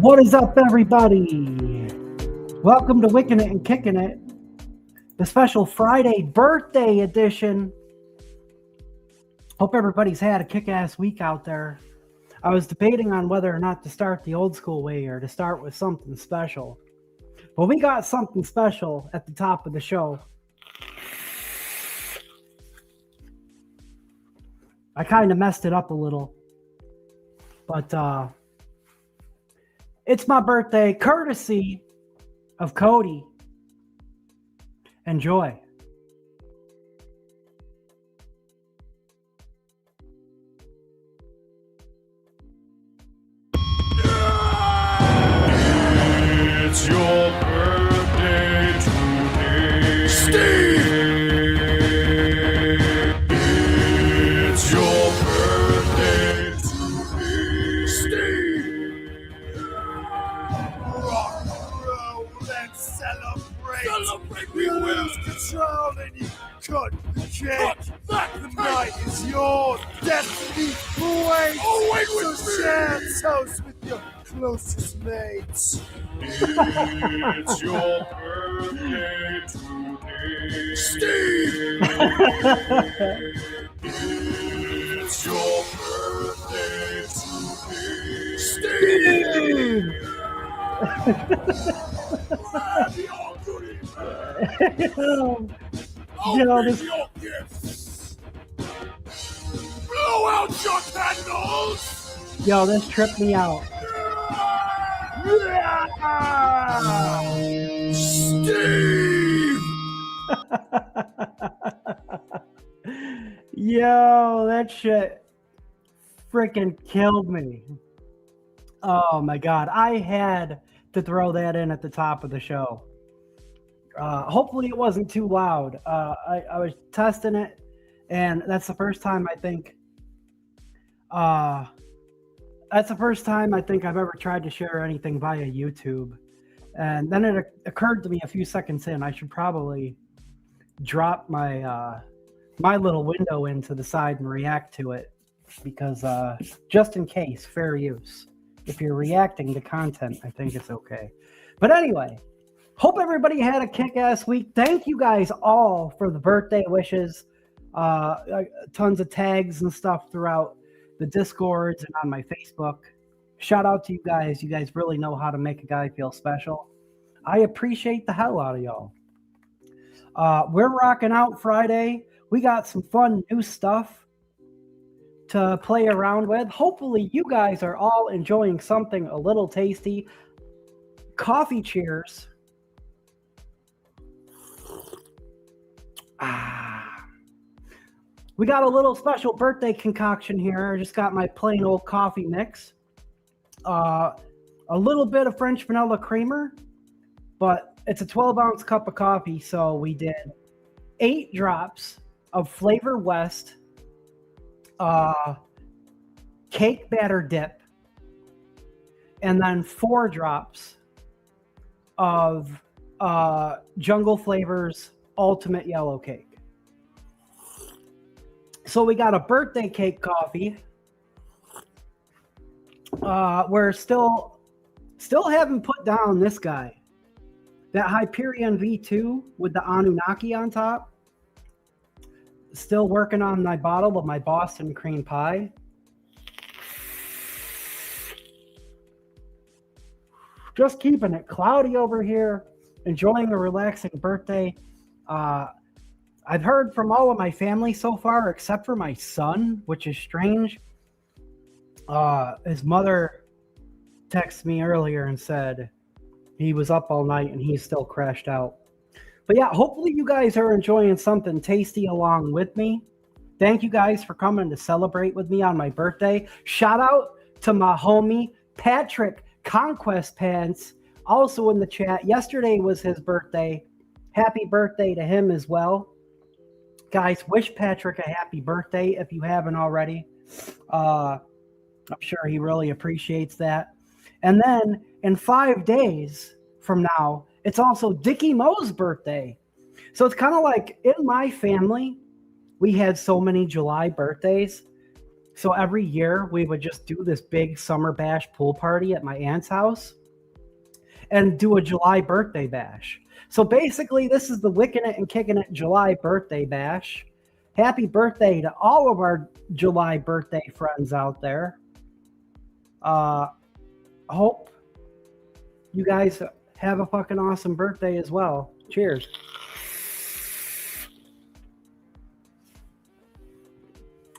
What is up, everybody? Welcome to Wickin and Kickin It, the special Friday birthday edition. Hope everybody's had a kick-ass week out there. I was debating on whether or not to start the old school way or to start with something special. But we got something special at the top of the show. I kind of messed it up a little. But it's my birthday, courtesy of Cody. Enjoy. It's your birthday today, Steve. It's your birthday today, Steve. Rock and roll, let's celebrate. Celebrate, We we will. lose control and you cut the cake. Cut that The cake. night is yours, destiny awaits. Oh, wait So with me. share a toast with your closest mates. It's your birthday today, Steve. It's your birthday today, Steve. Grab your goodies, man. Yo, Open this- your gifts. Blow out your candles. Yo, this tripped me out. Steve. Yo, that shit freaking killed me. Oh my god, I had to throw that in at the top of the show. Hopefully it wasn't too loud. I was testing it, and that's the first time I think I've ever tried to share anything via YouTube. And then it occurred to me a few seconds in, I should probably drop my my little window into the side and react to it, because just in case, fair use. If you're reacting to content, I think it's okay. But anyway, hope everybody had a kick-ass week. Thank you guys all for the birthday wishes. Tons of tags and stuff throughout the Discords and on my Facebook. Shout out to you guys. You guys really know how to make a guy feel special. I appreciate the hell out of y'all. We're rocking out Friday. We got some fun new stuff to play around with. Hopefully you guys are all enjoying something a little tasty. Coffee cheers. We got a little special birthday concoction here. I just got my plain old coffee mix. A little bit of French vanilla creamer, but it's a 12-ounce cup of coffee, so we did 8 drops of Flavor West cake batter dip, and then 4 drops of Jungle Flavors Ultimate Yellow Cake. So we got a birthday cake coffee. We're still haven't put down this guy. That Hyperion V2 with the Anunnaki on top. Still working on my bottle of my Boston cream pie. Just keeping it cloudy over here. Enjoying a relaxing birthday. I've heard from all of my family so far, except for my son, which is strange. His mother texted me earlier and said he was up all night and he's still crashed out. But yeah, hopefully you guys are enjoying something tasty along with me. Thank you guys for coming to celebrate with me on my birthday. Shout out to my homie, Patrick Conquest Pants, also in the chat. Yesterday was his birthday. Happy birthday to him as well. Guys, wish Patrick a happy birthday if you haven't already. I'm sure he really appreciates that. And then in 5 days from now, it's also Dickie Mo's birthday. So it's kind of like in my family, we had so many July birthdays. So every year we would just do this big summer bash pool party at my aunt's house and do a July birthday bash. So basically, this is the Wickin' It and Kickin' It July birthday bash. Happy birthday to all of our July birthday friends out there. Hope you guys have a fucking awesome birthday as well. Cheers.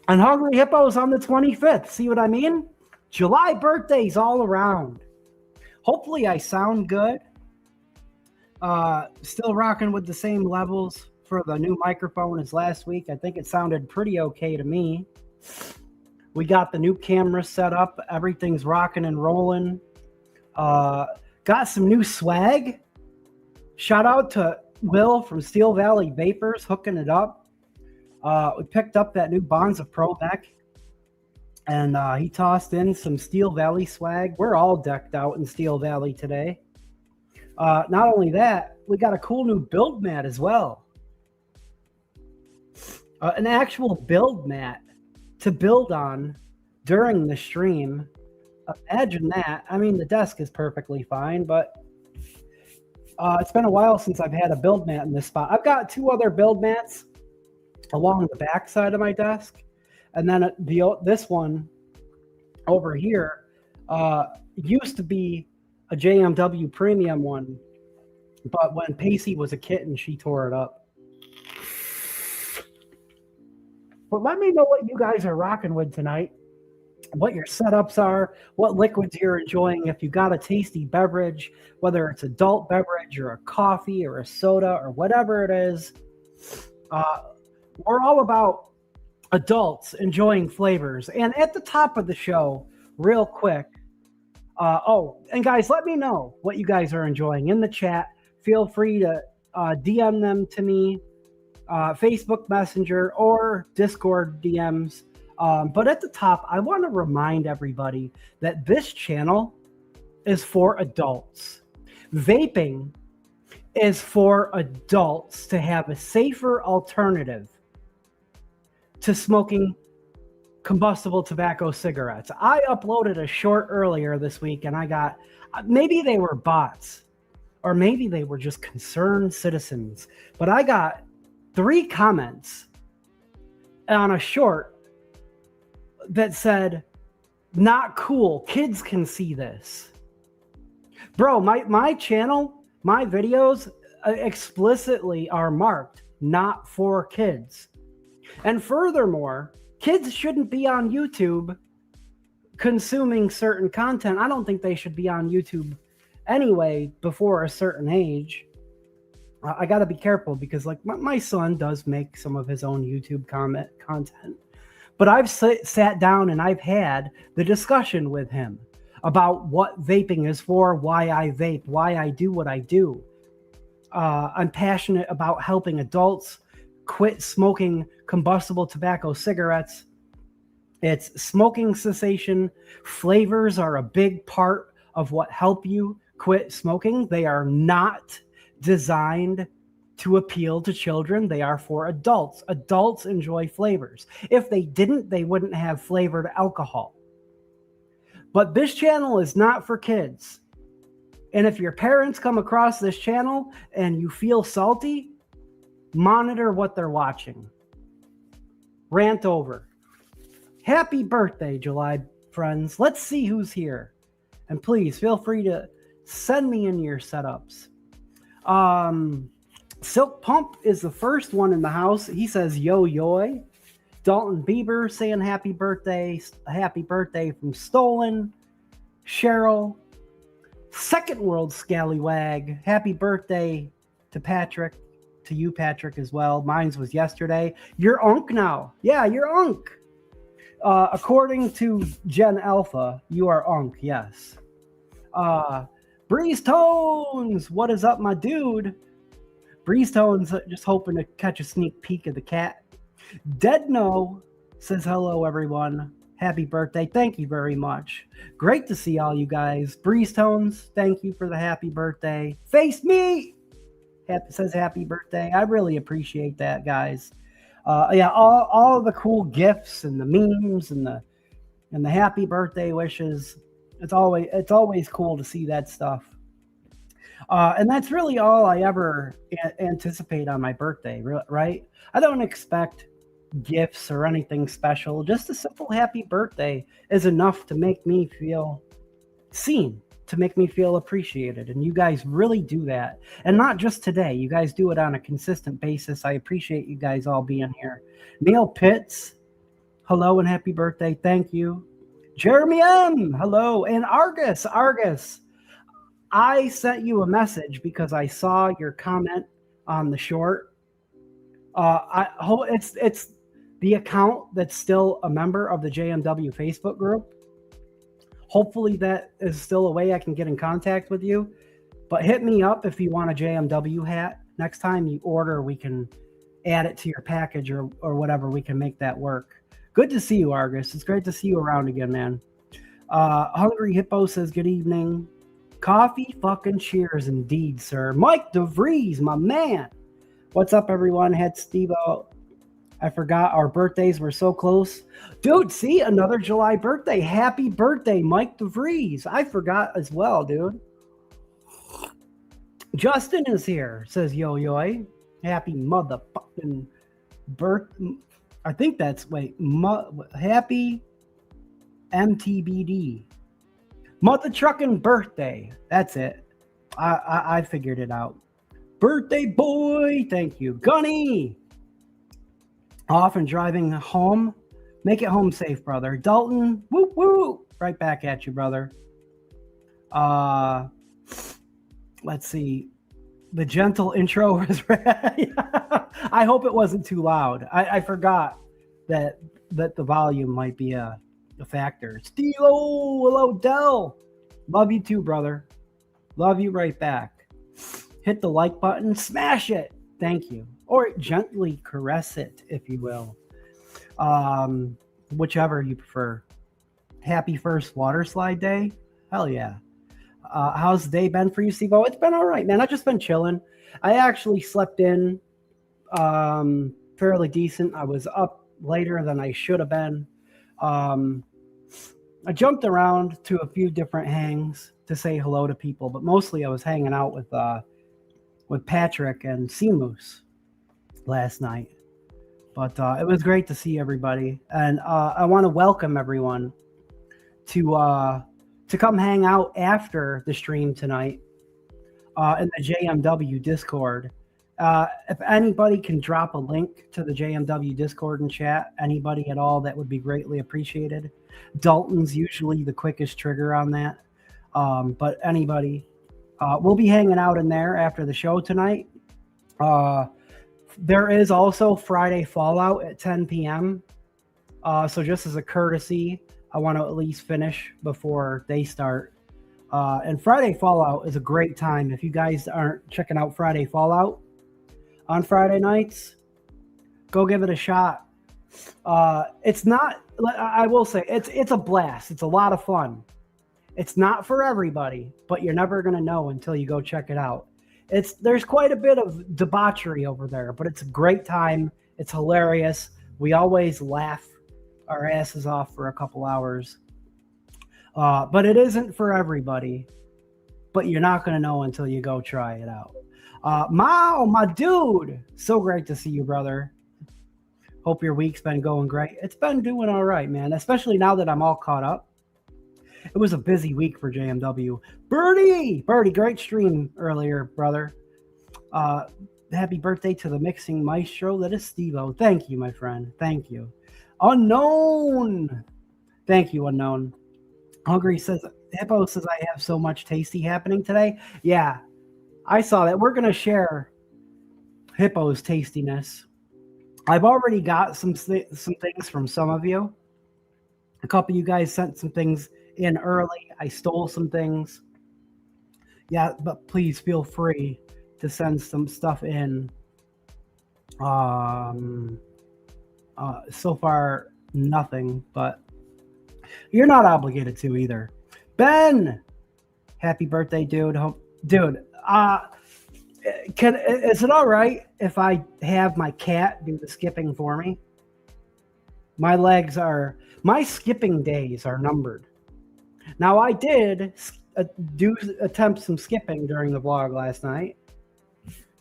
And Hungry Hippo's on the 25th. See what I mean? July birthdays all around. Hopefully I sound good. Still rocking with the same levels for the new microphone as last week. I think it sounded pretty okay to me. We got the new camera set up. Everything's rocking and rolling. Got some new swag. Shout out to Will from Steel Valley Vapors hooking it up. We picked up that new Bonza Pro deck, and he tossed in some Steel Valley swag. We're all decked out in Steel Valley today. Not only that, we got a cool new build mat as well. An actual build mat to build on during the stream. Imagine that. I mean, the desk is perfectly fine, but it's been a while since I've had a build mat in this spot. I've got 2 other build mats along the back side of my desk, and then this one over here used to be a JMW premium one, but when Pacey was a kitten, she tore it up. But let me know what you guys are rocking with tonight, what your setups are, what liquids you're enjoying. If you got a tasty beverage, whether it's adult beverage or a coffee or a soda or whatever it is, we're all about adults enjoying flavors. And at the top of the show, real quick, and guys, let me know what you guys are enjoying in the chat. Feel free to DM them to me, Facebook Messenger or Discord DMs. But at the top, I want to remind everybody that this channel is for adults. Vaping is for adults to have a safer alternative to smoking combustible tobacco cigarettes. I uploaded a short earlier this week, and I got, maybe they were bots, or maybe they were just concerned citizens, but I got 3 comments on a short that said, "Not cool, kids can see this." Bro, my channel, my videos explicitly are marked not for kids. And furthermore, kids shouldn't be on YouTube consuming certain content. I don't think they should be on YouTube anyway before a certain age. I got to be careful because like my son does make some of his own YouTube content. But I've sat down and I've had the discussion with him about what vaping is for, why I vape, why I do what I do. I'm passionate about helping adults quit smoking combustible tobacco cigarettes. It's smoking cessation. Flavors are a big part of what help you quit smoking. They are not designed to appeal to children. They are for adults. Adults enjoy flavors. If they didn't, they wouldn't have flavored alcohol. But this channel is not for kids. And if your parents come across this channel and you feel salty, monitor what they're watching. Rant over. Happy birthday, July friends. Let's see who's here. And please feel free to send me in your setups. Silk Pump is the first one in the house. He says, yo, yoy. Dalton Bieber saying happy birthday. Happy birthday from Stolen. Cheryl. Second World Scallywag. Happy birthday to Patrick. To you, Patrick, as well. Mine's was yesterday. You're Unk now. Yeah, you're Unk. According to Gen Alpha, you are Unk, yes. Breeze Tones, what is up, my dude? Breeze Tones just hoping to catch a sneak peek of the cat. Dead No says hello, everyone. Happy birthday. Thank you very much. Great to see all you guys. Breeze Tones, thank you for the happy birthday. Face Me says happy birthday. I really appreciate that, guys. Yeah, all the cool gifts and the memes and the and the happy birthday wishes. It's always cool to see that stuff. And that's really all I ever anticipate on my birthday, right? I don't expect gifts or anything special. Just a simple happy birthday is enough to make me feel seen, to make me feel appreciated. And you guys really do that. And not just today. You guys do it on a consistent basis. I appreciate you guys all being here. Neil Pitts, hello and happy birthday. Thank you. Jeremy M, hello. And Argus, I sent you a message because I saw your comment on the short. I hope it's the account that's still a member of the JMW Facebook group. Hopefully that is still a way I can get in contact with you. But hit me up if you want a JMW hat. Next time you order, we can add it to your package or whatever. We can make that work. Good to see you, Argus. It's great to see you around again, man. Hungry Hippo says, good evening. Coffee fucking cheers indeed, sir. Mike DeVries, my man. What's up, everyone? Had Steve out. I forgot our birthdays were so close. Dude, see, another July birthday. Happy birthday, Mike DeVries. I forgot as well, dude. Justin is here, says Yo-Yo. Happy motherfucking birth. I think that's, happy MTBD. Mother trucking birthday. That's it. I figured it out. Birthday boy. Thank you. Gunny. Off and driving home. Make it home safe, brother. Dalton. Whoop, whoop. Right back at you, brother. Let's see. The gentle intro was I hope it wasn't too loud. I forgot that the volume might be a factor. Stilo, hello, Dell. Love you too, brother. Love you right back. Hit the like button, smash it. Thank you. Or gently caress it, if you will. Whichever you prefer. Happy first water slide day. Hell yeah. How's the day been for you, Steve? Oh, it's been all right, man. I've just been chilling. I actually slept in fairly decent. I was up later than I should have been. I jumped around to a few different hangs to say hello to people, but mostly I was hanging out with Patrick and Sea Moose last night. But it was great to see everybody, and I want to welcome everyone to come hang out after the stream tonight in the JMW Discord. If anybody can drop a link to the JMW Discord and chat, anybody at all, that would be greatly appreciated. Dalton's usually the quickest trigger on that. But anybody, we'll be hanging out in there after the show tonight. There is also Friday Fallout at 10 p.m. So just as a courtesy, I want to at least finish before they start. And Friday Fallout is a great time. If you guys aren't checking out Friday Fallout on Friday nights, go give it a shot. It's not, I will say, it's a blast. It's a lot of fun. It's not for everybody, but you're never going to know until you go check it out. There's quite a bit of debauchery over there, but it's a great time. It's hilarious. We always laugh our asses off for a couple hours. But it isn't for everybody, but you're not going to know until you go try it out. Mao, my dude, so great to see you, brother. Hope your week's been going great. It's been doing all right, man, especially now that I'm all caught up. It was a busy week for JMW. Birdie, great stream earlier, brother. Happy birthday to the mixing maestro. That is Steve-O. Thank you, my friend. Thank you. Unknown. Thank you, Unknown. Hungry says, Hippo says, I have so much tasty happening today. Yeah, I saw that. We're going to share Hippo's tastiness. I've already got some things from some of you. A couple of you guys sent some things in early. I stole some things. Yeah, but please feel free to send some stuff in. So far, nothing, but you're not obligated to either. Ben, happy birthday, dude. Dude, is it all right if I have my cat do the skipping for me? My legs are, My skipping days are numbered. Now, I did attempt some skipping during the vlog last night,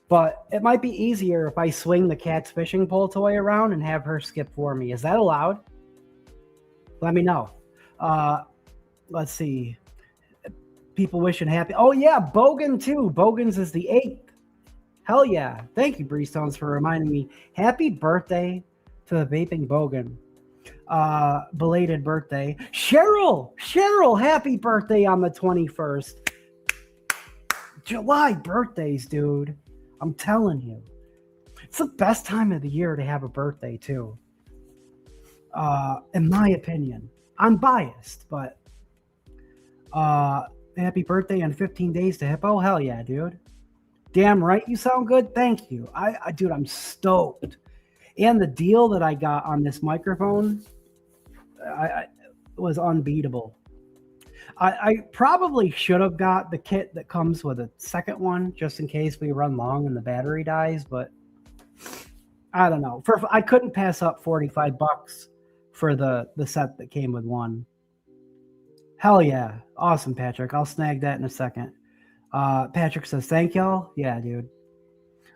but it might be easier if I swing the cat's fishing pole toy around and have her skip for me. Is that allowed? Let me know. Let's see. People wishing happy. Oh, yeah, Bogan, too. Bogan's is the 8th. Hell yeah. Thank you, Breestones, for reminding me. Happy birthday to the vaping Bogan. Belated birthday. Cheryl, happy birthday on the 21st. July birthdays, dude. I'm telling you. It's the best time of the year to have a birthday, too. In my opinion. I'm biased, but happy birthday on 15 days to Hippo. Hell yeah, dude. Damn right you sound good. Thank you. Dude, I'm stoked. And the deal that I got on this microphone I was unbeatable. I probably should have got the kit that comes with a second one just in case we run long and the battery dies, but I don't know. I couldn't pass up $45 for the set that came with one. Hell yeah. Awesome, Patrick. I'll snag that in a second. Patrick says, thank y'all. Yeah, dude.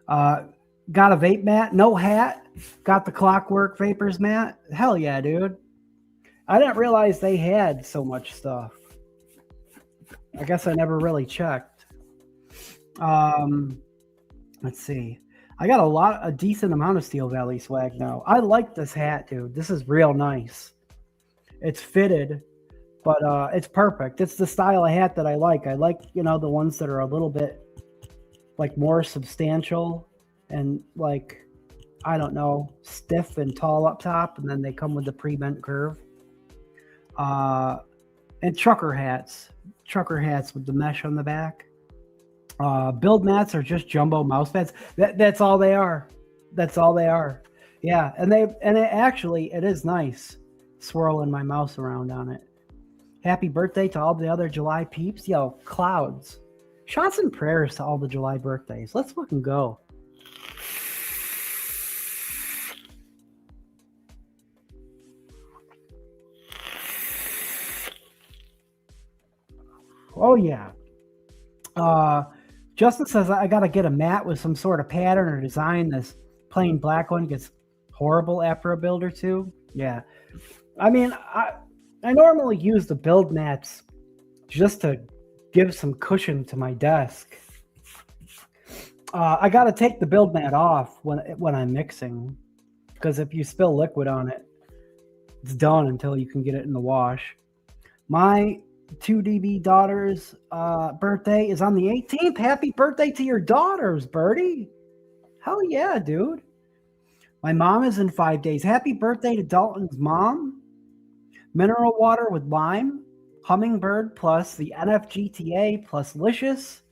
Got a vape mat, no hat. Got the Clockwork Vapors mat. Hell yeah, dude. I didn't realize they had so much stuff. I guess I never really checked. Let's see. I got a decent amount of Steel Valley swag now. I like this hat, dude. This is real nice. It's fitted, but it's perfect. It's the style of hat that I like. I like, the ones that are a little bit like more substantial and like, I don't know, stiff and tall up top, and then they come with the pre-bent curve. And trucker hats with the mesh on the back. Build mats are just jumbo mouse pads. That's all they are. That's all they are. Yeah, and it is nice swirling my mouse around on it. Happy birthday to all the other July peeps. Yo, clouds. Shots and prayers to all the July birthdays. Let's fucking go. Oh, yeah. Justin says, I got to get a mat with some sort of pattern or design. This plain black one gets horrible after a build or two. Yeah. I mean, I normally use the build mats just to give some cushion to my desk. I got to take the build mat off when I'm mixing, because if you spill liquid on it, it's done until you can get it in the wash. My 2DB daughter's birthday is on the 18th. Happy birthday to your daughters, Birdie. Hell yeah, dude. My mom is in 5 days. Happy birthday to Dalton's mom. Mineral water with lime, hummingbird plus the NFGTA plus Licious,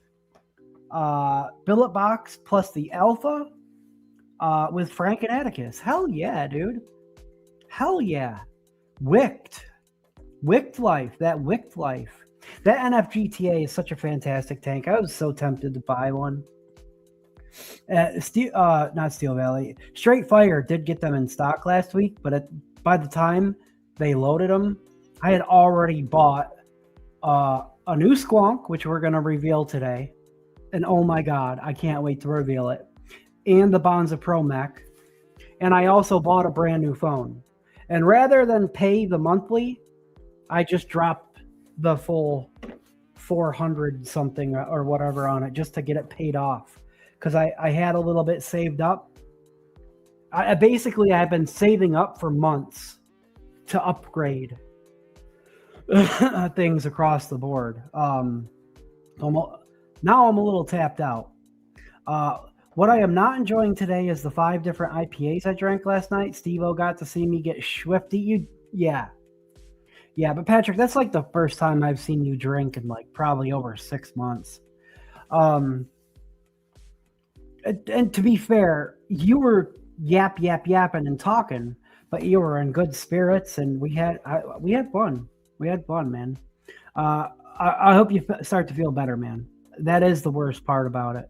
billet box plus the alpha with Frank and Atticus. Hell yeah, dude. Hell yeah. Wicked Life. That NFGTA is such a fantastic tank. I was so tempted to buy one. Not Steel Valley. Straight Fire did get them in stock last week, but by the time they loaded them, I had already bought a new Squonk, which we're going to reveal today. And oh my God, I can't wait to reveal it. And the Bonza Pro Mech. And I also bought a brand new phone. And rather than pay the monthly, I just dropped the full 400 something or whatever on it just to get it paid off. Because I had a little bit saved up. I've been saving up for months to upgrade things across the board. Now I'm a little tapped out. What I am not enjoying today is the 5 different IPAs I drank last night. Steve-O got to see me get swifty. Yeah, but Patrick, that's like the first time I've seen you drink in like probably over 6 months. And to be fair, you were yapping and talking, but you were in good spirits, and we had fun. We had fun, man. I hope you start to feel better, man. That is the worst part about it.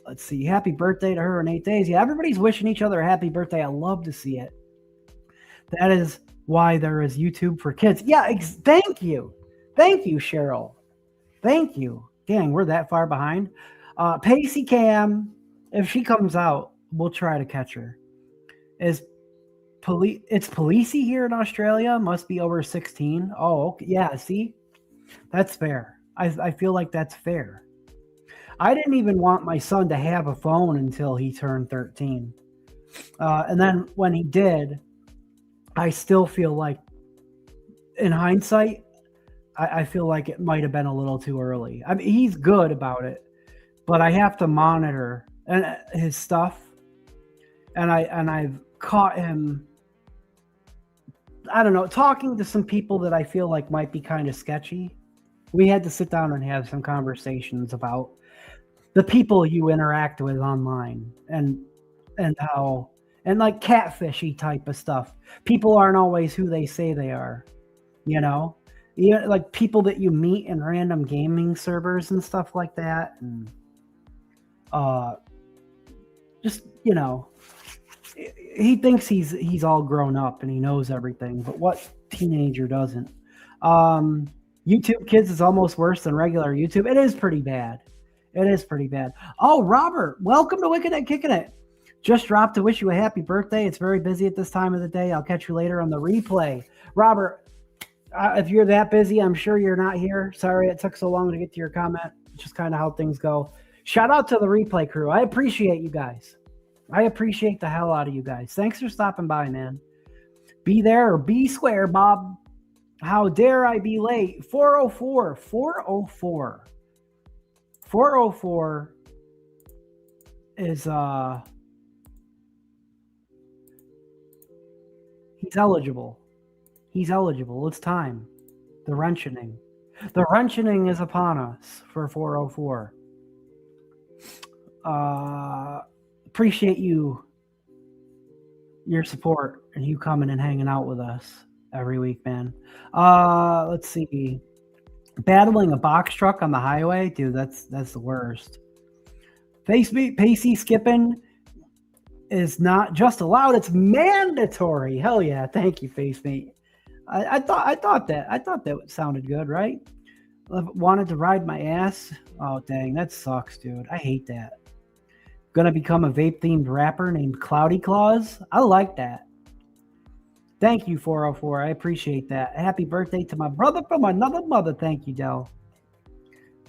Let's see. Happy birthday to her in 8 days. Yeah, everybody's wishing each other a happy birthday. I love to see it. That is why there is YouTube for kids. Yeah, thank you. Thank you, Cheryl. Thank you. Dang, we're that far behind. Pacey Cam, if she comes out, we'll try to catch her. It's policey here in Australia. Must be over 16. Oh, okay. Yeah, see? That's fair. I feel like that's fair. I didn't even want my son to have a phone until he turned 13. And then when he did, I still feel like, in hindsight, I feel like it might have been a little too early. I mean, he's good about it, but I have to monitor his stuff, and I've caught him, I don't know, talking to some people that I feel like might be kind of sketchy. We had to sit down and have some conversations about the people you interact with online and how, and like catfishy type of stuff. People aren't always who they say they are, you know? Yeah, like people that you meet in random gaming servers and stuff like that. And just, you know, he thinks he's all grown up and he knows everything, but what teenager doesn't? YouTube Kids is almost worse than regular YouTube. It is pretty bad. It is pretty bad. Oh, Robert, welcome to Wickin and Kickin It. Just dropped to wish you a happy birthday. It's very busy at this time of the day. I'll catch you later on the replay. Robert, if you're that busy, I'm sure you're not here. Sorry it took so long to get to your comment. It's just kind of how things go. Shout out to the replay crew. I appreciate you guys. I appreciate the hell out of you guys. Thanks for stopping by, man. Be there or be square, Bob. How dare I be late? 404. 404. 404 is he's eligible. He's eligible. It's time. The wrenching. The wrenching is upon us for 404. Appreciate your support and you coming and hanging out with us every week, man. Let's see. Battling a box truck on the highway, dude, that's the worst. Pacey skipping is not just allowed, it's mandatory. Hell yeah, thank you, Face Meat. I thought that sounded good, right? Wanted to ride my ass. Oh dang, that sucks, dude. I hate that. Gonna become a vape themed rapper named Cloudy Claus. I like that. Thank you, 404. I appreciate that. Happy birthday to my brother from another mother. Thank you, Del.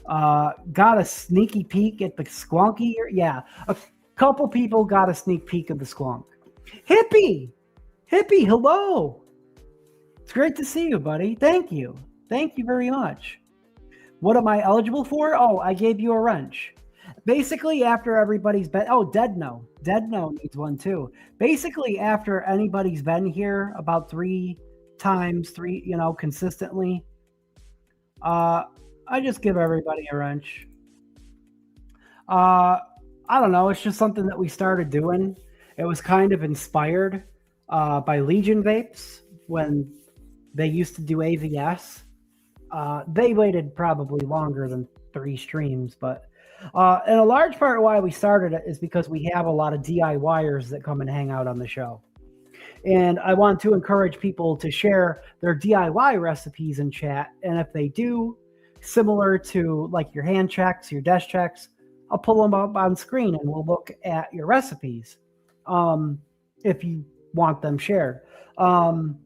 Got a sneaky peek at the squonky. Yeah, a couple people got a sneak peek of the squonk. Hippie, hello. It's great to see you, buddy. Thank you. Thank you very much. What am I eligible for? Oh, I gave you a wrench. Basically, after everybody's been... Oh, Deadno. Deadno needs one, too. Basically, after anybody's been here about 3 times, consistently, I just give everybody a wrench. I don't know. It's just something that we started doing. It was kind of inspired by Legion Vapes when they used to do AVS. They waited probably longer than 3 streams, but and a large part why we started it is because we have a lot of DIYers that come and hang out on the show. And I want to encourage people to share their DIY recipes in chat. And if they do, similar to like your hand checks, your desk checks, I'll pull them up on screen and we'll look at your recipes if you want them shared. And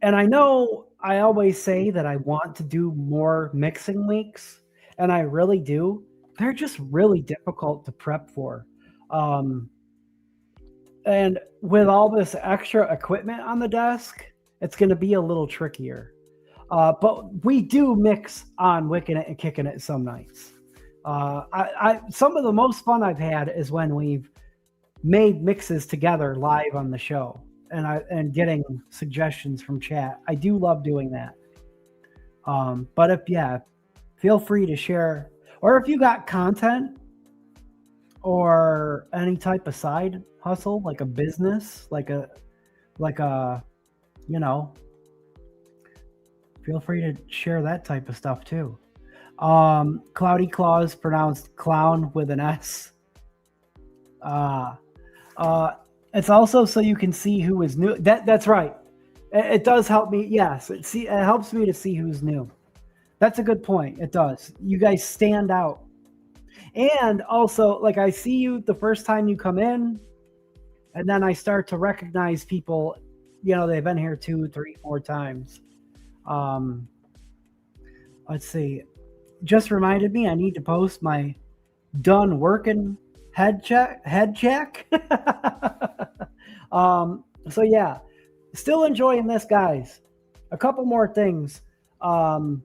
I know I always say that I want to do more mixing weeks, and I really do. They're just really difficult to prep for. And with all this extra equipment on the desk, it's going to be a little trickier. But we do mix on Wickin It and Kickin It some nights. Some of the most fun I've had is when we've made mixes together live on the show and getting suggestions from chat. I do love doing that. But feel free to share. Or if you got content or any type of side hustle, like a business, like a, feel free to share that type of stuff too. Cloudy Claus, pronounced clown with an S. It's also so you can see who is new. That's right. It does help me. Yes, it helps me to see who's new. That's a good point. It does. You guys stand out. And also, like, I see you the first time you come in, and then I start to recognize people, they've been here 2, 3, 4 times. Let's see. Just reminded me I need to post my done working head check. So yeah, still enjoying this, guys. A couple more things. The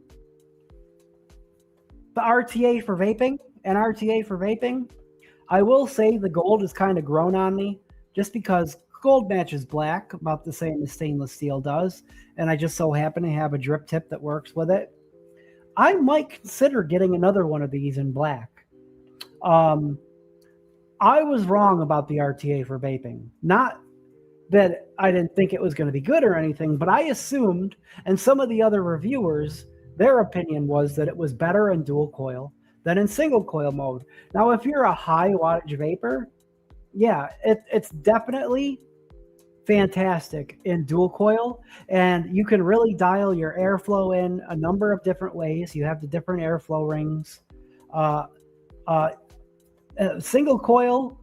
RTA for vaping, I will say the gold has kind of grown on me just because gold matches black about the same as stainless steel does, and I just so happen to have a drip tip that works with it. I might consider getting another one of these in black. I was wrong about the RTA for vaping. Not that I didn't think it was going to be good or anything, but I assumed, and some of the other reviewers, their opinion was that it was better in dual coil than in single coil mode. Now, if you're a high wattage vapor, yeah, it's definitely fantastic in dual coil, and you can really dial your airflow in a number of different ways. You have the different airflow rings. Single coil,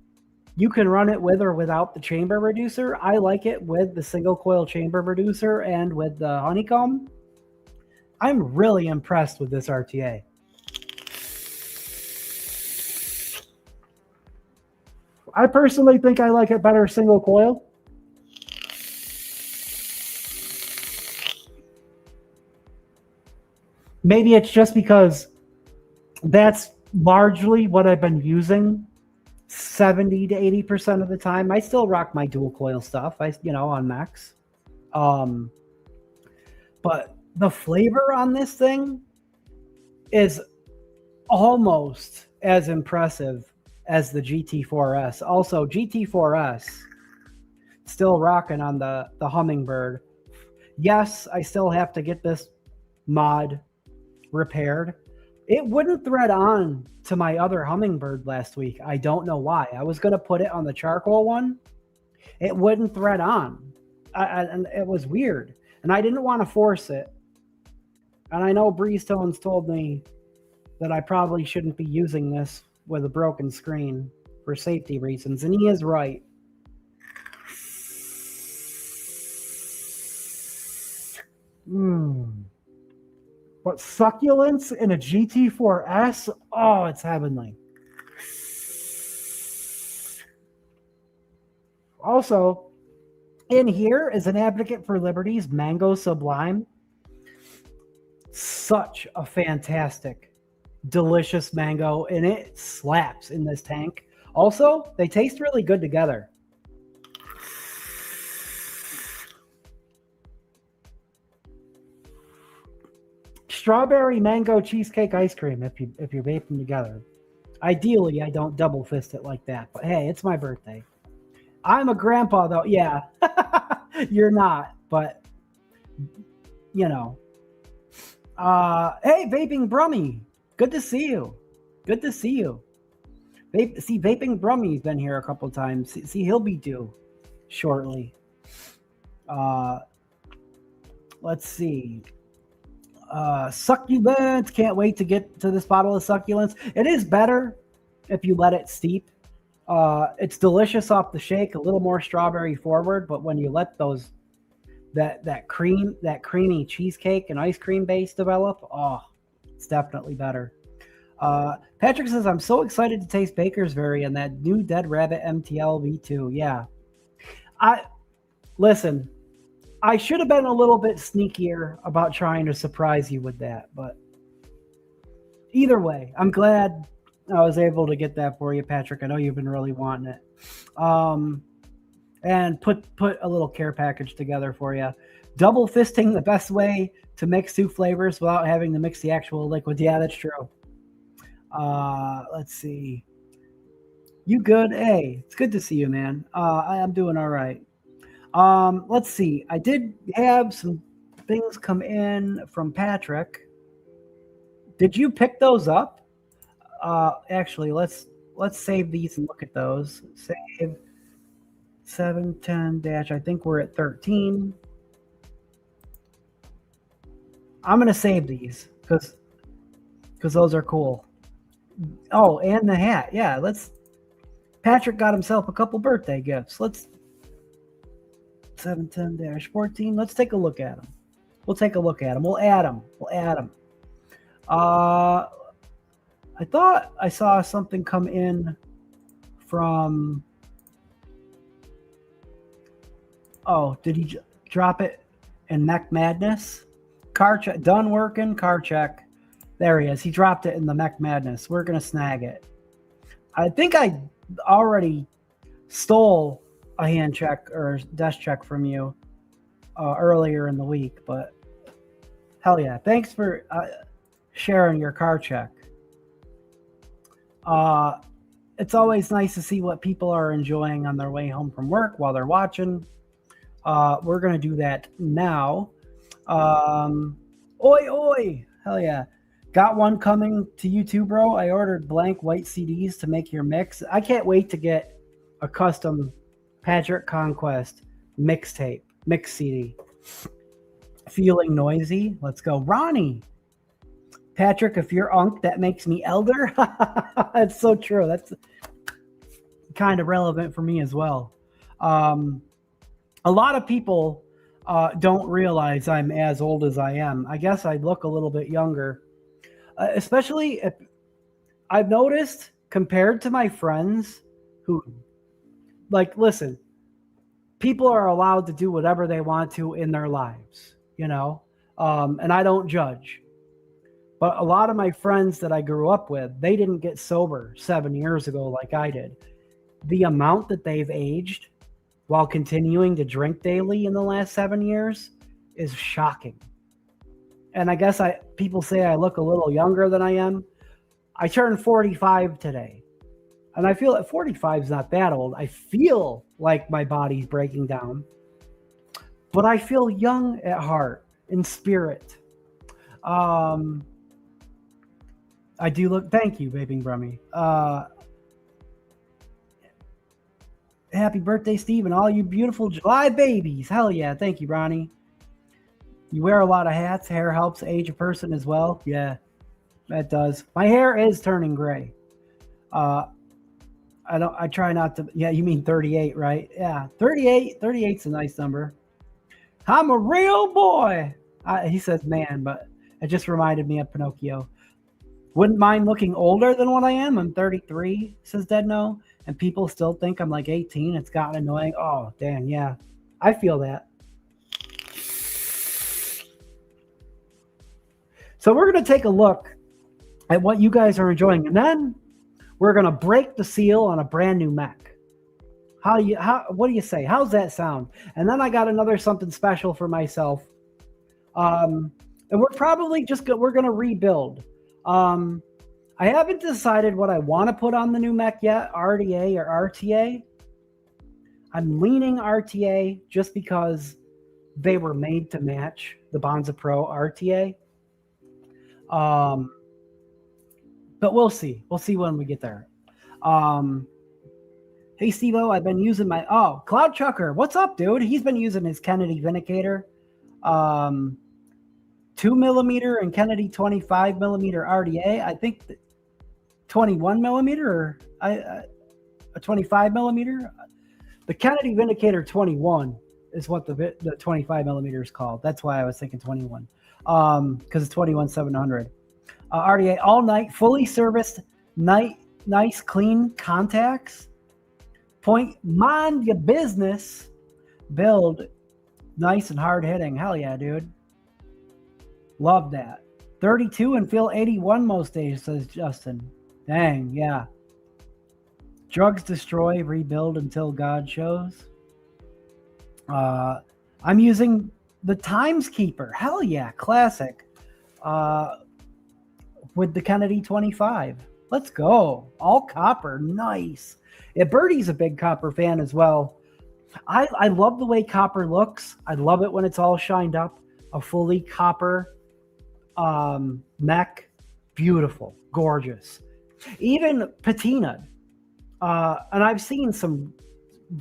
you can run it with or without the chamber reducer. I like it with the single coil chamber reducer and with the honeycomb. I'm really impressed with this RTA. I personally think I like it better single coil. Maybe it's just because that's largely what I've been using 70 to 80% of the time. I still rock my dual coil stuff, on Max. But the flavor on this thing is almost as impressive as the GT4S. Also, GT4S still rocking on the Hummingbird. Yes, I still have to get this mod repaired. It wouldn't thread on to my other Hummingbird last week. I don't know why. I was going to put it on the charcoal one. It wouldn't thread on. And it was weird. And I didn't want to force it. And I know Breezetones told me that I probably shouldn't be using this with a broken screen for safety reasons. And he is right. But succulence in a GT4S, oh, it's heavenly. Also, in here is an Advocate for Liberty's Mango Sublime. Such a fantastic, delicious mango, and it slaps in this tank. Also, they taste really good together. Strawberry mango cheesecake ice cream if you vape them together. Ideally, I don't double fist it like that, but hey, it's my birthday. I'm a grandpa though. Yeah, you're not, but Hey, Vaping Brummy, good to see you. Good to see you. Vaping Brummy's been here a couple times. See, he'll be due shortly. Let's see. Succulents, can't wait to get to this bottle of succulents. It is better if you let it steep. It's delicious off the shake, a little more strawberry forward, but when you let that creamy cheesecake and ice cream base develop, oh, it's definitely better. Patrick says, I'm so excited to taste Bakersberry and that new Dead Rabbit MTL V2. Yeah. Listen, I should have been a little bit sneakier about trying to surprise you with that, but either way, I'm glad I was able to get that for you, Patrick. I know you've been really wanting it. And put a little care package together for you. Double fisting the best way to mix two flavors without having to mix the actual liquid. Yeah, that's true. Let's see. You good? Hey, it's good to see you, man. I'm doing all right. Let's see. I did have some things come in from Patrick. Did you pick those up? Actually, let's save these and look at those. Save. 710 dash, I think we're at 13. I'm going to save these because those are cool. Oh, and the hat. Yeah, Patrick got himself a couple birthday gifts. Let's 710-14. Let's take a look at them. We'll take a look at them. We'll add them. I thought I saw something come in from. Oh, did he drop it in Mech Madness? Car check. Done working. Car check. There he is. He dropped it in the Mech Madness. We're going to snag it. I think I already stole a hand check or desk check from you earlier in the week, but hell yeah. Thanks for sharing your car check. It's always nice to see what people are enjoying on their way home from work while they're watching. We're going to do that now. Oi. Hell yeah. Got one coming to you too, bro. I ordered blank white CDs to make your mix. I can't wait to get a custom Patrick Conquest mixtape, mix CD. Feeling noisy? Let's go. Ronnie. Patrick, if you're unk, that makes me elder. That's so true. That's kind of relevant for me as well. A lot of people don't realize I'm as old as I am. I guess I look a little bit younger. Especially if I've noticed compared to my friends who, like, listen, people are allowed to do whatever they want to in their lives, you know, and I don't judge. But a lot of my friends that I grew up with, they didn't get sober 7 years ago like I did. The amount that they've aged while continuing to drink daily in the last 7 years is shocking. And I guess people say I look a little younger than I am. I turned 45 today. And I feel that 45 is not that old. I feel like my body's breaking down. But I feel young at heart, in spirit. I do look... Thank you, Vaping Brummy. Happy birthday, Steve, and all you beautiful July babies. Hell yeah. Thank you, Ronnie. You wear a lot of hats. Hair helps age a person as well. Yeah, that does. My hair is turning gray. I try not to. Yeah, you mean 38, right? Yeah, 38. 38's a nice number. I'm a real boy. He says man, but it just reminded me of Pinocchio. Wouldn't mind looking older than what I am. I'm 33, says Deadno. And people still think I'm like 18. It's gotten annoying. Oh, damn, yeah. I feel that. So we're going to take a look at what you guys are enjoying. And then we're going to break the seal on a brand new mech. What do you say? How's that sound? And then I got another something special for myself. And we're probably we're going to rebuild. I haven't decided what I want to put on the new mech yet, RDA or RTA. I'm leaning RTA just because they were made to match the Bonza Pro RTA. But we'll see. We'll see when we get there. Hey, Steve-O, I've been using my... Oh, Cloud Chucker. What's up, dude? He's been using his Kennedy Vindicator. 2mm and Kennedy 25mm RDA. I think 21mm or a 25mm. The Kennedy Vindicator 21 is what the 25mm is called. That's why I was thinking 21. Because it's 21700. RDA all night, fully serviced, nice clean contacts. Point, mind your business. Build, nice and hard hitting. Hell yeah, dude. Love that. 32 and feel 81 most days, says Justin. Dang, yeah. Drugs destroy, rebuild until God shows. I'm using the Times Keeper. Hell yeah, classic. With the Kennedy 25. Let's go. All copper, nice. Yeah, Birdie's a big copper fan as well. I love the way copper looks. I love it when it's all shined up. A fully copper mech. Beautiful, gorgeous. Even patinaed. And I've seen some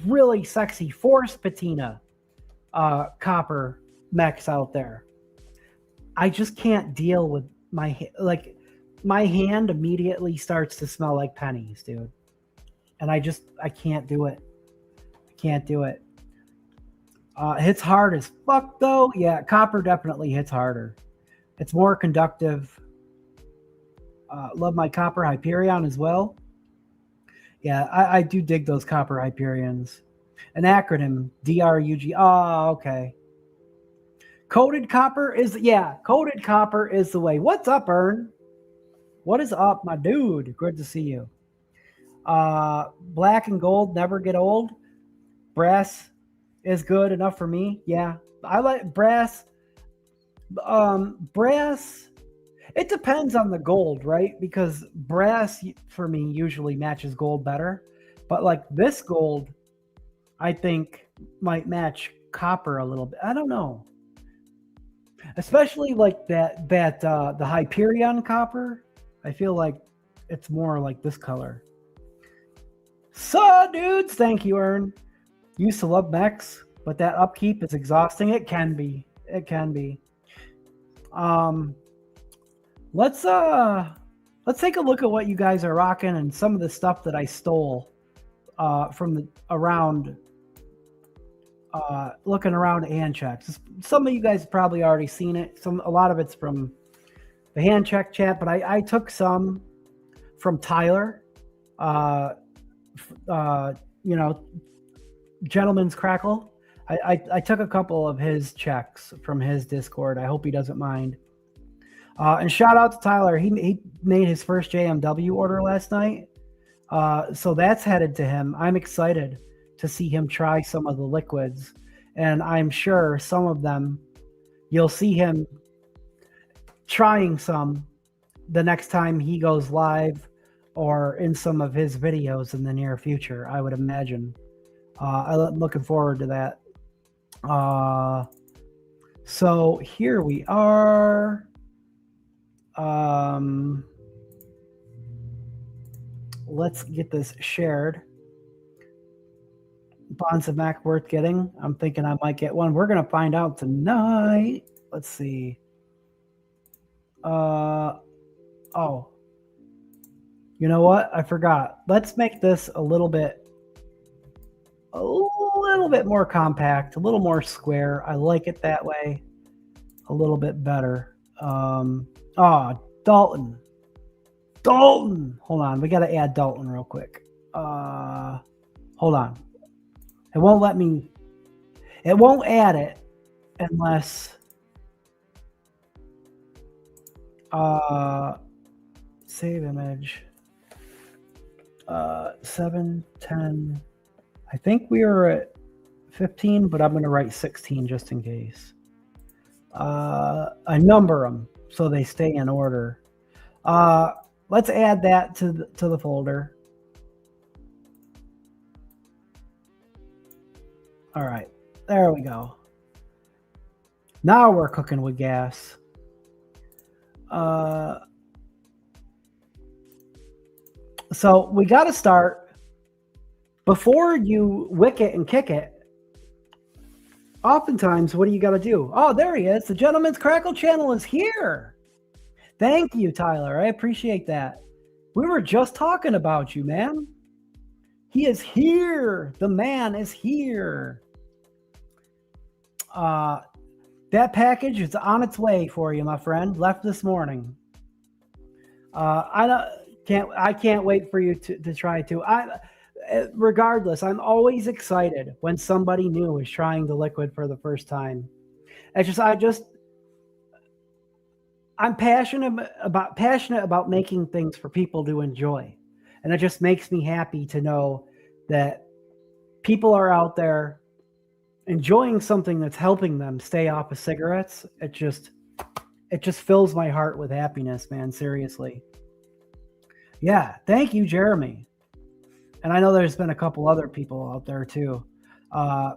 really sexy forced patina copper mechs out there. I just can't deal with my hand immediately starts to smell like pennies, dude. And I can't do it. I can't do it. Hits hard as fuck though. Yeah, copper definitely hits harder. It's more conductive. Love my copper Hyperion as well. Yeah, I do dig those copper Hyperions. An acronym, DRUG. Oh, okay. Coated copper is the way. What's up, Ern? What is up, my dude? Good to see you. Black and gold never get old. Brass is good enough for me. Yeah, I like brass. Brass, it depends on the gold, right? Because brass for me usually matches gold better. But like this gold, I think might match copper a little bit. I don't know. Especially like the Hyperion copper. I feel like it's more like this color. So, dudes, thank you, Ern. Used to love mechs, but that upkeep is exhausting. It can be. It can be. Let's take a look at what you guys are rocking and some of the stuff that I stole from around. Looking around hand checks. Some of you guys have probably already seen it. A lot of it's from the hand check chat, but I took some from Tyler. Gentleman's Crackle. I took a couple of his checks from his Discord. I hope he doesn't mind. And shout out to Tyler. He made his first JMW order last night. So that's headed to him. I'm excited to see him try some of the liquids. And I'm sure some of them you'll see him trying some the next time he goes live or in some of his videos in the near future, I would imagine. I'm looking forward to that. So here we are. Let's get this shared. Bonds of Mac worth getting. I'm thinking I might get one. We're going to find out tonight. Let's see. Oh, you know what? I forgot. Let's make this a little bit more compact, a little more square. I like it that way. A little bit better. Dalton. Hold on. We got to add Dalton real quick. Hold on. It won't let me. It won't add it unless. Save image. 710. I think we are at 15, but I'm going to write 16 just in case. I number them so they stay in order. Let's add that to the folder. All right, there we go. Now we're cooking with gas. So we got to start before you wick it and kick it. Oftentimes, what do you got to do? Oh, there he is. The Gentleman's Crackle channel is here. Thank you, Tyler. I appreciate that. We were just talking about you, man. He is here. The man is here. That package is on its way for you, my friend. Left this morning. I can't wait for you to try to. Regardless, I'm always excited when somebody new is trying the liquid for the first time. I'm passionate about making things for people to enjoy. And it just makes me happy to know that people are out there enjoying something that's helping them stay off of cigarettes. It just fills my heart with happiness, man. Seriously. Yeah. Thank you, Jeremy. And I know there's been a couple other people out there too. I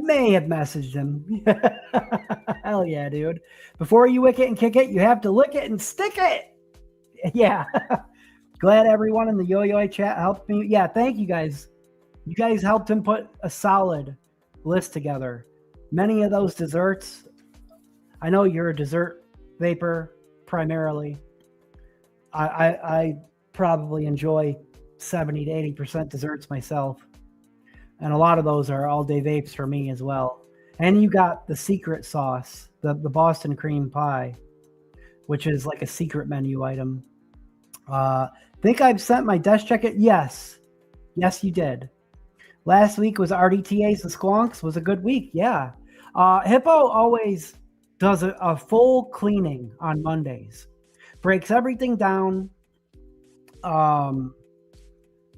may have messaged him. Hell yeah, dude. Before you wick it and kick it, you have to lick it and stick it. Yeah. Glad everyone in the Yo-Yo chat helped me. Yeah, thank you guys. You guys helped him put a solid list together. Many of those desserts, I know you're a dessert vapor primarily. I probably enjoy 70 to 80% desserts myself. And a lot of those are all day vapes for me as well. And you got the secret sauce, the Boston cream pie, which is like a secret menu item. Think I've sent my desk check it? Yes, you did. Last week was RDTAs and Squonks. Was a good week. Yeah. Hippo always does a full cleaning on Mondays. Breaks everything down.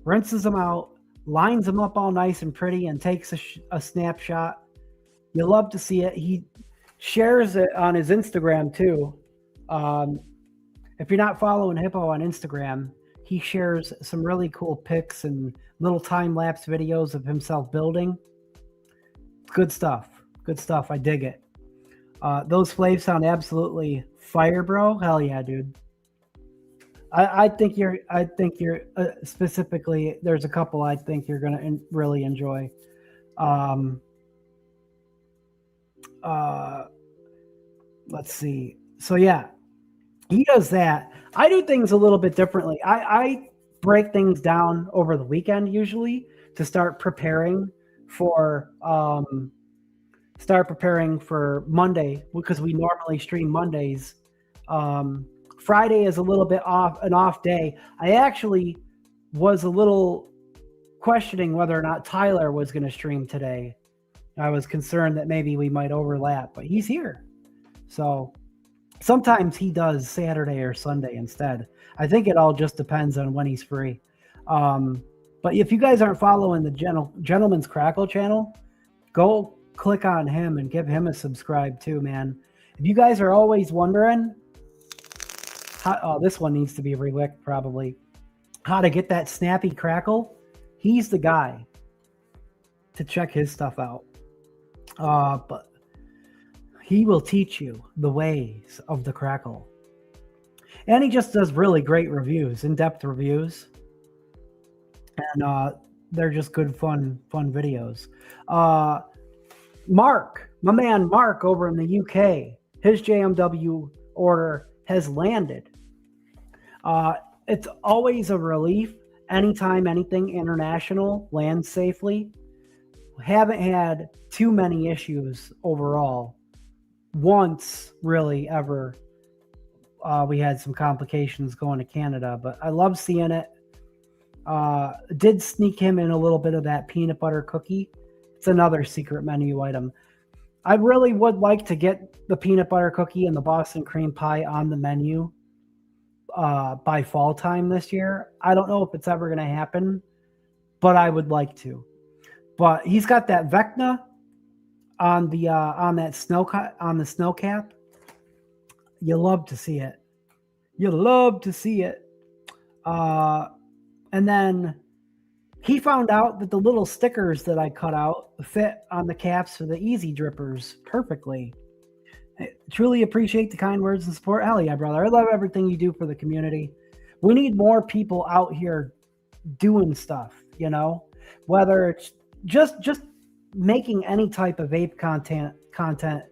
Rinses them out. Lines them up all nice and pretty and takes a snapshot. You love to see it. He shares it on his Instagram too. If you're not following Hippo on Instagram, he shares some really cool pics and little time-lapse videos of himself building. Good stuff. Good stuff. I dig it. Those flavors sound absolutely fire, bro. Hell yeah, dude. I think you're specifically, there's a couple I think you're going to really enjoy. Let's see. So yeah, he does that. I do things a little bit differently. I break things down over the weekend usually to start preparing for Monday, because we normally stream Mondays. Friday is a little bit an off day. I actually was a little questioning whether or not Tyler was going to stream today. I was concerned that maybe we might overlap, but he's here. So sometimes he does Saturday or Sunday instead. I think it all just depends on when he's free. But if you guys aren't following the Gentleman's Crackle channel, go click on him and give him a subscribe too, man. If you guys are always wondering, this one needs to be relicked probably, how to get that snappy crackle, he's the guy to check his stuff out. But he will teach you the ways of the crackle. And he just does really great reviews, in-depth reviews. And they're just good, fun videos. Mark, my man Mark over in the UK, his JMW order has landed. It's always a relief anytime anything international lands safely. Haven't had too many issues overall. Once, really, ever, we had some complications going to Canada, but I love seeing it. Did sneak him in a little bit of that peanut butter cookie. It's another secret menu item. I really would like to get the peanut butter cookie and the Boston cream pie on the menu by fall time this year. I don't know if it's ever going to happen, but I would like to. But he's got that Vecna on the snow cap. You love to see it. You love to see it. And then he found out that the little stickers that I cut out fit on the caps for the easy drippers perfectly. I truly appreciate the kind words and support. Hell yeah, brother. I love everything you do for the community. We need more people out here doing stuff, you know, whether it's just making any type of vape content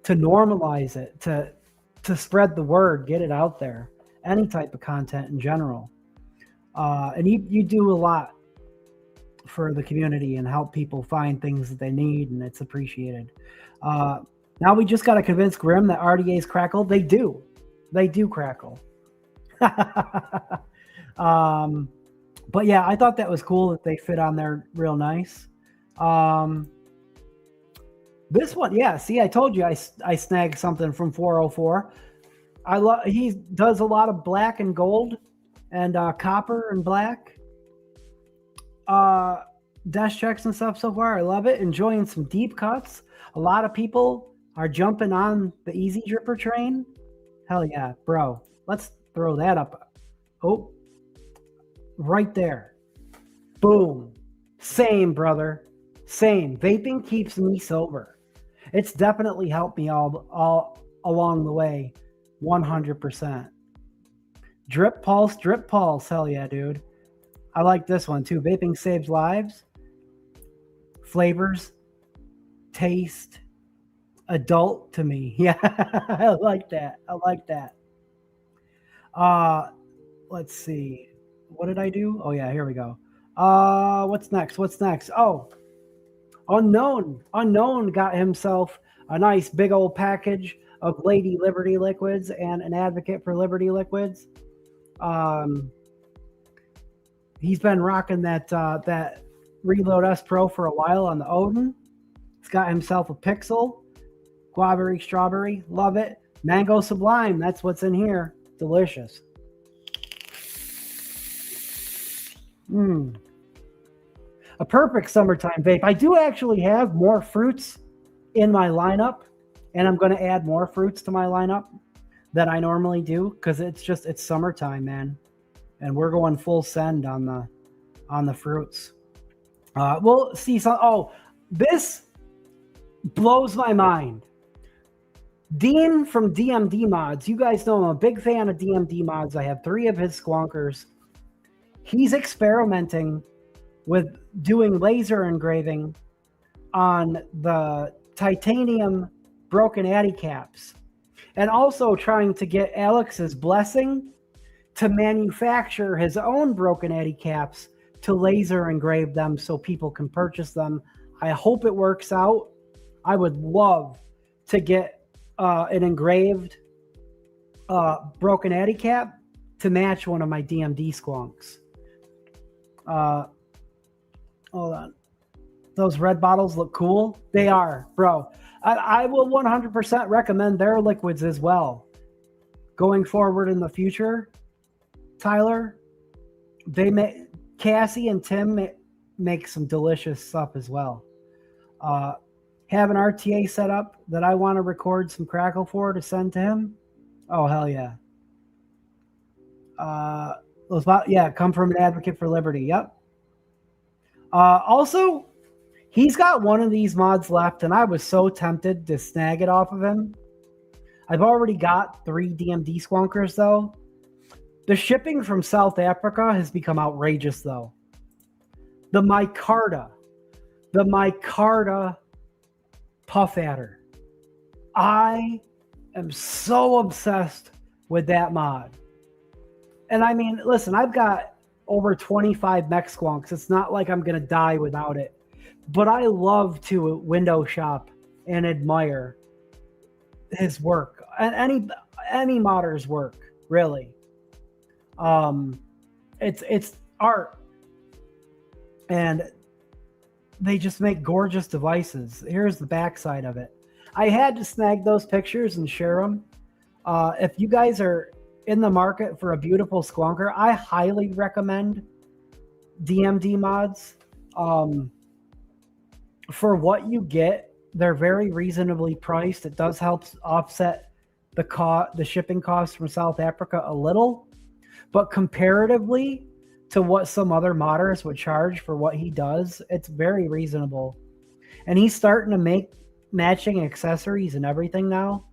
to normalize it, to spread the word, get it out there, any type of content in general. And you do a lot for the community and help people find things that they need, and it's appreciated. Now we just got to convince Grim that RDAs crackle. They do crackle. But yeah, I thought that was cool that they fit on there real nice. This one, yeah, see, I told you I snagged something from 404. He does a lot of black and gold and copper and black dash checks and stuff so far. I love it. Enjoying some deep cuts. A lot of people are jumping on the easy dripper train. Hell yeah, bro. Let's throw that up. Oh, right there. Boom. Same, brother. Same. Vaping keeps me sober. It's definitely helped me all along the way. 100%. Drip pulse. Hell yeah, dude. I like this one too. Vaping saves lives. flavors taste adult to me. Yeah, I like that. I like that. Let's see. What did I do? Oh yeah, here we go. What's next? What's next? Oh, Unknown got himself a nice big old package of Lady Liberty liquids and an advocate for Liberty liquids. He's been rocking that Reload S Pro for a while on the Odin. He's got himself a Pixel, guavaberry, strawberry, love it. Mango Sublime, that's what's in here. Delicious. A perfect summertime vape. I do actually have more fruits in my lineup, and I'm going to add more fruits to my lineup than I normally do because it's summertime, man, and we're going full send on the fruits. We'll see some. Oh, this blows my mind. Dean from DMD Mods. You guys know I'm a big fan of DMD Mods. I have 3 of his squonkers. He's experimenting with doing laser engraving on the titanium broken Addy caps, and also trying to get Alex's blessing to manufacture his own broken Addy caps to laser engrave them so people can purchase them. I hope it works out. I would love to get an engraved broken Addy cap to match one of my DMD squonks. Hold on. Those red bottles look cool. They are, bro. I will 100% recommend their liquids as well. Going forward in the future, Tyler, Cassie and Tim make some delicious stuff as well. Have an RTA set up that I want to record some crackle for to send to him. Oh, hell yeah. Come from an advocate for liberty. Yep. Also, he's got one of these mods left, and I was so tempted to snag it off of him. I've already got 3 DMD squonkers, though. The shipping from South Africa has become outrageous, though. The micarta puff adder. I am so obsessed with that mod. And I mean, listen, I've got over 25 mech squonks. It's not like I'm going to die without it. But I love to window shop and admire his work. And any modder's work, really. It's art. And they just make gorgeous devices. Here's the backside of it. I had to snag those pictures and share them. If you guys are in the market for a beautiful squonker, I highly recommend DMD mods. For what you get, they're very reasonably priced. It does help offset the shipping costs from South Africa a little, but comparatively to what some other modders would charge for what he does, it's very reasonable. And he's starting to make matching accessories and everything now.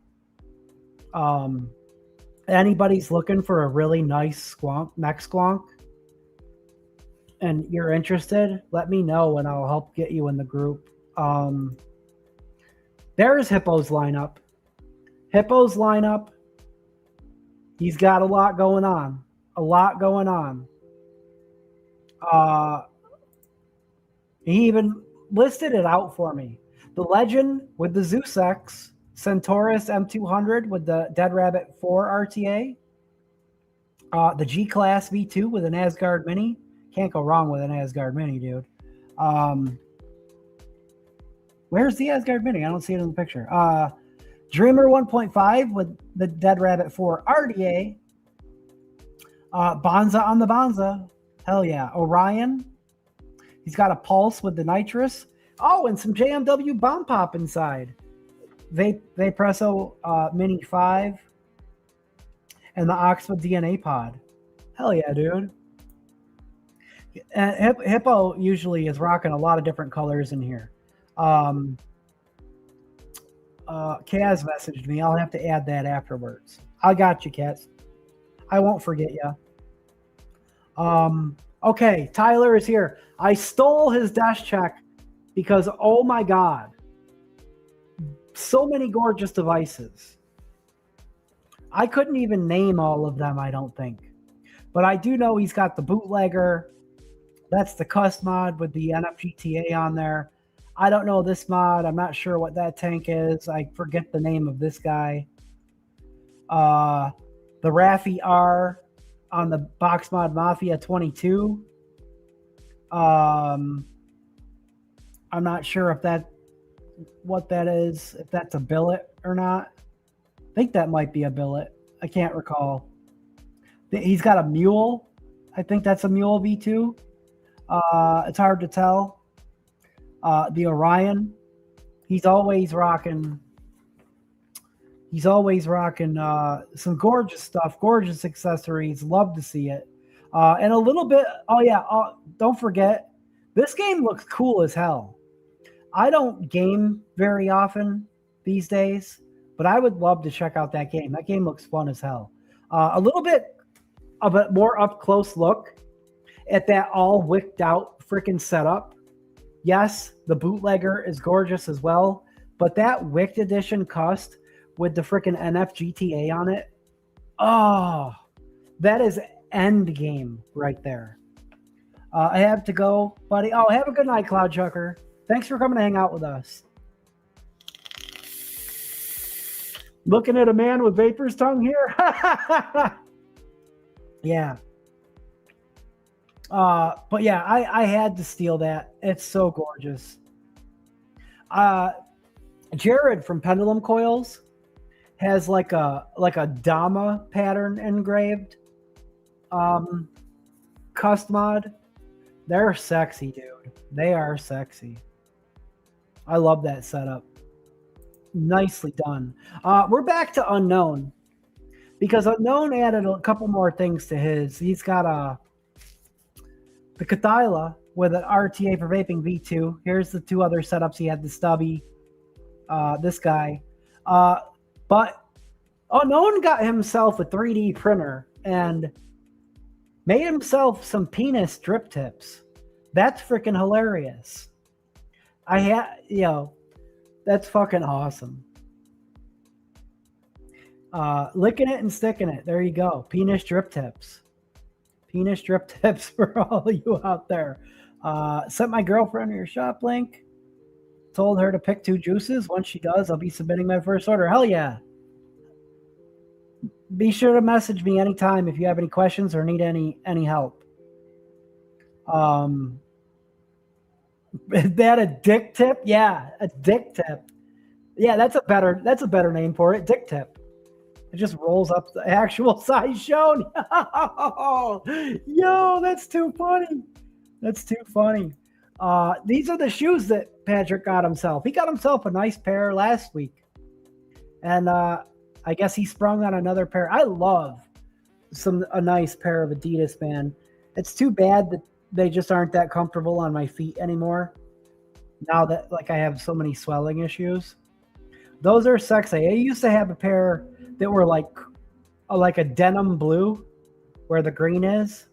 Anybody's looking for a really nice mech squonk and you're interested, let me know and I'll help get you in the group. There's Hippo's lineup. He's got a lot going on. He even listed it out for me. The Legend with the Zeus X, Centaurus M200 with the Dead Rabbit 4 RTA, the G-Class V2 with an Asgard Mini. Can't go wrong with an Asgard Mini, dude. Where's the Asgard Mini? I don't see it in the picture. Dreamer 1.5 with the Dead Rabbit 4 RTA. Bonza on the Bonza. Hell yeah. Orion. He's got a Pulse with the Nitrous. Oh, and some JMW Bomb Pop inside. Vapresso Mini 5. And the Oxford DNA Pod. Hell yeah, dude. Hippo usually is rocking a lot of different colors in here. Kaz messaged me. I'll have to add that afterwards. I got you, Kaz. I won't forget you. Okay, Tyler is here. I stole his dash check because, oh my God, so many gorgeous devices. I couldn't even name all of them, I don't think. But I do know he's got the bootlegger. That's the cuss mod with the NFGTA on there. I don't know this mod. I'm not sure what that tank is. I forget the name of this guy. The Raffi R on the Box Mod Mafia 22. I'm not sure if what that is, if that's a billet or not. I think that might be a billet. I can't recall. He's got a mule. I think that's a mule V2. It's hard to tell. The Orion. He's always rocking some gorgeous stuff, gorgeous accessories. Love to see it. And a little bit, don't forget, this game looks cool as hell. I don't game very often these days, but I would love to check out that game. That game looks fun as hell. A little bit of a more up close look at that all wicked out freaking setup. Yes, the bootlegger is gorgeous as well, but that Wicked Edition cust with the freaking NFGTA on it, oh, that is end game right there. I have to go, buddy. Oh, have a good night, Cloud Chucker. Thanks for coming to hang out with us. Looking at a man with Vapor's tongue here. Yeah. But yeah, I had to steal that. It's so gorgeous. Jared from Pendulum Coils has like a Dama pattern engraved cust mod. They're sexy, dude. They are sexy. I love that setup. Nicely done. We're back to Unknown because Unknown added a couple more things to his. He's got the Kathyla with an RTA for vaping V2. Here's the two other setups. He had the stubby, this guy. But Unknown got himself a 3D printer and made himself some penis drip tips. That's freaking hilarious. That's fucking awesome. Licking it and sticking it. There you go. Penis drip tips. Penis drip tips for all of you out there. Sent my girlfriend your shop link. Told her to pick 2 juices. Once she does, I'll be submitting my first order. Hell yeah. Be sure to message me anytime if you have any questions or need any help. Is that a dick tip? Yeah, a dick tip. Yeah, that's a better name for it. Dick tip. It just rolls up the actual size shown. Yo, that's too funny. That's too funny. These are the shoes that Patrick got himself. He got himself a nice pair last week. And I guess he sprung on another pair. I love a nice pair of Adidas, man. It's too bad that they just aren't that comfortable on my feet anymore. Now that I have so many swelling issues. Those are sexy. I used to have a pair that were like a denim blue where the green is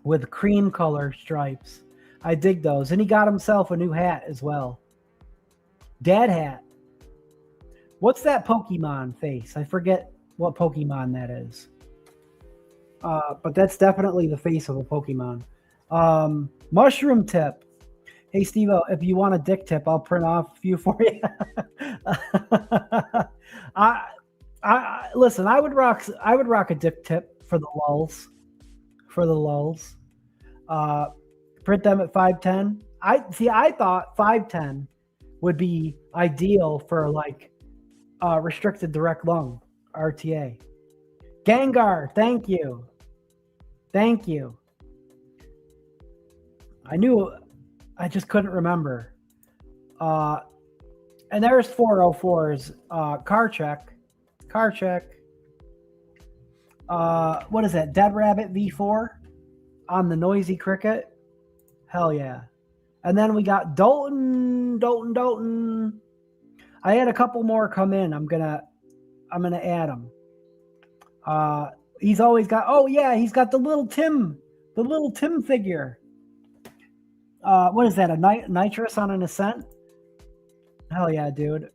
with cream color stripes. I dig those. And he got himself a new hat as well. Dad hat. What's that Pokemon face? I forget what Pokemon that is. But that's definitely the face of a Pokemon. Mushroom tip. Hey, Steve-O, if you want a dick tip, I'll print off a few for you. Listen, I would rock a dick tip for the lulz. Print them at 510. I thought 510 would be ideal for restricted direct lung RTA. Gengar, thank you. I knew, I just couldn't remember. And there's 404's car check. What is that? Dead Rabbit V4 on the Noisy Cricket. Hell yeah. And then we got Dalton. I had a couple more come in. I'm gonna add them. He's always got. Oh yeah, he's got the little Tim figure. What is that? A nitrous on an ascent? Hell yeah, dude.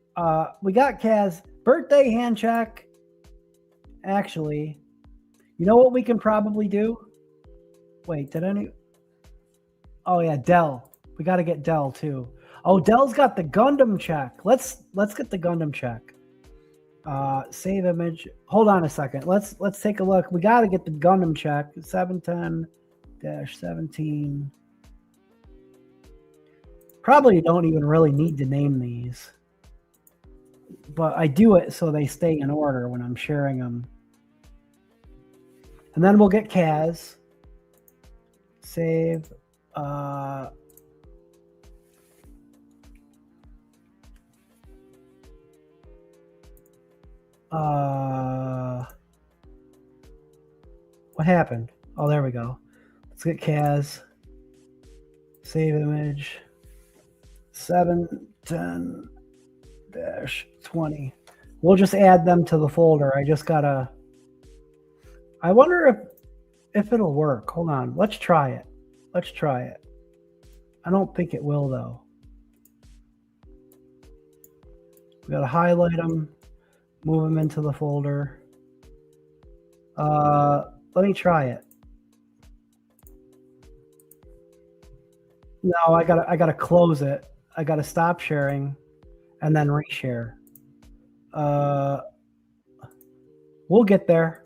We got Kaz. Birthday hand check. Actually, you know what we can probably do? Wait, did any? Oh yeah, Dell. We got to get Dell too. Oh, Dell's got the Gundam check. Let's get the Gundam check. Save image. Hold on a second. Let's take a look. We got to get the Gundam check. 710-17. Probably don't even really need to name these, but I do it so they stay in order when I'm sharing them. And then we'll get Kaz. Save. What happened? Oh, there we go. Let's get Kaz. Save image. 710-20. We'll just add them to the folder. I just gotta. I wonder if it'll work. Hold on. Let's try it. Let's try it. I don't think it will though. We gotta highlight them, move them into the folder. Let me try it. No, I gotta close it. I gotta stop sharing and then reshare. We'll get there.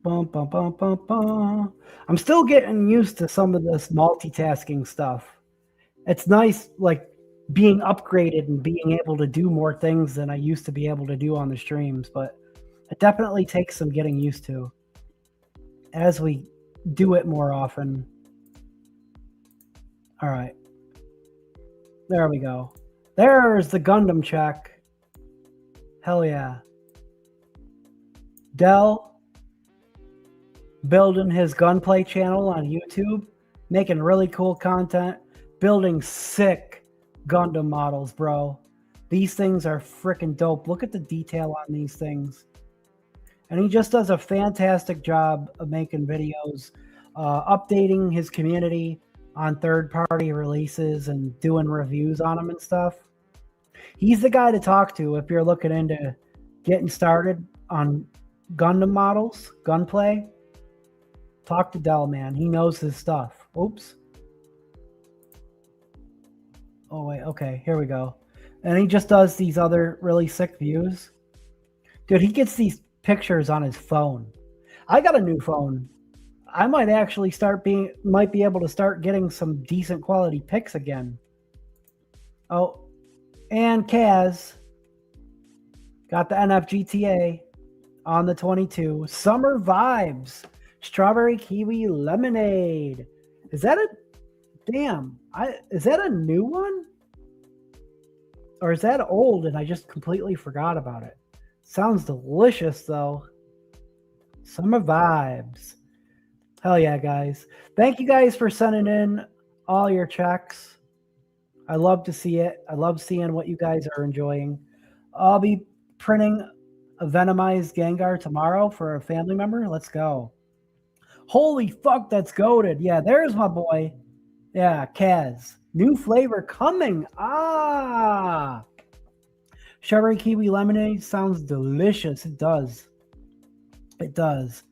Bum, bum, bum, bum, bum. I'm still getting used to some of this multitasking stuff. It's nice, like being upgraded and being able to do more things than I used to be able to do on the streams, but it definitely takes some getting used to as we do it more often. All right. There we go. There's the Gundam check. Hell yeah. Dell building his gunplay channel on YouTube, making really cool content, building sick Gundam models, bro. These things are freaking dope. Look at the detail on these things. And he just does a fantastic job of making videos, updating his community on third-party releases and doing reviews on them and stuff. He's the guy to talk to if you're looking into getting started on Gundam models, gunplay. Talk to Dell, man. He knows his stuff. Oops. Oh, wait. Okay, here we go. And he just does these other really sick views. Dude, he gets these pictures on his phone. I got a new phone. I might actually might be able to start getting some decent quality pics again. Oh, and Kaz got the NFGTA on the 22. Summer Vibes. Strawberry Kiwi Lemonade. Is that a new one? Or is that old and I just completely forgot about it? Sounds delicious though. Summer Vibes. Hell yeah, guys. Thank you guys for sending in all your checks. I love to see it. I love seeing what you guys are enjoying. I'll be printing a Venomized Gengar tomorrow for a family member. Let's go. Holy fuck, that's goated. Yeah, there's my boy. Yeah, Kaz. New flavor coming. Ah. Strawberry Kiwi Lemonade sounds delicious. It does. It does.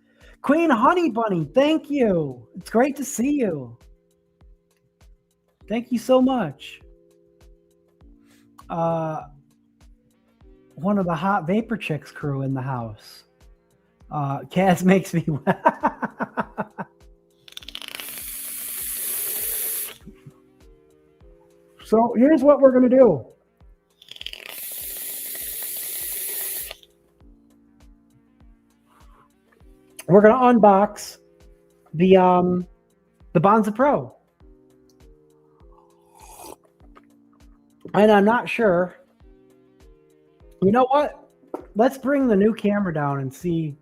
Queen Honey Bunny, thank you. It's great to see you. Thank you so much. One of the hot Vapor Chicks crew in the house. Kaz makes me So here's what we're going to do. We're going to unbox the Bonza Pro. And I'm not sure. You know what? Let's bring the new camera down and see.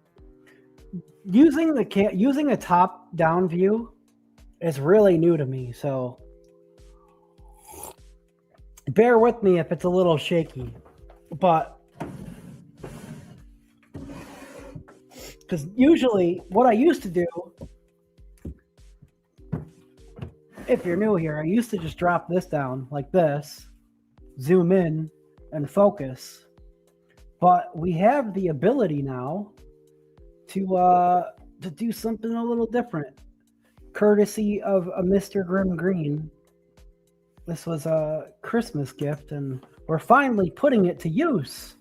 Using a top-down view is really new to me, so bear with me if it's a little shaky. But Because usually what I used to do, if you're new here, I used to just drop this down like this, zoom in, and focus. But we have the ability now to do something a little different, courtesy of a Mr. Grim Green. This was a Christmas gift, and we're finally putting it to use.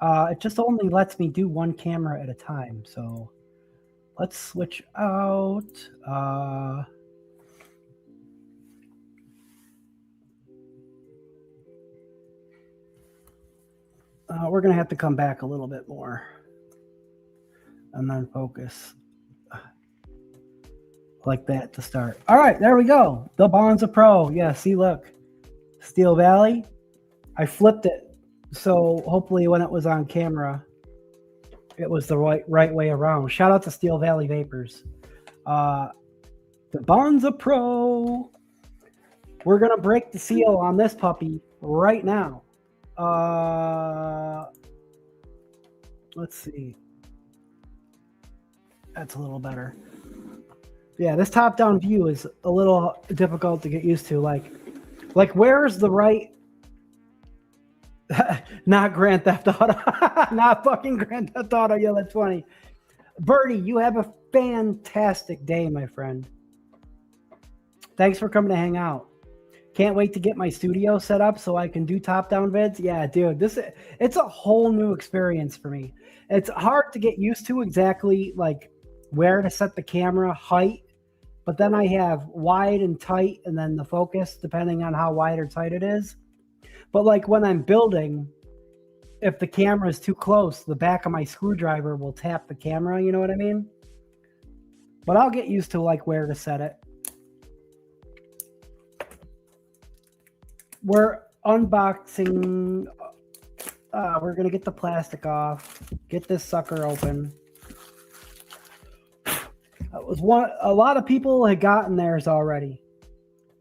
It just only lets me do one camera at a time, so let's switch out. We're going to have to come back a little bit more and then focus like that to start. All right, there we go. The Bonza Pro. Yeah, see, look. Steel Valley. I flipped it, so hopefully when it was on camera, it was the right way around. Shout out to Steel Valley Vapors. The Bonza Pro. We're going to break the seal on this puppy right now. Let's see. That's a little better. Yeah, this top-down view is a little difficult to get used to. Like where's the right? Not Grand Theft Auto. Not fucking Grand Theft Auto. Yeah, that's funny. Birdie, you have a fantastic day, my friend. Thanks for coming to hang out. Can't wait to get my studio set up so I can do top-down vids. Yeah, dude, it's a whole new experience for me. It's hard to get used to exactly like where to set the camera height, but then I have wide and tight and then the focus depending on how wide or tight it is. But like when I'm building, if the camera is too close, the back of my screwdriver will tap the camera, you know what I mean? But I'll get used to like where to set it. We're unboxing. We're going to get the plastic off, get this sucker open. A lot of people had gotten theirs already.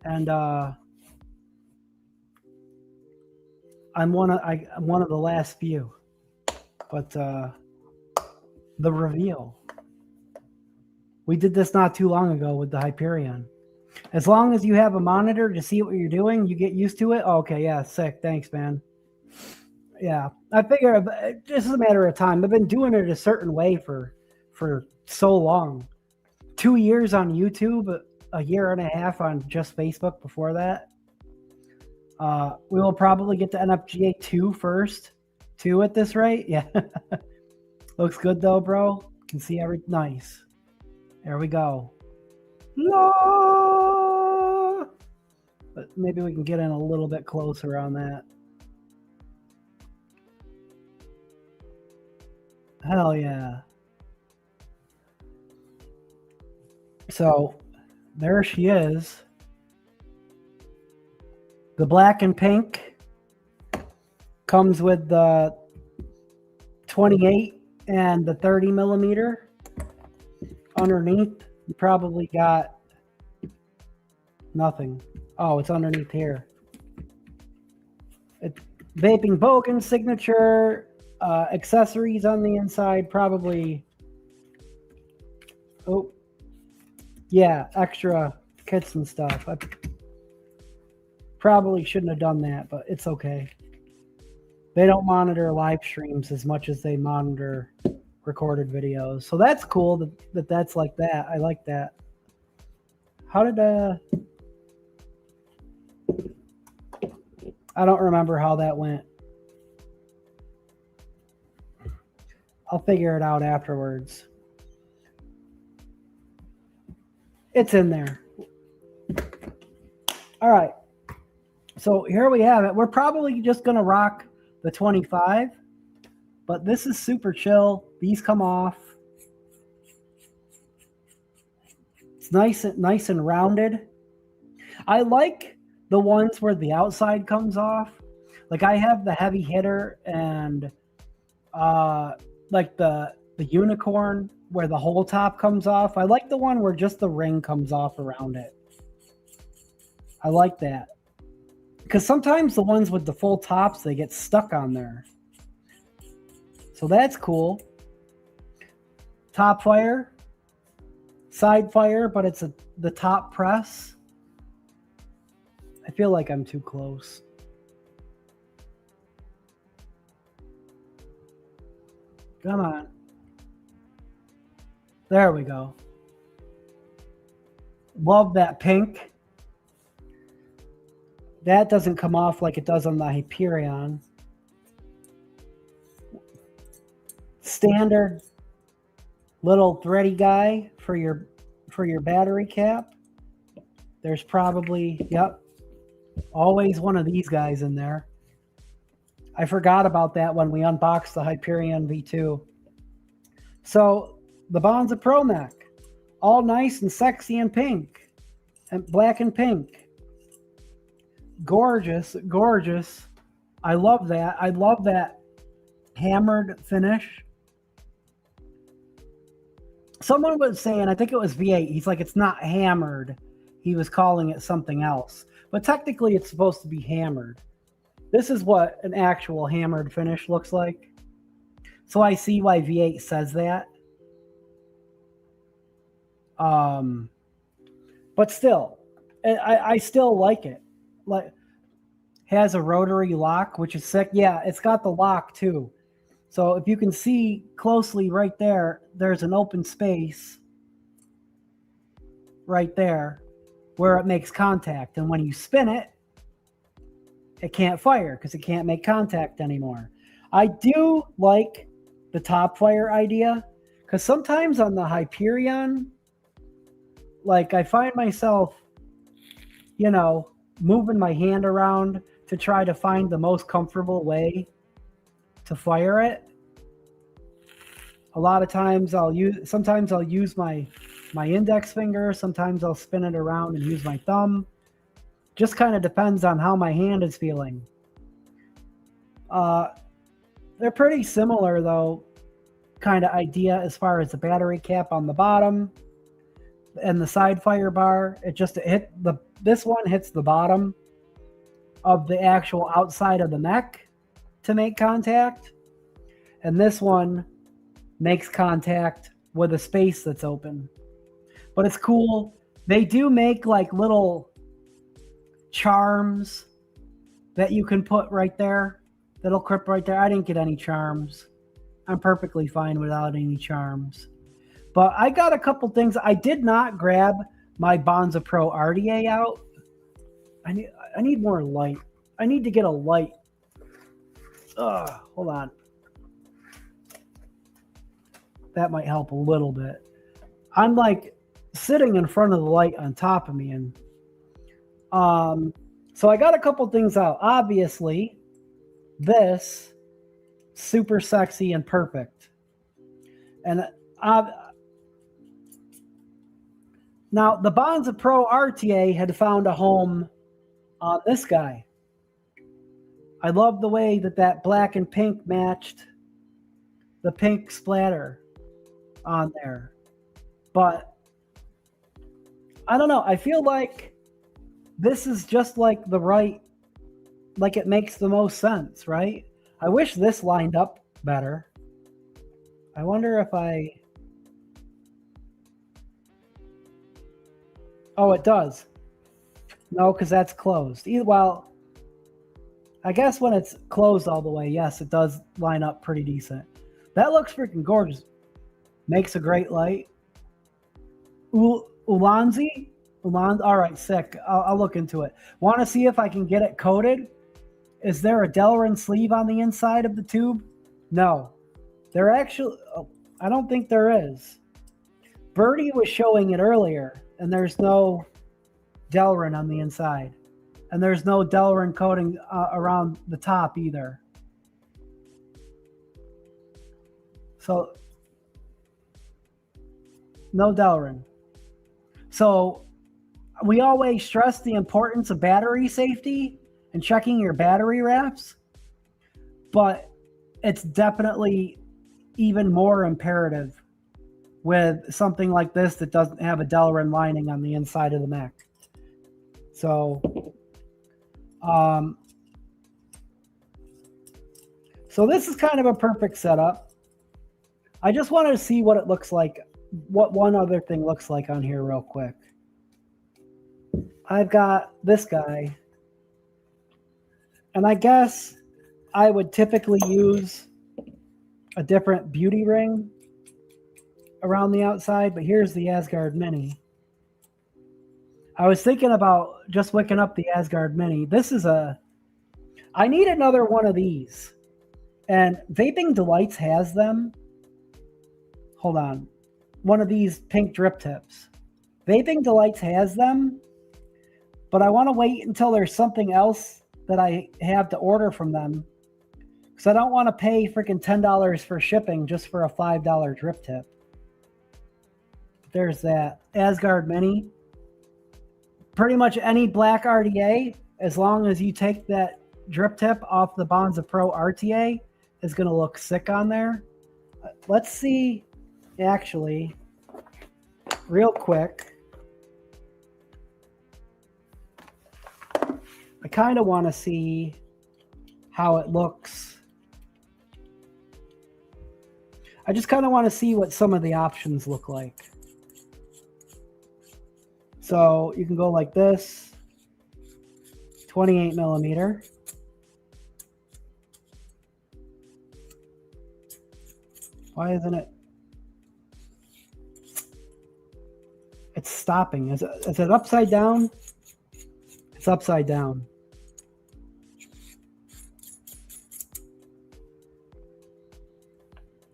And I'm one of the last few. But the reveal. We did this not too long ago with the Hyperion. As long as you have a monitor to see what you're doing, you get used to it. Okay, yeah, sick. Thanks, man. Yeah, I figure it's just a matter of time. I've been doing it a certain way for so long. 2 years on YouTube, a year and a half on just Facebook before that. We will probably get to NFGA 2 first. 2 at this rate? Yeah. Looks good though, bro. Can see nice. There we go. No! But maybe we can get in a little bit closer on that. Hell yeah. So there she is. The black and pink comes with the 28 and the 30 millimeter. Underneath, you probably got nothing. Oh, it's underneath here. Vaping Bogan signature, accessories on the inside, probably. Oh, yeah, extra kits and stuff. I probably shouldn't have done that, but it's okay. They don't monitor live streams as much as they monitor recorded videos. So that's cool that's like that. I like that. How did I don't remember how that went. I'll figure it out afterwards. It's in there. All right. So here we have it. We're probably just going to rock the 25, but this is super chill. These come off. It's nice and rounded. I like the ones where the outside comes off. Like I have the heavy hitter and like the unicorn where the whole top comes off. I like the one where just the ring comes off around it. I like that. Because sometimes the ones with the full tops, they get stuck on there. So that's cool. top fire, side fire, but it's the top press. I feel like I'm too close. Come on. There we go. Love that pink. That doesn't come off like it does on the Hyperion. Standard little thready guy for your battery cap. There's probably, yep, always one of these guys in there. I forgot about that when we unboxed the Hyperion V2. So the Bonza Pro neck, all nice and sexy and pink, and black and pink. Gorgeous, gorgeous. I love that. I love that hammered finish. Someone was saying, I think it was V8, he's like, it's not hammered. He was calling it something else. But technically it's supposed to be hammered. This is what an actual hammered finish looks like. So I see why V8 says that. But still, I still like it. Like, has a rotary lock, which is sick. Yeah, it's got the lock too. So if you can see closely right there, there's an open space right there where it makes contact. And when you spin it, it can't fire because it can't make contact anymore. I do like the top fire idea because sometimes on the Hyperion, like I find myself, you know, moving my hand around to try to find the most comfortable way to fire it. A lot of times sometimes I'll use my index finger, sometimes I'll spin it around and use my thumb. Just kind of depends on how my hand is feeling. They're pretty similar though, kind of idea as far as the battery cap on the bottom and the side fire bar. This one hits the bottom of the actual outside of the neck to make contact. And this one makes contact with a space that's open. But it's cool. They do make like little charms that you can put right there. That'll clip right there. I didn't get any charms. I'm perfectly fine without any charms. But I got a couple things. I did not grab my Bonza Pro RDA out. I need more light. I need to get a light. Hold on. That might help a little bit. I'm like sitting in front of the light on top of me, and so I got a couple things out. Obviously, this super sexy and perfect. And now the Bonza Pro RTA had found a home on this guy. I love the way that black and pink matched the pink splatter on there. But I don't know. I feel like this is just like like it makes the most sense, right? I wish this lined up better. I wonder if oh, it does. No, because that's closed. Well, I guess when it's closed all the way, yes, it does line up pretty decent. That looks freaking gorgeous. Makes a great light. Ulanzi? All right, sick. I'll look into it. Want to see if I can get it coated? Is there a Delrin sleeve on the inside of the tube? No. There actually... Oh, I don't think there is. Birdie was showing it earlier, and there's no Delrin on the inside. And there's no Delrin coating around the top either. So, no Delrin. So, we always stress the importance of battery safety and checking your battery wraps. But it's definitely even more imperative with something like this that doesn't have a Delrin lining on the inside of the neck. So, so this is kind of a perfect setup. I just wanted to see what it looks like, what one other thing looks like on here real quick. I've got this guy, and I guess I would typically use a different beauty ring around the outside, but here's the Asgard Mini. I was thinking about just wicking up the Asgard Mini. I need another one of these. And Vaping Delights has them. Hold on. One of these pink drip tips. Vaping Delights has them, but I want to wait until there's something else that I have to order from them. Because I don't want to pay freaking $10 for shipping just for a $5 drip tip. There's that. Asgard Mini. Pretty much any black RDA, as long as you take that drip tip off the Bonza Pro RTA, is going to look sick on there. Let's see, actually, real quick. I kind of want to see how it looks. I just kind of want to see what some of the options look like. So you can go like this, 28 millimeter. Why isn't it? It's stopping. Is it upside down? It's upside down.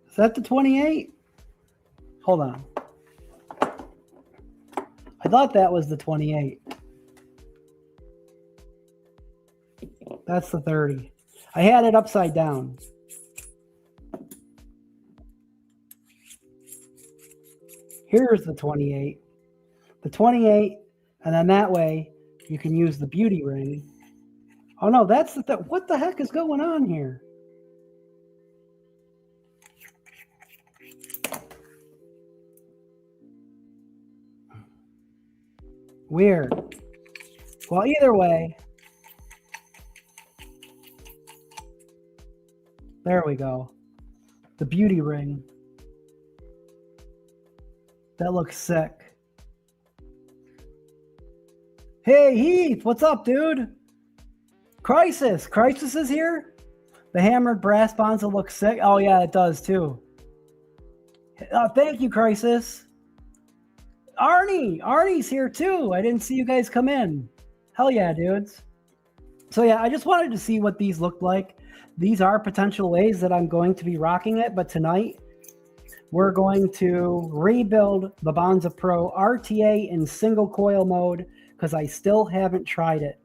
Is that the 28? Hold on. I thought that was the 28. That's the 30. I had it upside down. Here's the 28. The 28, and then that way you can use the beauty ring. Oh no, that's the what the heck is going on here? Weird. Well, either way. There we go. The beauty ring. That looks sick. Hey, Heath, what's up, dude? Crisis is here? The hammered brass bonds that look sick. Oh, yeah, it does, too. Thank you, Crisis. Arnie's here, too. I didn't see you guys come in. Hell yeah, dudes. So, yeah, I just wanted to see what these looked like. These are potential ways that I'm going to be rocking it, but tonight we're going to rebuild the Bonza Pro RTA in single coil mode because I still haven't tried it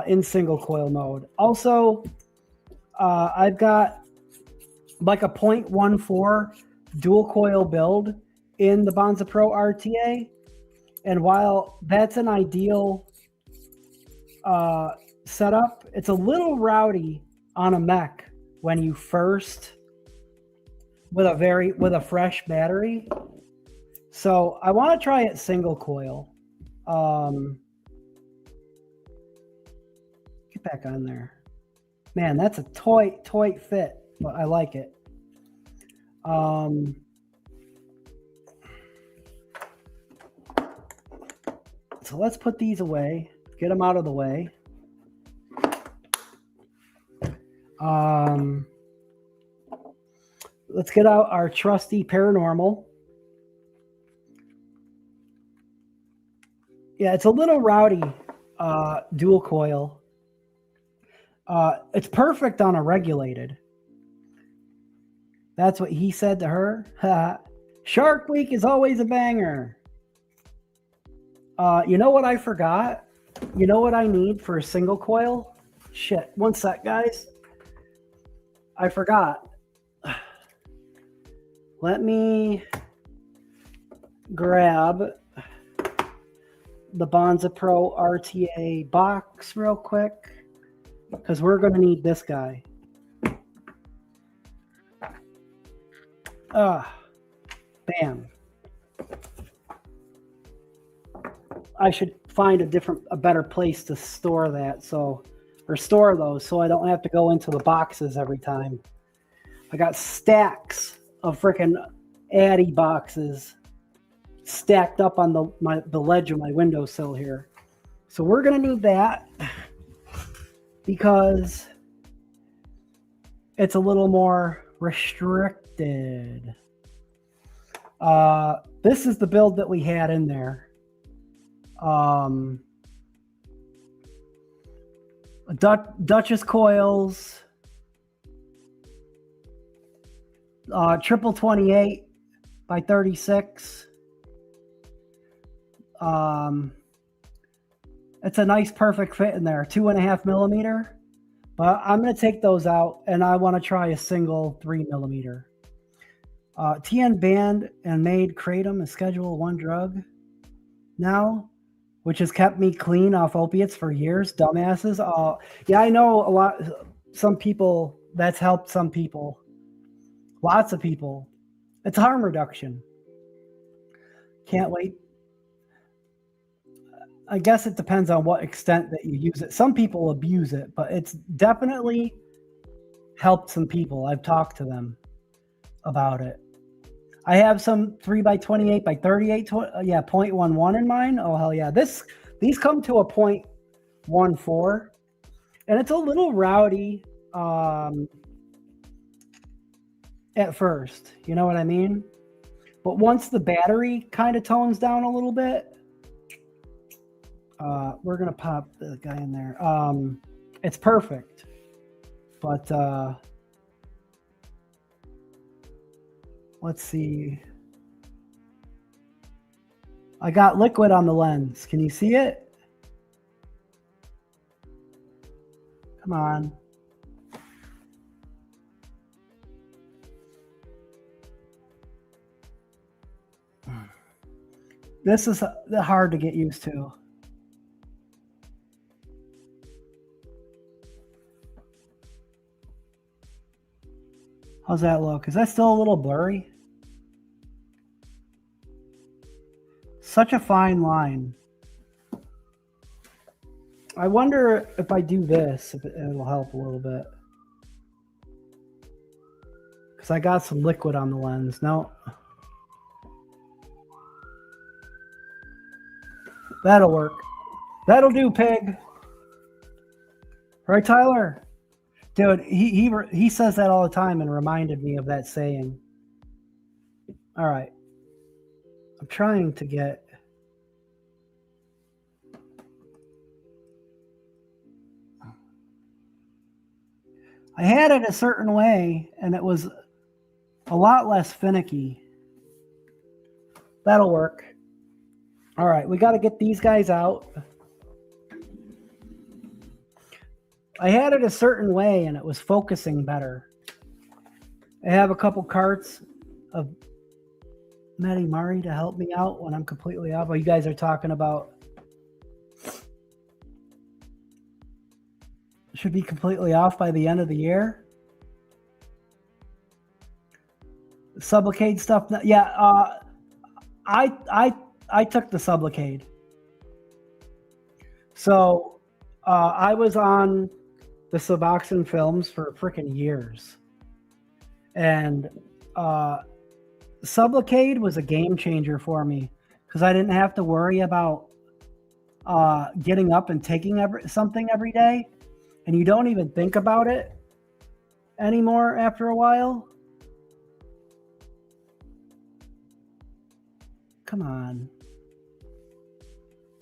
in single coil mode. Also, I've got like a 0.14 dual coil build in the Bonza Pro RTA. And while that's an ideal setup, it's a little rowdy on a mech when you first with a fresh battery. So I want to try it single coil. Get back on there. Man, that's a tight fit, but I like it. So let's put these away, get them out of the way. Let's get out our trusty paranormal. Yeah, it's a little rowdy dual coil. It's perfect on a regulated. That's what he said to her. Shark Week is always a banger. You know what I forgot? You know what I need for a single coil? Shit, one sec, guys. I forgot. Let me grab the Bonza Pro RTA box real quick because we're going to need this guy. Bam. I should find a better place to store that, or store those so I don't have to go into the boxes every time. I got stacks of freaking Addy boxes stacked up on the ledge of my windowsill here. So we're going to need that because it's a little more restricted. This is the build that we had in there. Duchess coils, triple 28 by 36. It's a nice perfect fit in there, 2.5 millimeter. But I'm going to take those out, and I want to try a single 3 millimeter. TN banned and made kratom a Schedule 1 drug now, which has kept me clean off opiates for years. Dumbasses. Yeah, I know a lot. Some people, that's helped some people. Lots of people. It's harm reduction. Can't wait. I guess it depends on what extent that you use it. Some people abuse it, but it's definitely helped some people. I've talked to them about it. I have some 3 by 28 by 38, 0.11 in mine. Oh, hell yeah. These come to a 0.14, and it's a little rowdy at first. You know what I mean? But once the battery kind of tones down a little bit, we're going to pop the guy in there. It's perfect. But let's see. I got liquid on the lens. Can you see it? Come on. This is hard to get used to. How's that look? Is that still a little blurry? Such a fine line. I wonder if I do this, if it'll help a little bit. Because I got some liquid on the lens. No. That'll work. That'll do, pig. Right, Tyler? Dude, he says that all the time and reminded me of that saying. All right. I'm trying to get... I had it a certain way, and it was a lot less finicky. That'll work. All right, we got to get these guys out. I had it a certain way, and it was focusing better. I have a couple carts of Matty Murray to help me out when I'm completely off. Well, you guys are talking about should be completely off by the end of the year. Sublocade stuff. Yeah, I took the Sublocade. So I was on the Suboxone films for freaking years. And Sublocade was a game changer for me because I didn't have to worry about getting up and taking something every day. And you don't even think about it anymore after a while. Come on.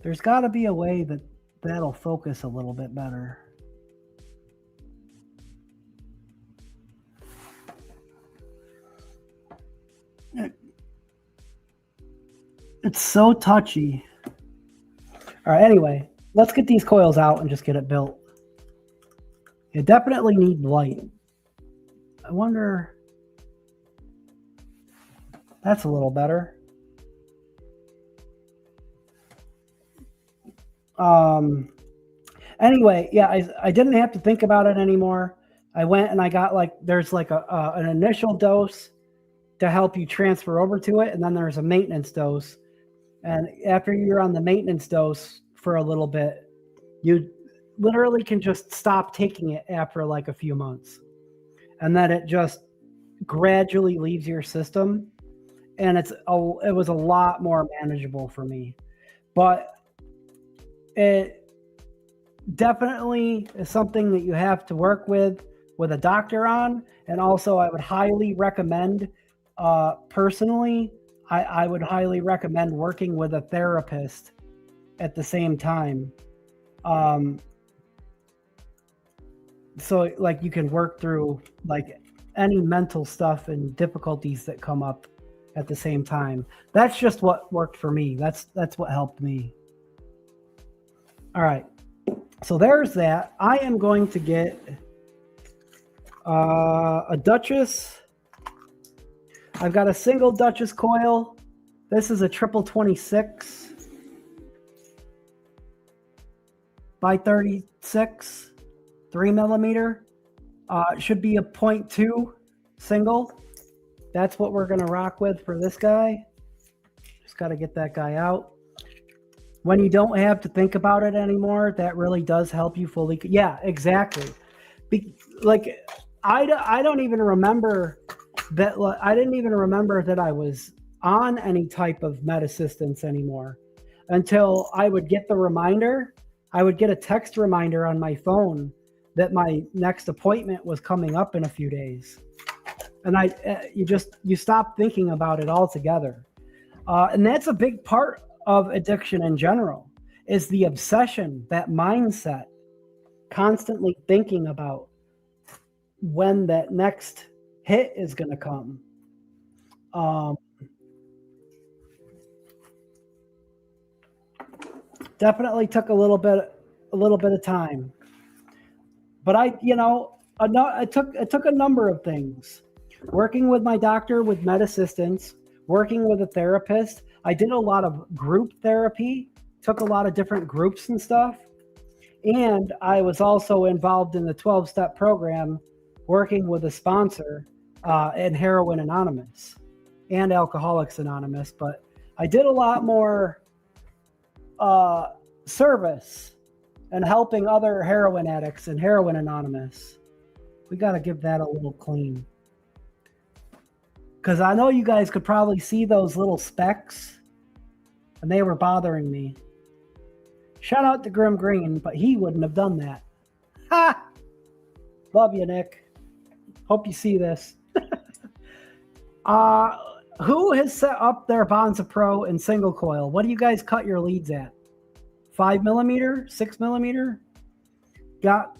There's got to be a way that that'll focus a little bit better. It's so touchy. All right, anyway, let's get these coils out and just get it built. You definitely need light. I wonder... That's a little better. Anyway, yeah, I didn't have to think about it anymore. I went and I got there's an initial dose to help you transfer over to it, and then there's a maintenance dose. And after you're on the maintenance dose for a little bit, you literally can just stop taking it after a few months. And then it just gradually leaves your system, and it was a lot more manageable for me. But it definitely is something that you have to work with a doctor on. And also I would highly recommend, personally, I would highly recommend working with a therapist at the same time. So like you can work through like any mental stuff and difficulties that come up at the same time. That's just what worked for me. That's what helped me. All right. So there's that. I am going to get a Duchess. I've got a single Duchess coil. This is a triple 26 by 36, 3 millimeter. It should be a 0.2 single. That's what we're going to rock with for this guy. Just got to get that guy out. When you don't have to think about it anymore, that really does help you fully. Yeah, exactly. Like, I don't even remember that. I didn't even remember that I was on any type of med assistance anymore until I would get the reminder. I would get a text reminder on my phone that my next appointment was coming up in a few days. And you stop thinking about it altogether. And that's a big part of addiction in general, is the obsession, that mindset, constantly thinking about when that next hit is going to come. Definitely took a little bit of time, but I took a number of things. Working with my doctor with med assistance, working with a therapist. I did a lot of group therapy, took a lot of different groups and stuff. And I was also involved in the 12-step program, working with a sponsor in Heroin Anonymous and Alcoholics Anonymous. But I did a lot more service and helping other heroin addicts in Heroin Anonymous. We got to give that a little clean. Because I know you guys could probably see those little specks, and they were bothering me. Shout out to Grim Green, but he wouldn't have done that. Ha! Love you, Nick. Hope you see this. Who has set up their Bonza Pro in single coil? What do you guys cut your leads at? 5 millimeter? 6 millimeter? Got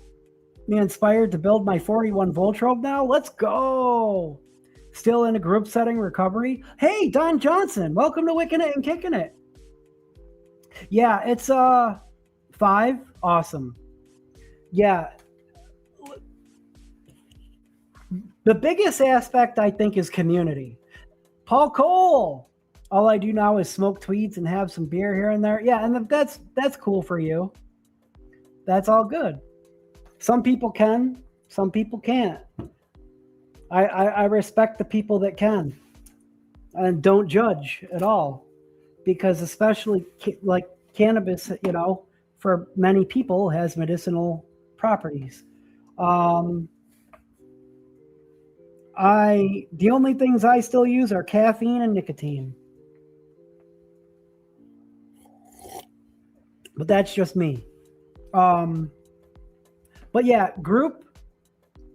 me inspired to build my 41 Voltrobe now? Let's go! Still in a group setting recovery? Hey, Don Johnson, welcome to Wickin It and Kickin It. Yeah, it's 5. Awesome. Yeah. The biggest aspect, I think, is community. Paul Cole. All I do now is smoke tweeds and have some beer here and there. Yeah, and that's cool for you. That's all good. Some people can, some people can't. I respect the people that can, and don't judge at all, because especially like cannabis, for many people has medicinal properties. The only things I still use are caffeine and nicotine, but that's just me. But yeah, group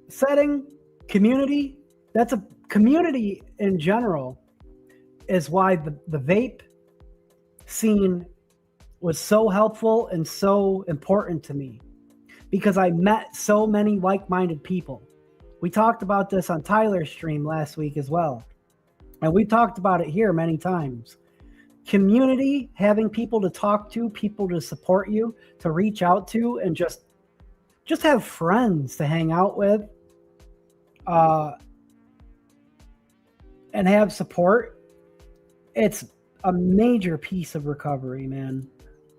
setting, community, that's a community in general is why the vape scene was so helpful and so important to me, because I met so many like-minded people. We talked about this on Tyler's stream last week as well, and we talked about it here many times. Community, having people to talk to, people to support you, to reach out to, and just have friends to hang out with, and have support. It's a major piece of recovery, man,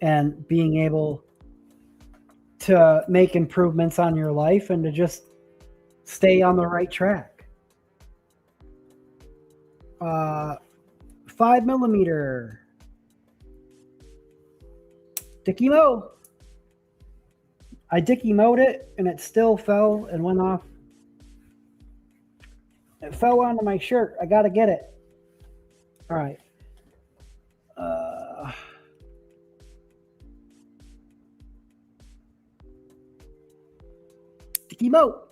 and being able to make improvements on your life and to just stay on the right track. 5 millimeter. Dicky Mo. I Dicky Mo'd it and it still fell and went off. It fell onto my shirt. I got to get it. All right. Sticky Mo.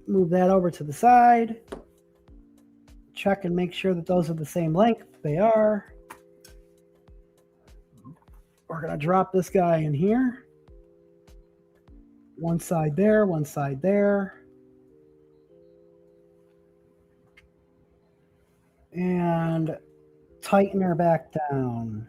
Move that over to the side. Check and make sure that those are the same length. They are. We're going to drop this guy in here. One side there, one side there. And tighten her back down.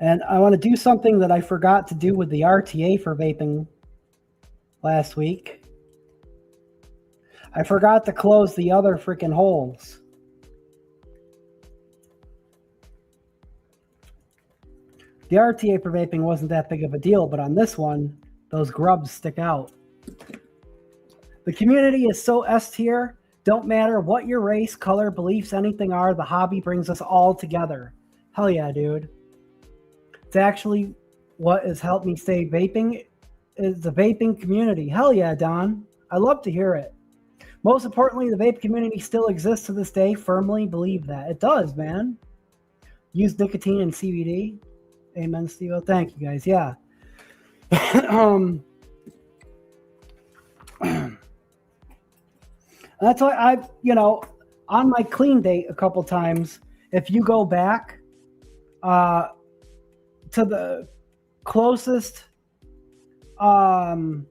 And I want to do something that I forgot to do with the RTA for vaping last week. I forgot to close the other freaking holes. The RTA for vaping wasn't that big of a deal, but on this one, those grubs stick out. The community is so S tier. Don't matter what your race, color, beliefs, anything are, the hobby brings us all together. Hell yeah, dude. It's actually what has helped me stay vaping is the vaping community. Hell yeah, Don. I love to hear it. Most importantly, the vape community still exists to this day. Firmly believe that. It does, man. Use nicotine and CBD. Amen, Steve. Thank you, guys. Yeah. That's why I've, on my clean date a couple times, if you go back to the closest videos,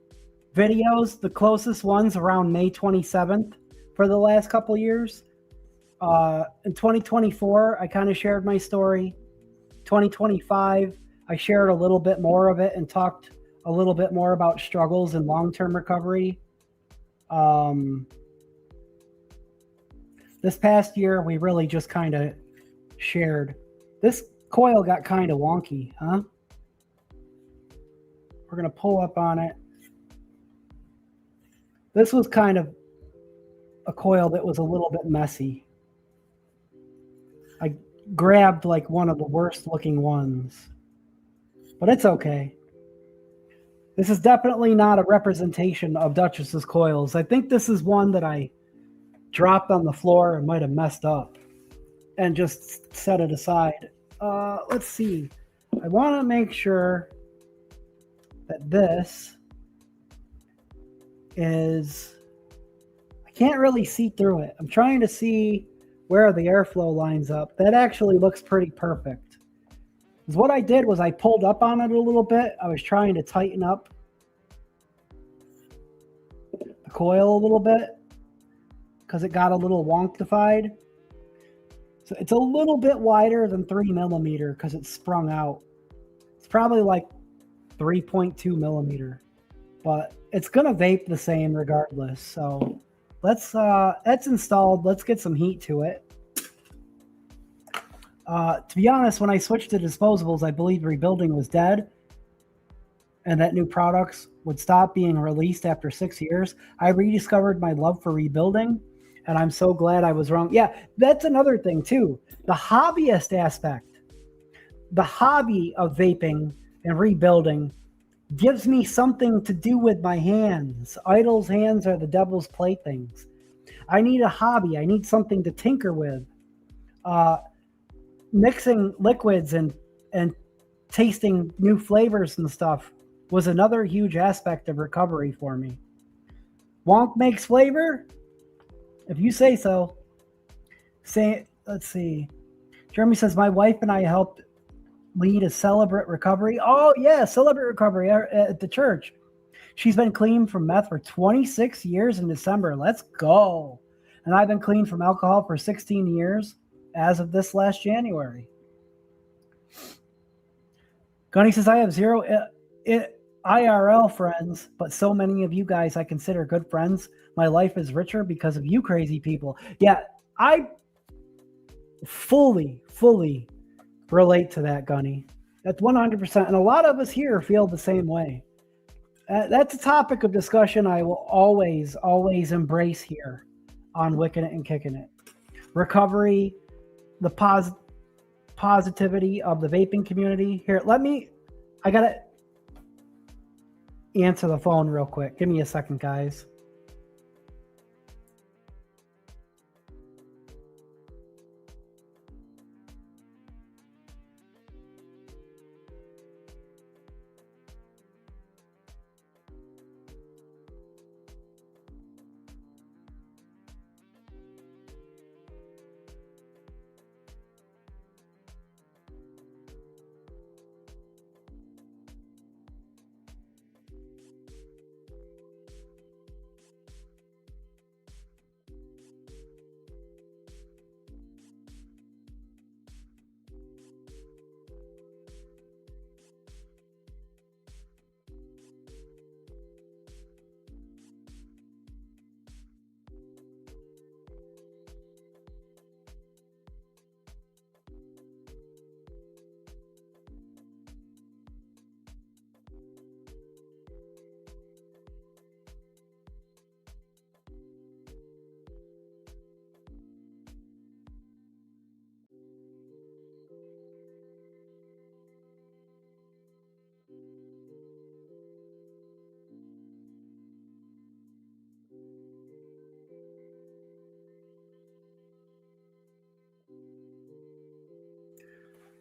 the closest ones around May 27th for the last couple years. In 2024, I kind of shared my story. 2025, I shared a little bit more of it and talked a little bit more about struggles and long-term recovery. This past year, we really just kind of shared. This coil got kind of wonky, huh? We're going to pull up on it. This was kind of a coil that was a little bit messy. I grabbed like one of the worst looking ones, but it's okay. This is definitely not a representation of Duchess's coils. I think this is one that I dropped on the floor and might have messed up and just set it aside. Let's see. I want to make sure that this is, I can't really see through it. I'm trying to see where the airflow lines up. That actually looks pretty perfect. Because what I did was I pulled up on it a little bit. I was trying to tighten up the coil a little bit because it got a little wonktified. So it's a little bit wider than 3 millimeter because it's sprung out. It's probably like 3.2 millimeter, but it's going to vape the same regardless. So that's installed. Let's get some heat to it. To be honest, when I switched to disposables, I believed rebuilding was dead and that new products would stop being released after 6 years. I rediscovered my love for rebuilding, and I'm so glad I was wrong. Yeah, that's another thing too. The hobbyist aspect, the hobby of vaping and rebuilding gives me something to do with my hands. Idle's hands are the devil's playthings. I need a hobby. I need something to tinker with. Mixing liquids and tasting new flavors and stuff was another huge aspect of recovery for me. Wonk makes flavor? If you say so. Let's see. Jeremy says, my wife and I helped lead a celebrate recovery. Oh, yeah, celebrate recovery at the church. She's been clean from meth for 26 years in December. Let's go. And I've been clean from alcohol for 16 years as of this last January. Gunny says, I have zero IRL friends, but so many of you guys I consider good friends. My life is richer because of you crazy people. Yeah, I fully relate to that, Gunny. That's 100%. And a lot of us here feel the same way. That's a topic of discussion I will always embrace here on Wickin' It and Kickin' It. Recovery, positivity of the vaping community. Here, I gotta answer the phone real quick. Give me a second, guys.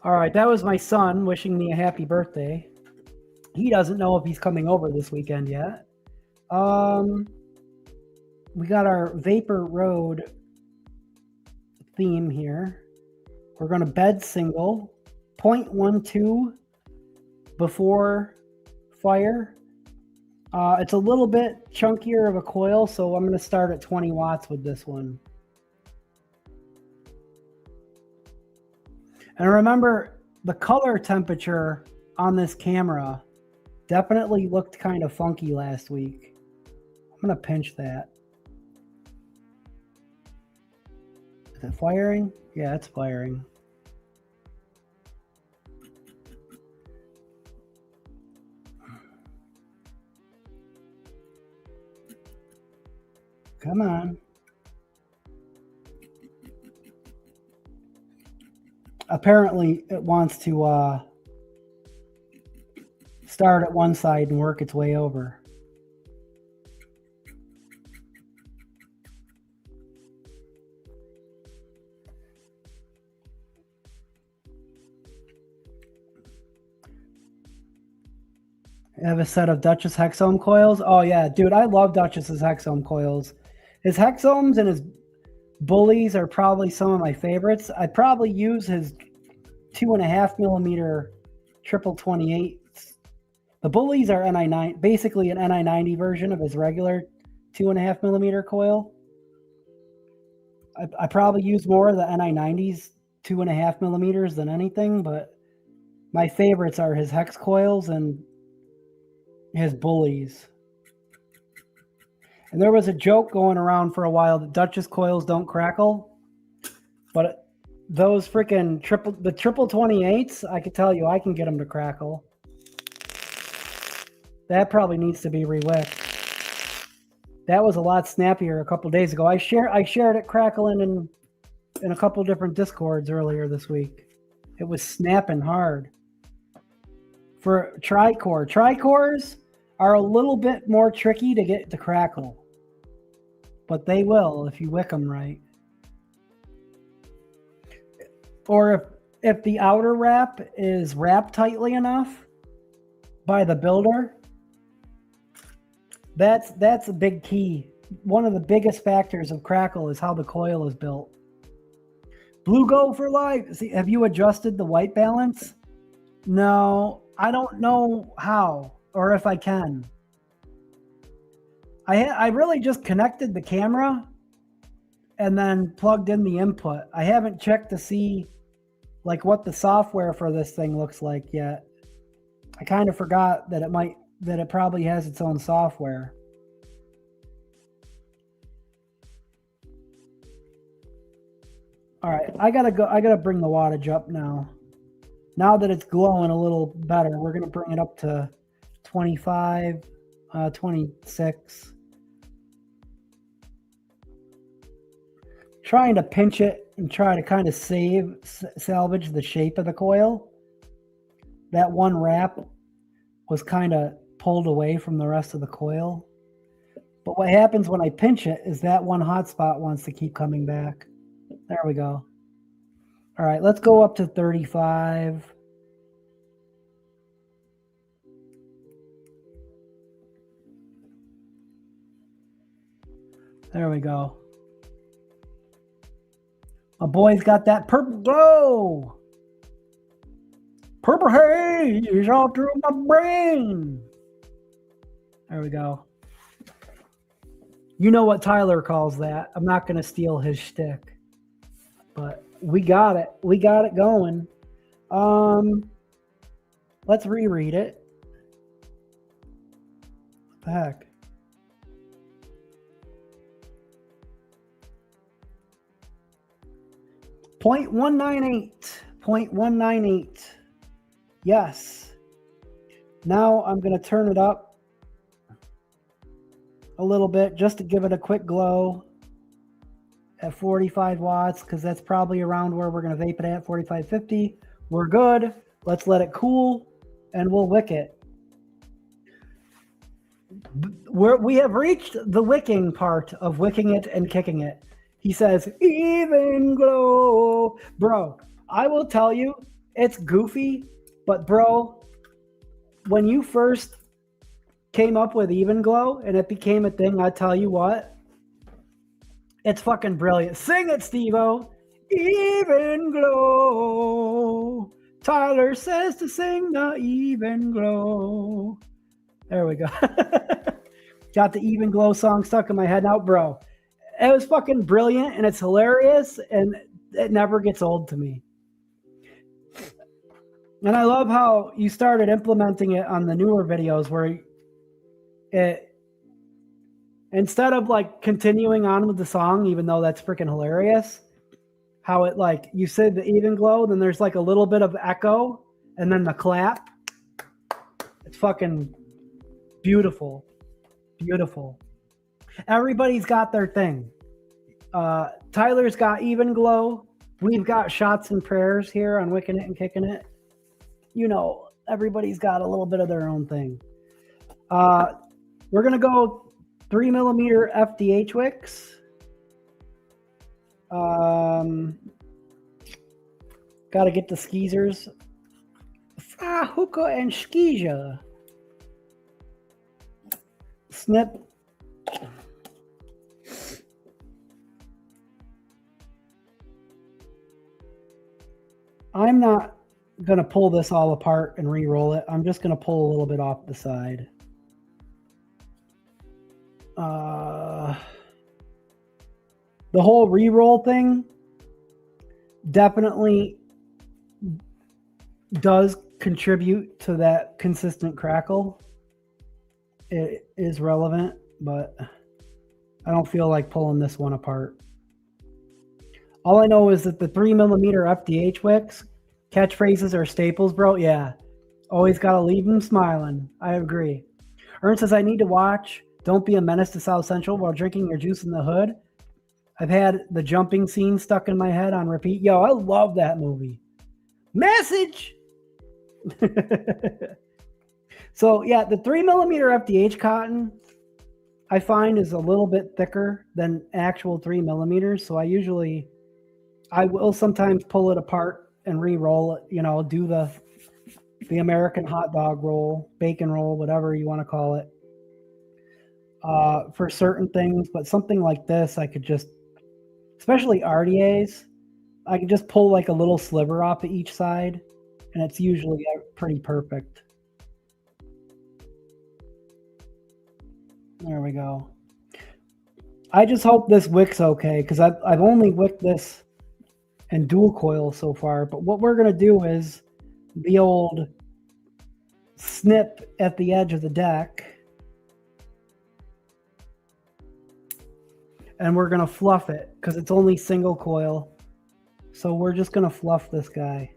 All right, that was my son wishing me a happy birthday. He doesn't know if he's coming over this weekend yet. We got our Vapor Road theme here. We're going to bed single, 0.12 before fire. It's a little bit chunkier of a coil, so I'm going to start at 20 watts with this one. And remember, the color temperature on this camera definitely looked kind of funky last week. I'm going to pinch that. Is it firing? Yeah, it's firing. Come on. Apparently, it wants to start at one side and work its way over. I have a set of Duchess Hexome coils. Oh, yeah, dude, I love Duchess's Hexome coils. His Hexomes and his Bullies are probably some of my favorites. I'd probably use his 2.5 millimeter triple 28. The Bullies are NI9, basically an NI90 version of his regular 2.5 millimeter coil. I probably use more of the NI90s 2.5 millimeters than anything, but my favorites are his hex coils and his Bullies. And there was a joke going around for a while that Duchess coils don't crackle, but those freaking triple 28s, I could tell you, I can get them to crackle. That probably needs to be rewicked. That was a lot snappier a couple days ago. I shared it crackling in a couple different Discords earlier this week. It was snapping hard. For tri-core, tri-cores are a little bit more tricky to get to crackle. But they will if you wick them right. Or if the outer wrap is wrapped tightly enough by the builder, that's a big key. One of the biggest factors of crackle is how the coil is built. Blue Go for life. See, have you adjusted the white balance? No, I don't know how or if I can. I really just connected the camera and then plugged in the input. I haven't checked to see like what the software for this thing looks like yet. I kind of forgot that it probably has its own software. All right, I gotta bring the wattage up now. Now that it's glowing a little better, we're gonna bring it up to 25, 26. Trying to pinch it and try to kind of salvage the shape of the coil. That one wrap was kind of pulled away from the rest of the coil. But what happens when I pinch it is that one hot spot wants to keep coming back. There we go. All right, let's go up to 35. There we go. My boy's got that purple glow. Purple haze all through my brain. There we go. You know what Tyler calls that. I'm not going to steal his shtick. But we got it. We got it going. Let's reread it. What the heck? .198. Yes. Now I'm going to turn it up a little bit just to give it a quick glow at 45 watts, because that's probably around where we're going to vape it at, 45, 50. We're good. Let's let it cool and we'll wick it. We have reached the wicking part of wicking it and kicking it. He says, even glow. Bro, I will tell you, it's goofy, but bro, when you first came up with even glow and it became a thing, I tell you what, it's fucking brilliant. Sing it, Steve-O. Even glow. Tyler says to sing the even glow. There we go. Got the even glow song stuck in my head now, bro. It was fucking brilliant and it's hilarious and it never gets old to me. And I love how you started implementing it on the newer videos where it, instead of like continuing on with the song, even though that's freaking hilarious, how it like, you said the even glow, then there's like a little bit of echo and then the clap. It's fucking beautiful. Beautiful. Everybody's got their thing. Tyler's got even glow. We've got shots and prayers here on Wickin' It and Kickin' It. You know, everybody's got a little bit of their own thing. We're going to go 3mm FDH wicks. Got to get the skeezers. Hookah and skeezer. Snip. I'm not going to pull this all apart and re-roll it. I'm just going to pull a little bit off the side. The whole re-roll thing definitely does contribute to that consistent crackle. It is relevant, but I don't feel like pulling this one apart. All I know is that the 3mm FDH wicks, catchphrases are staples, bro. Yeah. Always got to leave them smiling. I agree. Ern says, I need to watch Don't Be a Menace to South Central while drinking your juice in the hood. I've had the jumping scene stuck in my head on repeat. Yo, I love that movie. Message! So, yeah, the 3mm FDH cotton, I find, is a little bit thicker than actual 3mm. So I will sometimes pull it apart and re-roll it, you know, do the American hot dog roll, bacon roll, whatever you want to call it, for certain things. But something like this, I could just, especially RDAs, I can just pull like a little sliver off of each side, and it's usually pretty perfect. There we go. I just hope this wick's okay, because I've only wicked this and dual coil so far. But what we're going to do is the old snip at the edge of the deck. And we're going to fluff it because it's only single coil. So we're just going to fluff this guy.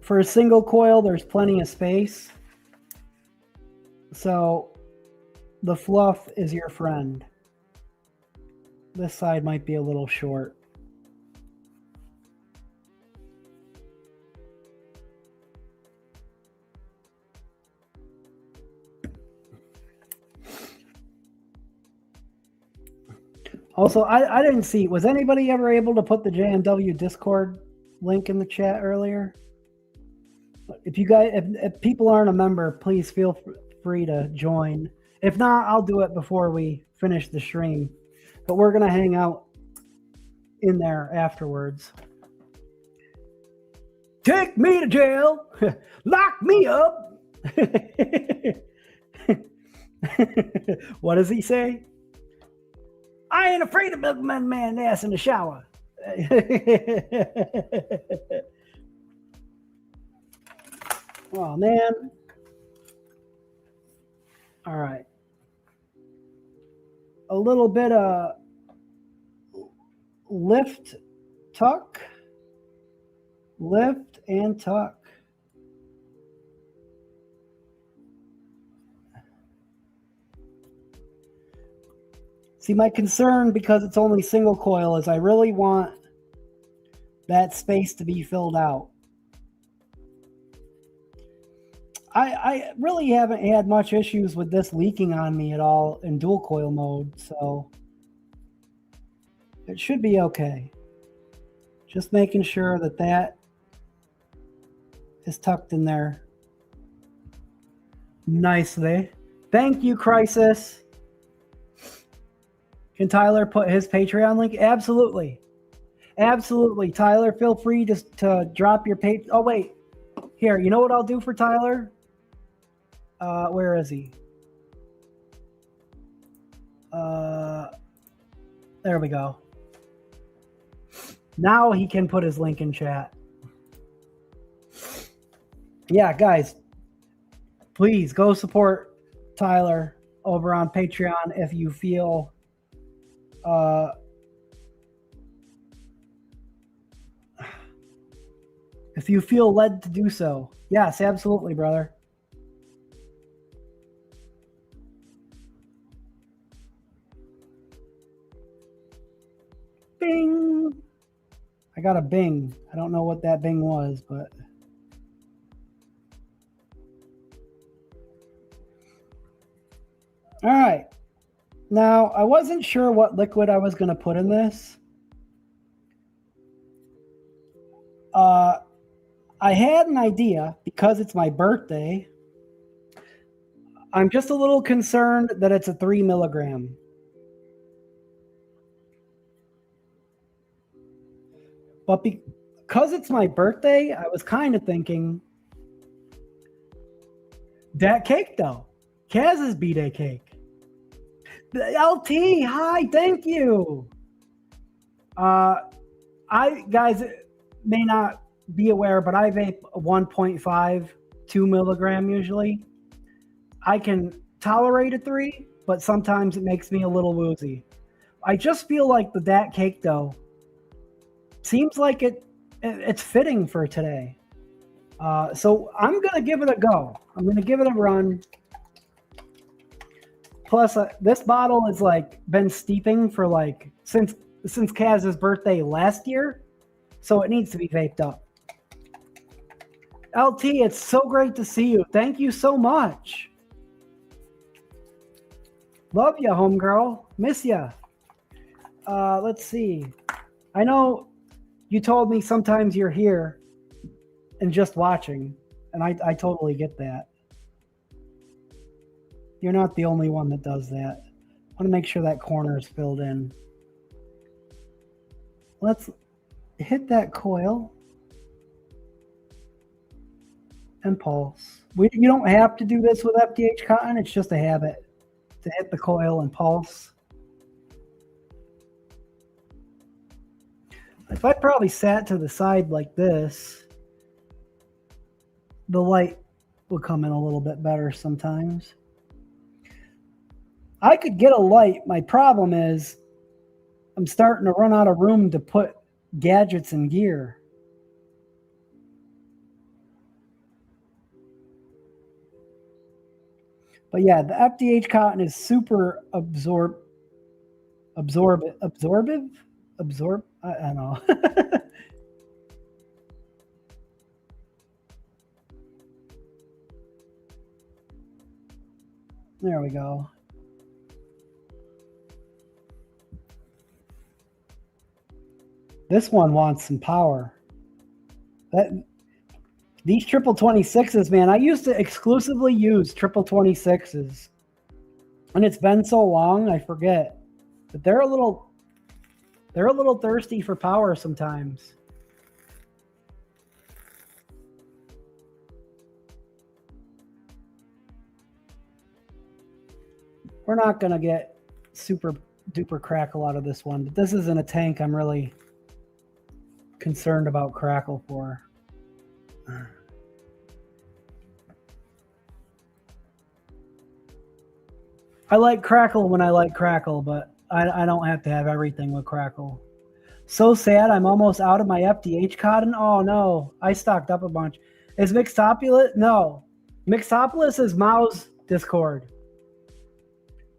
For a single coil, there's plenty of space. So the fluff is your friend. This side might be a little short. Also, I didn't see, was anybody ever able to put the JMW Discord link in the chat earlier? If you guys, if people aren't a member, please feel free to join. If not, I'll do it before we finish the stream. But we're going to hang out in there afterwards. Take me to jail. Lock me up. What does he say? I ain't afraid of milk man ass in the shower. Oh, man. All right. A little bit of lift, tuck, lift, and tuck. See, my concern, because it's only single coil, is I really want that space to be filled out. I really haven't had much issues with this leaking on me at all in dual coil mode, so it should be okay. Just making sure that that is tucked in there nicely. Thank you, Crisis. Can Tyler put his Patreon link? Absolutely. Absolutely. Tyler, feel free to drop your page. Oh, wait. Here, you know what I'll do for Tyler? Where is he? There we go. Now he can put his link in chat. Yeah, guys, please go support Tyler over on Patreon if you feel led to do so. Yes, absolutely, brother. Bing. I got a bing. I don't know what that bing was, but all right. Now, I wasn't sure what liquid I was going to put in this. I had an idea because it's my birthday. I'm just a little concerned that it's a 3 milligram. But because it's my birthday, I was kind of thinking that cake, though. Kaz's B-Day cake. The LT, hi, thank you. Guys may not be aware, but I vape 1.5, 2 milligram usually. I can tolerate a 3, but sometimes it makes me a little woozy. I just feel like the Dat cake, though, seems like it's fitting for today. So I'm going to give it a go. I'm going to give it a run. Plus, this bottle has like been steeping for like since Kaz's birthday last year, so it needs to be vaped up. LT, it's so great to see you. Thank you so much. Love you, homegirl. Miss ya. Let's see. I know you told me sometimes you're here and just watching, and I totally get that. You're not the only one that does that. I want to make sure that corner is filled in. Let's hit that coil and pulse. You don't have to do this with FDH cotton. It's just a habit to hit the coil and pulse. If I probably sat to the side like this, the light will come in a little bit better sometimes. I could get a light. My problem is I'm starting to run out of room to put gadgets and gear. But yeah, the FDH cotton is super Absorb. I don't know. There we go. This one wants some power. These triple 26s, man, I used to exclusively use triple 26s. And it's been so long, I forget. But they're a little thirsty for power sometimes. We're not going to get super duper crackle out of this one, but this isn't a tank I'm really concerned about crackle for. I like crackle when I like crackle, but I don't have to have everything with crackle. So sad, I'm almost out of my FDH cotton. Oh no, I stocked up a bunch. Is Mixopolis? No. Mixopolis is Mao's Discord.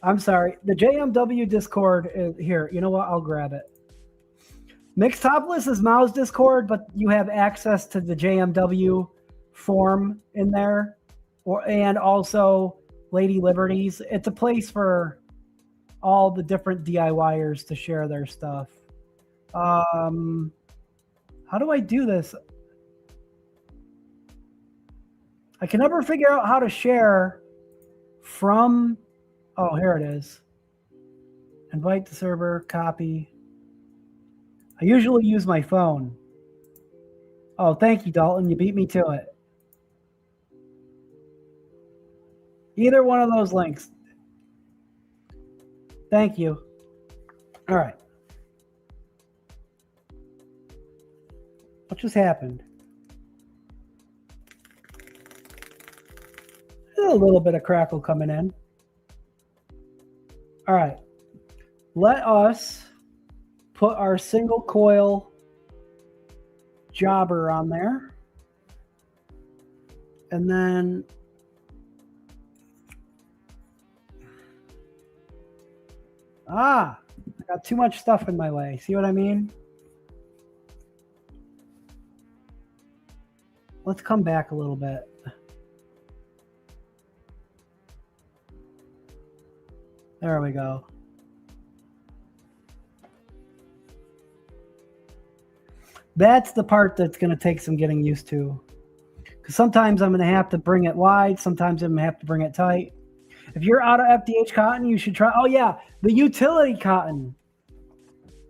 I'm sorry. The JMW Discord is here. You know what? I'll grab it. Mixopolis is Mao's Discord, but you have access to the JMW forum in there, and also Lady Liberties. It's a place for all the different DIYers to share their stuff. How do I do this? I can never figure out how to share from... Oh, here it is. Invite the server, copy. I usually use my phone. Oh, thank you, Dalton. You beat me to it. Either one of those links. Thank you. All right. What just happened? There's a little bit of crackle coming in. All right. Let us put our single coil jobber on there. And then I got too much stuff in my way. See what I mean? Let's come back a little bit. There we go. That's the part that's going to take some getting used to. Because sometimes I'm going to have to bring it wide. Sometimes I'm going to have to bring it tight. If you're out of FDH cotton, you should try. Oh, yeah. The utility cotton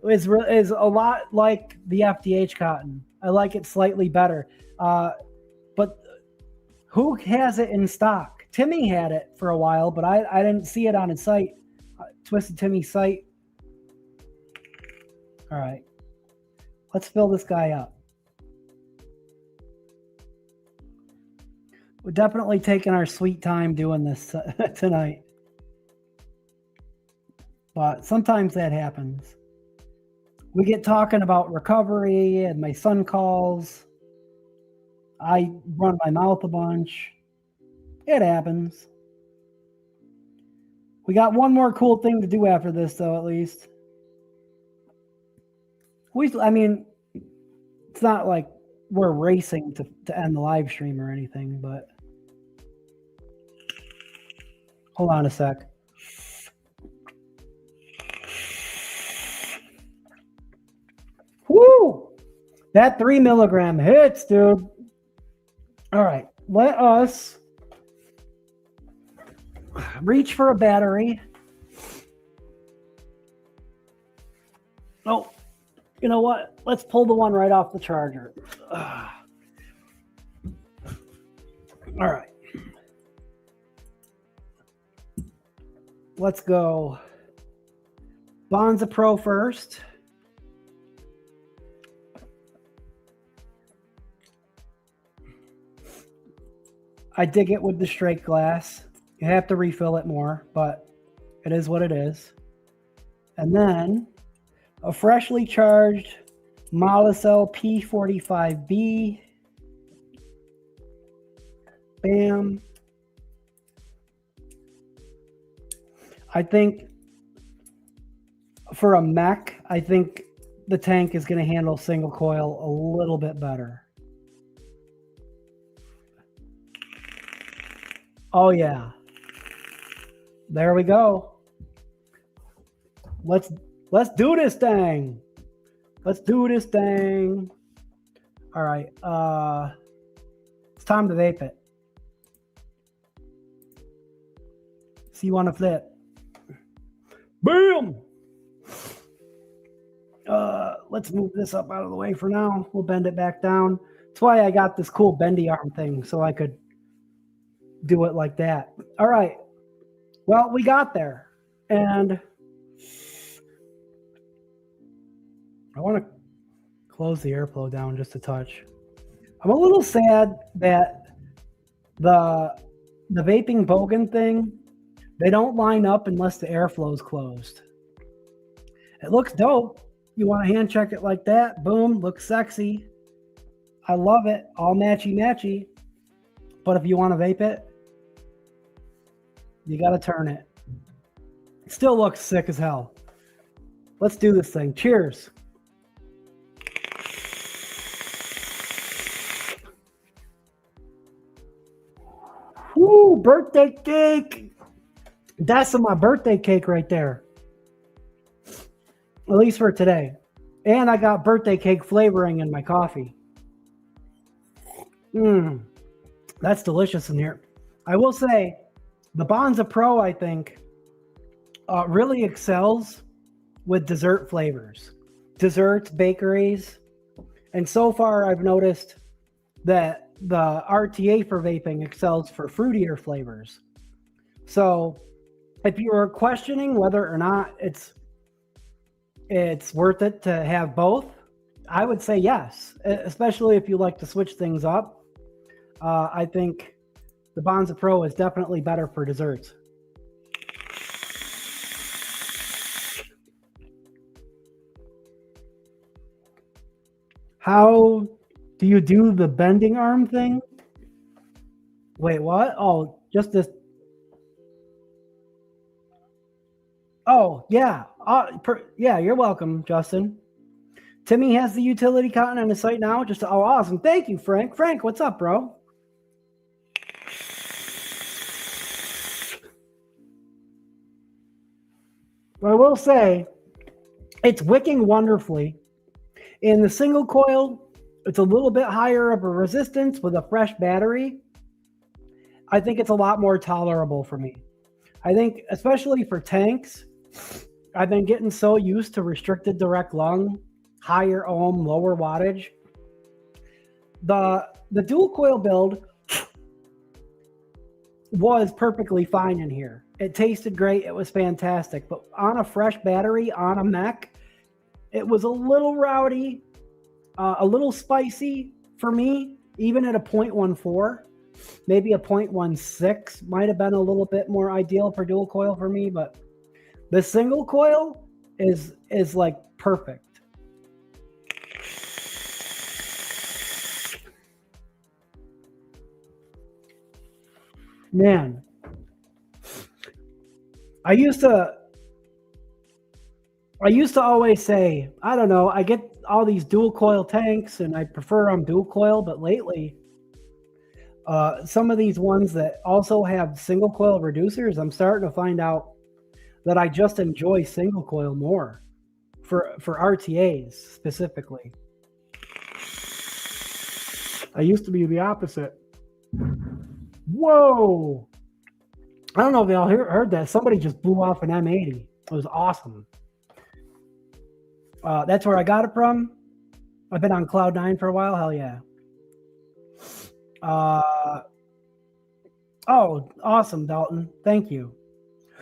is a lot like the FDH cotton. I like it slightly better. But who has it in stock? Timmy had it for a while, but I didn't see it on his site. Twisted Timmy's site. All right. Let's fill this guy up. We're definitely taking our sweet time doing this tonight. But sometimes that happens. We get talking about recovery and my son calls. I run my mouth a bunch. It happens. We got one more cool thing to do after this, though, at least. I mean, it's not like we're racing to end the live stream or anything, but hold on a sec. Woo! That 3 milligram hits, dude. All right, let us reach for a battery. Oh, you know what? Let's pull the one right off the charger. All right. Let's go Bonza Pro first. I dig it with the straight glass. You have to refill it more, but it is what it is. And then a freshly charged Molicel P45B. Bam. I think for a mech, I think the tank is going to handle single coil a little bit better. Oh yeah. There we go. Let's do this thing. Let's do this thing. All right. It's time to vape it. See you on the flip. Boom. Let's move this up out of the way for now. We'll bend it back down. That's why I got this cool bendy arm thing, so I could do it like that. All right. Well, we got there. And I want to close the airflow down just a touch. I'm a little sad that the vaping bogan thing, they don't line up unless the airflow is closed. It looks dope. You want to hand check it like that. Boom. Looks sexy. I love it. All matchy matchy. But if you want to vape it, you got to turn it. It still looks sick as hell. Let's do this thing. Cheers. Woo, birthday cake. That's my birthday cake right there. At least for today. And I got birthday cake flavoring in my coffee. That's delicious in here. I will say, the Bonza Pro, I think, really excels with dessert flavors. Desserts, bakeries. And so far, I've noticed that the RTA for vaping excels for fruitier flavors. So if you're questioning whether or not it's worth it to have both, I would say yes, especially if you like to switch things up. I think the Bonza Pro is definitely better for desserts. How do you do the bending arm thing? Wait, what? Oh, just this. Oh, yeah. Yeah, you're welcome, Justin. Timmy has the utility cotton on his site now. Oh, awesome. Thank you, Frank. Frank, what's up, bro? But I will say, it's wicking wonderfully. In the single coil, it's a little bit higher of a resistance with a fresh battery. I think it's a lot more tolerable for me. I think, especially for tanks, I've been getting so used to restricted direct lung, higher ohm, lower wattage. The dual coil build was perfectly fine in here. It tasted great. It was fantastic. But on a fresh battery, on a mech, it was a little rowdy, a little spicy for me, even at a 0.14. Maybe a 0.16 might have been a little bit more ideal for dual coil for me, but the single coil is like perfect. Man, I used to always say, I don't know, I get all these dual coil tanks and I prefer them dual coil, but lately, some of these ones that also have single coil reducers, I'm starting to find out that I just enjoy single coil more for RTAs specifically. I used to be the opposite. Whoa! I don't know if y'all heard that. Somebody just blew off an M80. It was awesome. That's where I got it from. I've been on Cloud9 for a while. Hell yeah. Oh, awesome, Dalton. Thank you.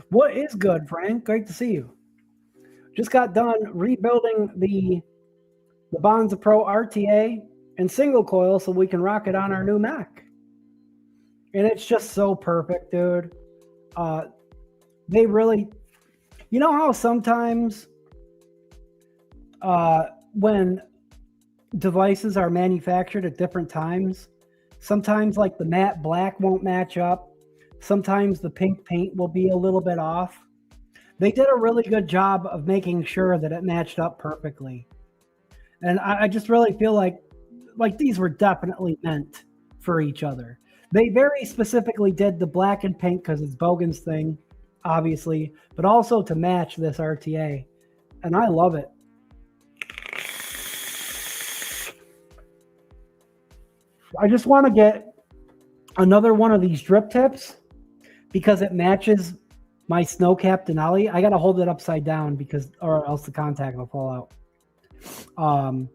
What is good, Frank? Great to see you. Just got done rebuilding the Bonza Pro RTA and single coil so we can rock it on our new Mac. And it's just so perfect, dude. They really, you know how sometimes when devices are manufactured at different times, sometimes like the matte black won't match up. Sometimes the pink paint will be a little bit off. They did a really good job of making sure that it matched up perfectly. And I just really feel like these were definitely meant for each other. They very specifically did the black and pink because it's Bogan's thing, obviously, but also to match this RTA. And I love it. I just want to get another one of these drip tips because it matches my snow-capped Denali. I got to hold it upside down or else the contact will fall out.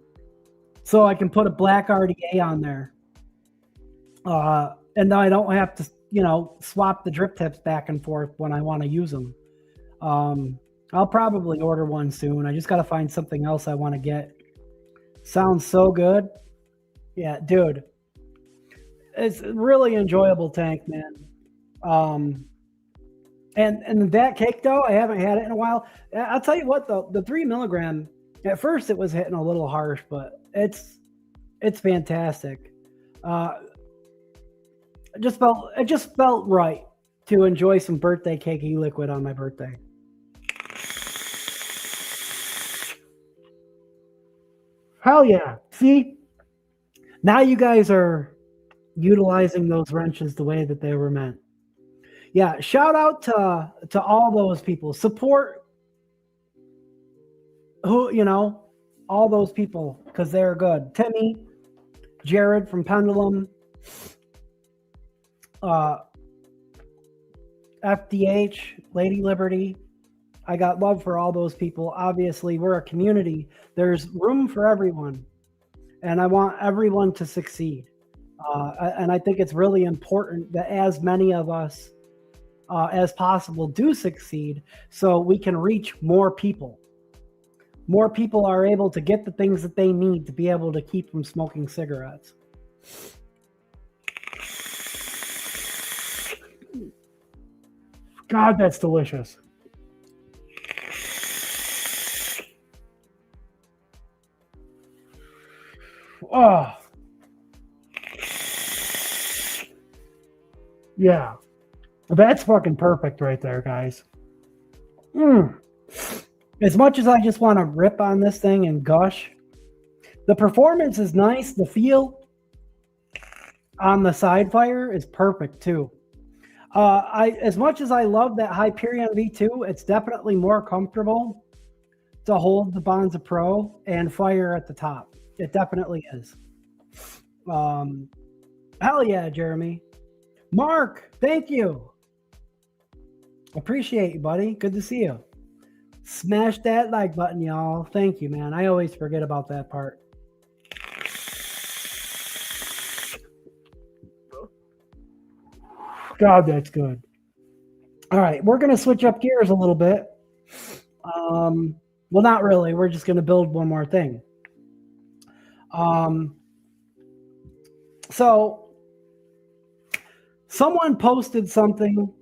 So I can put a black RDA on there. And then I don't have to, swap the drip tips back and forth when I want to use them. I'll probably order one soon. I just got to find something else I want to get. Sounds so good. Yeah, dude. It's a really enjoyable tank, man. And that cake though, I haven't had it in a while. I'll tell you what though, the 3 milligram, at first it was hitting a little harsh, but it's fantastic. It just felt right to enjoy some birthday cake e-liquid on my birthday. Hell yeah. See? Now you guys are utilizing those wrenches the way that they were meant. Yeah, shout out to all those people. Support all those people because they're good. Timmy, Jared from Pendulum, FDH, Lady Liberty. I got love for all those people. Obviously, we're a community. There's room for everyone, and I want everyone to succeed. And I think it's really important that as many of us as possible do succeed so we can reach more people. More people are able to get the things that they need to be able to keep from smoking cigarettes. God, that's delicious. Oh. Yeah. That's fucking perfect right there, guys. As much as I just want to rip on this thing and gush, the performance is nice. The feel on the side fire is perfect too. As much as I love that Hyperion V2, it's definitely more comfortable to hold the Bonza Pro and fire at the top. It definitely is. Hell yeah, Jeremy. Mark, thank you. Appreciate you, buddy. Good to see you. Smash that like button, y'all. Thank you, man. I always forget about that part. God, that's good. All right, we're going to switch up gears a little bit. Well, not really. We're just going to build one more thing. So someone posted something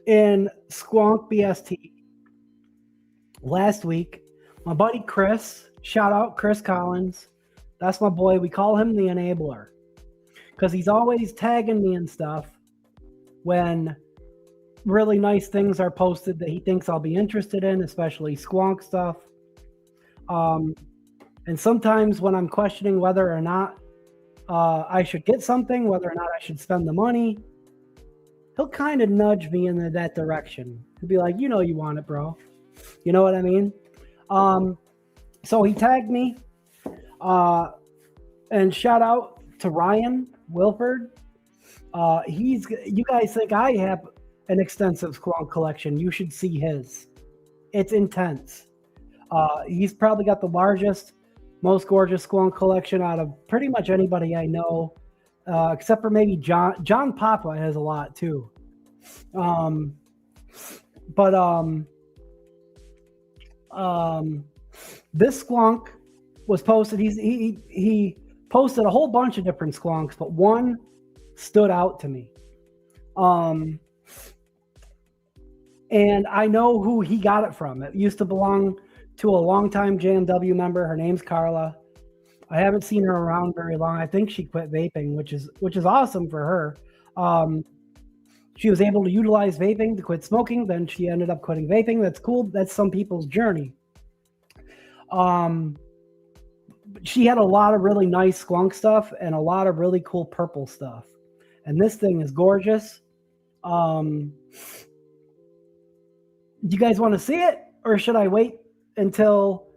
in Squonk BST last week. My buddy Chris, shout out Chris Collins. That's my boy. We call him the enabler because he's always tagging me and stuff when really nice things are posted that he thinks I'll be interested in, especially Squonk stuff. And sometimes when I'm questioning whether or not I should get something, whether or not I should spend the money, he'll kind of nudge me in that direction. He'll be like, you want it, bro. You know what I mean? So he tagged me. And shout out to Ryan Wilford. You guys think I have an extensive Squonk collection. You should see his. It's intense. He's probably got the largest, most gorgeous Squonk collection out of pretty much anybody I know, except for maybe John. John Papa has a lot too. This Squonk was posted. He posted a whole bunch of different Squonks, but one stood out to me. And I know who he got it from. It used to belong to a longtime JMW member. Her name's Carla. I haven't seen her around very long. I think she quit vaping, which is awesome for her. She was able to utilize vaping to quit smoking. Then she ended up quitting vaping. That's cool. That's some people's journey. She had a lot of really nice skunk stuff and a lot of really cool purple stuff. And this thing is gorgeous. Do you guys want to see it, or should I wait until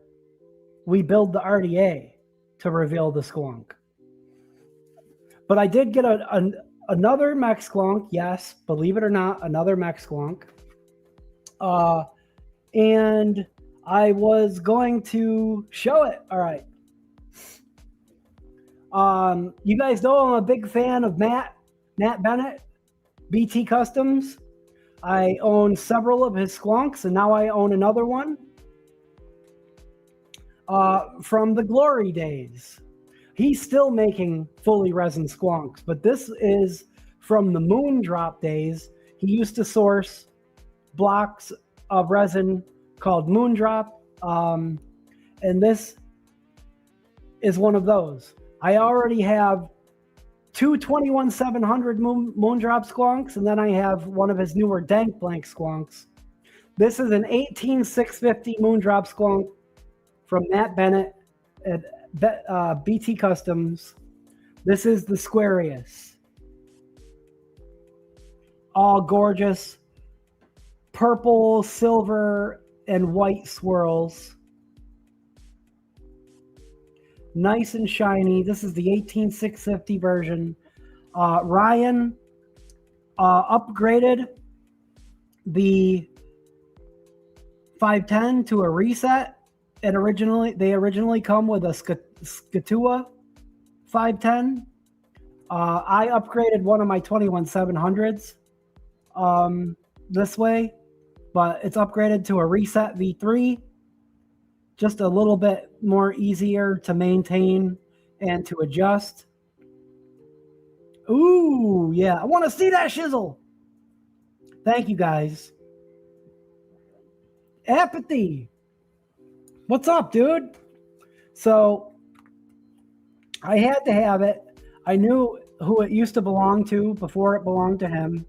we build the RDA to reveal the skunk? But I did get another mech skunk. Yes, believe it or not, another mech skunk. And I was going to show it. All right. You guys know I'm a big fan of Matt Bennett, BT Customs. I own several of his squonks, and now I own another one from the glory days. He's still making fully resin squonks, but this is from the Moondrop days. He used to source blocks of resin called Moondrop, and this is one of those. I already have two 21700 Moondrop squonks, and then I have one of his newer Dank Blank squonks. This is an 18650 Moondrop squonk from Matt Bennett at BT Customs. This is the Squarius. All gorgeous purple, silver, and white swirls. Nice and shiny. This is the 18650 version. Ryan upgraded the 510 to a reset. They originally come with a Skatua 510. I upgraded one of my 21700s this way, but it's upgraded to a reset V3. Just a little bit more easier to maintain and to adjust. Ooh, yeah. I want to see that shizzle. Thank you, guys. Apathy. What's up, dude? So I had to have it. I knew who it used to belong to before it belonged to him.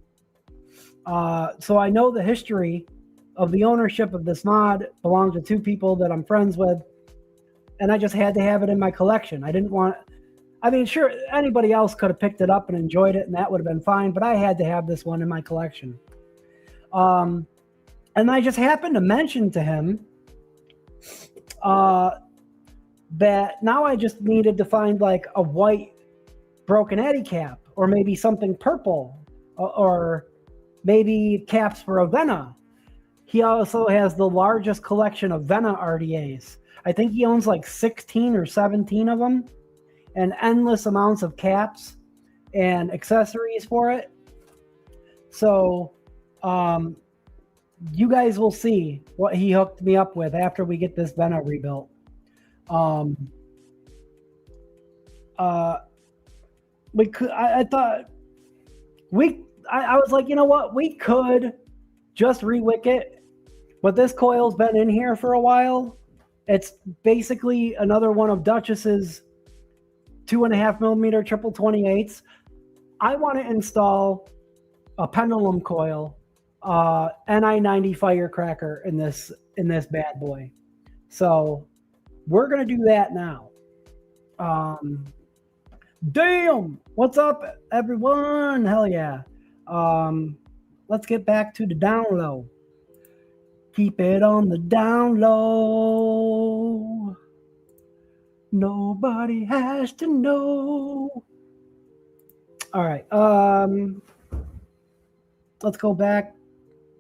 So I know the history of the ownership of this mod belonged to two people that I'm friends with, and I just had to have it in my collection. I didn't want, I mean, sure, anybody else could have picked it up and enjoyed it, and that would have been fine, but I had to have this one in my collection. And I just happened to mention to him that now I just needed to find like a white Broken Eddy cap, or maybe something purple, or maybe caps for a Vena. He also has the largest collection of Vena RDAs. I think he owns like 16 or 17 of them, and endless amounts of caps and accessories for it. So you guys will see what he hooked me up with after we get this Vena rebuilt. I was like, you know what? We could just re-wick it. But this coil's been in here for a while. It's basically another one of Duchess's 2.5mm triple 28s. I want to install a pendulum coil, NI90 firecracker in this bad boy. So we're gonna do that now. Damn! What's up, everyone? Hell yeah! Let's get back to the down low. Keep it on the down low. Nobody has to know. All right. Let's go back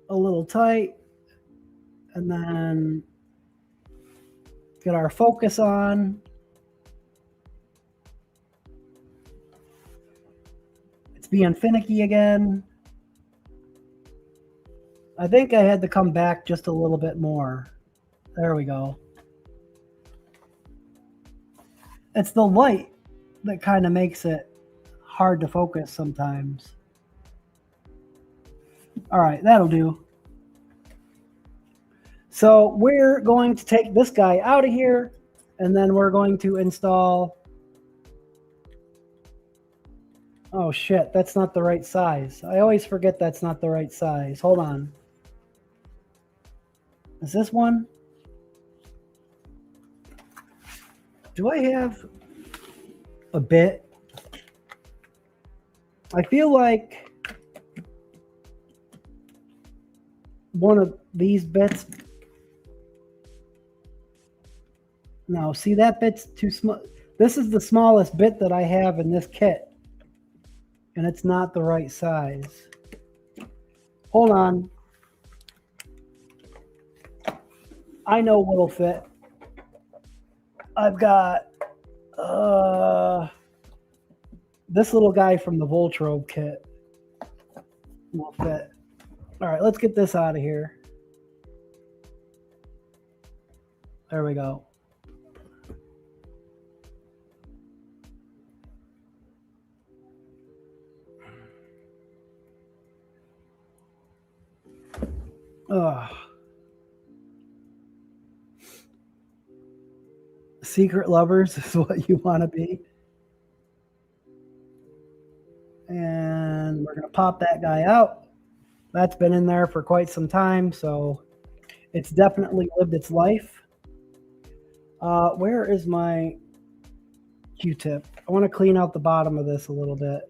a little tight, and then get our focus on. It's being finicky again. I think I had to come back just a little bit more. There we go. It's the light that kind of makes it hard to focus sometimes. All right, that'll do. So we're going to take this guy out of here, and then we're going to install Oh shit, that's not the right size. I always forget that's not the right size. Hold on. Is this one? Do I have a bit? I feel like one of these bits. No, see, that bit's too small. This is the smallest bit that I have in this kit, and it's not the right size. Hold on. I know what'll fit. I've got this little guy from the Voltrobe kit will fit. All right, let's get this out of here. There we go. Ugh. Secret lovers is what you want to be. And we're going to pop that guy out. That's been in there for quite some time, so it's definitely lived its life. Where is my Q-tip? I want to clean out the bottom of this a little bit.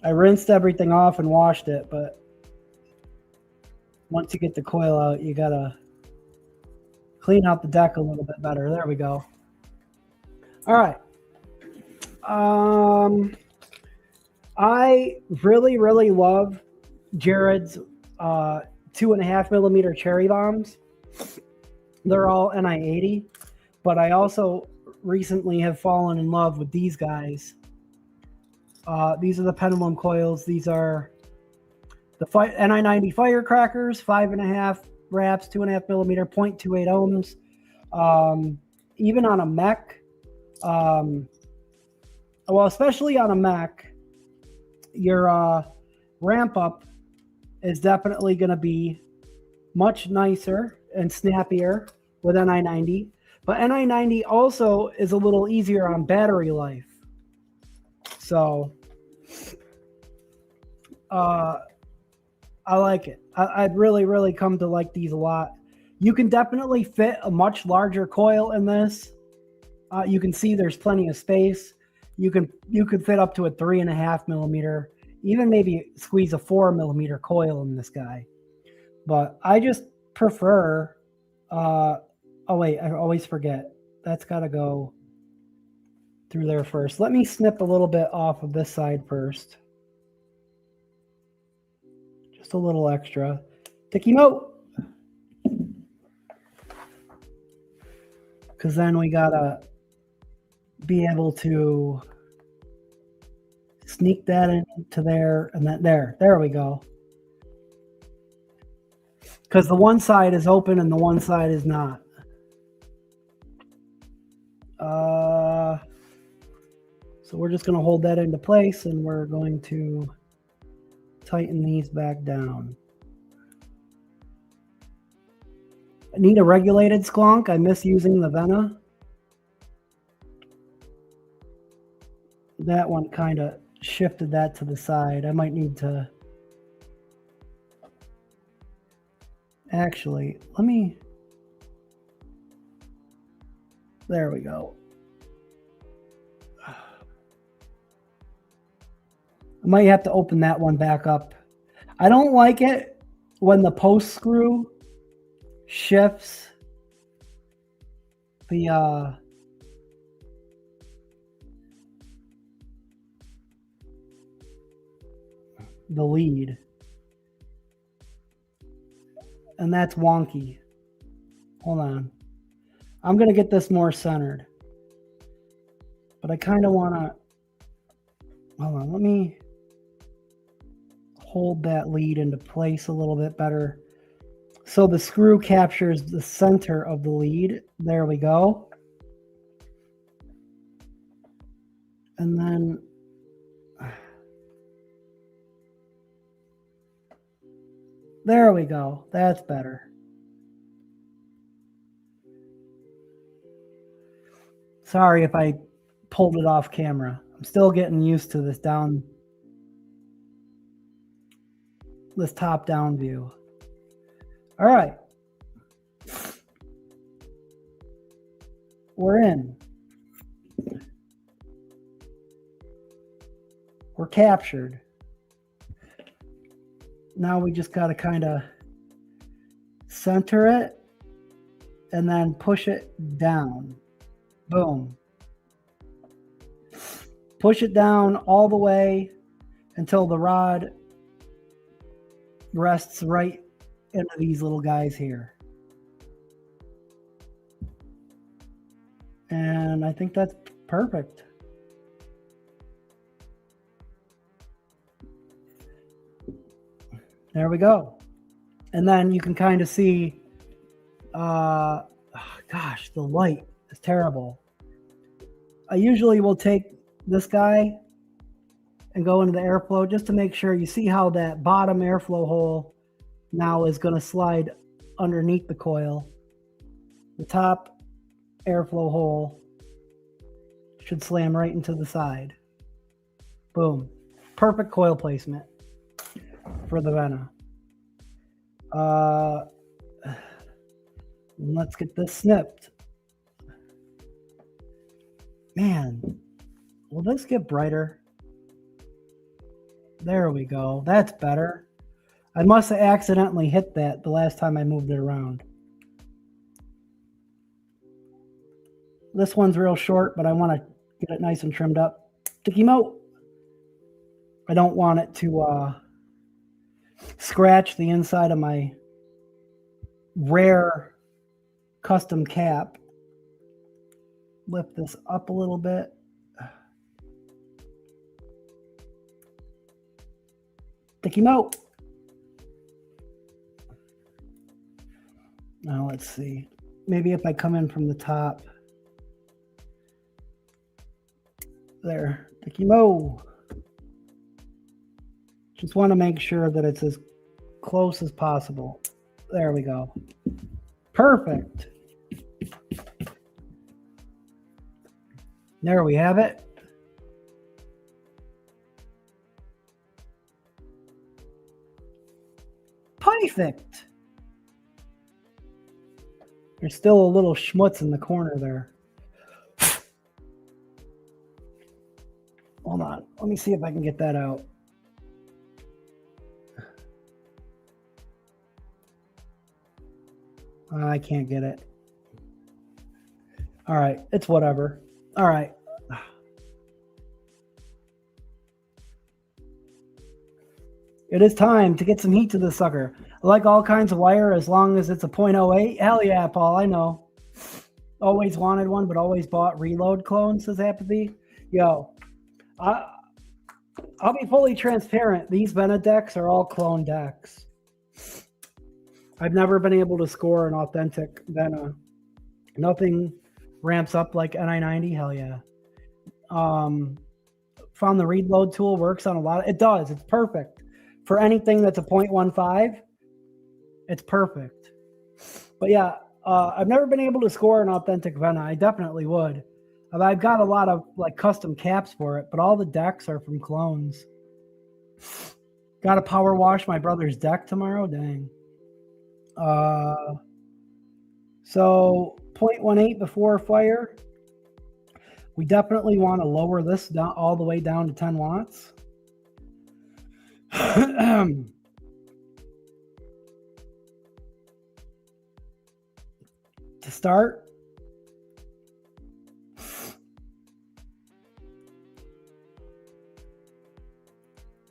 I rinsed everything off and washed it, but once you get the coil out, you gotta clean out the deck a little bit better. There we go. All right. I really love Jared's 2.5mm cherry bombs. They're all NI80, but I also recently have fallen in love with these guys. These are the pendulum coils. These are the NI90 firecrackers, 5.5 wraps, 2.5mm, 0.28 ohms. Even on a mech, well, especially on a mech, your ramp up is definitely going to be much nicer and snappier with NI90. But NI90 also is a little easier on battery life. So I like it. I'd really come to like these a lot. You can definitely fit a much larger coil in this. You can see there's plenty of space. You could fit up to a 3.5mm, even maybe squeeze a 4mm coil in this guy. But I just prefer. Oh wait, I always forget. That's got to go through there first. Let me snip a little bit off of this side first. Just a little extra. Take him out. Because then we gotta be able to sneak that into there and then there we go. Because the one side is open and the one side is not. So we're just going to hold that into place and we're going to tighten these back down. I need a regulated sklunk. I miss using the Vena. That one kind of shifted that to the side. I might need to... Actually, let me... There we go. I might have to open that one back up. I don't like it when the post screw shifts the lead. And that's wonky. Hold on. I'm going to get this more centered. But I kind of want to... Hold on, let me hold that lead into place a little bit better. So the screw captures the center of the lead. There we go. And then... There we go. That's better. Sorry if I pulled it off camera. I'm still getting used to this top down view. All right. We're in. We're captured. Now we just got to kind of center it and then push it down. Boom. Push it down all the way until the rod rests right into these little guys here. And I think that's perfect. There we go. And then you can kind of see, gosh, the light is terrible. I usually will take this guy and go into the airflow just to make sure you see how that bottom airflow hole now is going to slide underneath the coil. The top airflow hole should slam right into the side. Boom. Perfect coil placement for the Vena. Let's get this snipped. Man, will this get brighter? There we go. That's better. I must have accidentally hit that the last time I moved it around. This one's real short, but I want to get it nice and trimmed up. Stick him out. I don't want it to scratch the inside of my rare custom cap. Lift this up a little bit. Stick him out. Now let's see. Maybe if I come in from the top. There. Stick him out. Just want to make sure that it's as close as possible. There we go. Perfect. There we have it. Perfect. There's still a little schmutz in the corner there. Hold on. Let me see if I can get that out. I can't get it. All right. It's whatever. All right. It is time to get some heat to this sucker. I like all kinds of wire as long as it's a .08. Hell yeah, Paul. I know. Always wanted one, but always bought reload clones, says Apathy. Yo, I'll be fully transparent. These Vena decks are all clone decks. I've never been able to score an authentic Vena. Nothing ramps up like NI90. Hell yeah. Found the reload tool works on a lot. It does. It's perfect. For anything that's a .15, it's perfect. But yeah, I've never been able to score an authentic Vena. I definitely would. I've got a lot of like custom caps for it, but all the decks are from clones. Got to power wash my brother's deck tomorrow. Dang. So 0.18 before fire. We definitely want to lower this down all the way down to 10 watts. To start,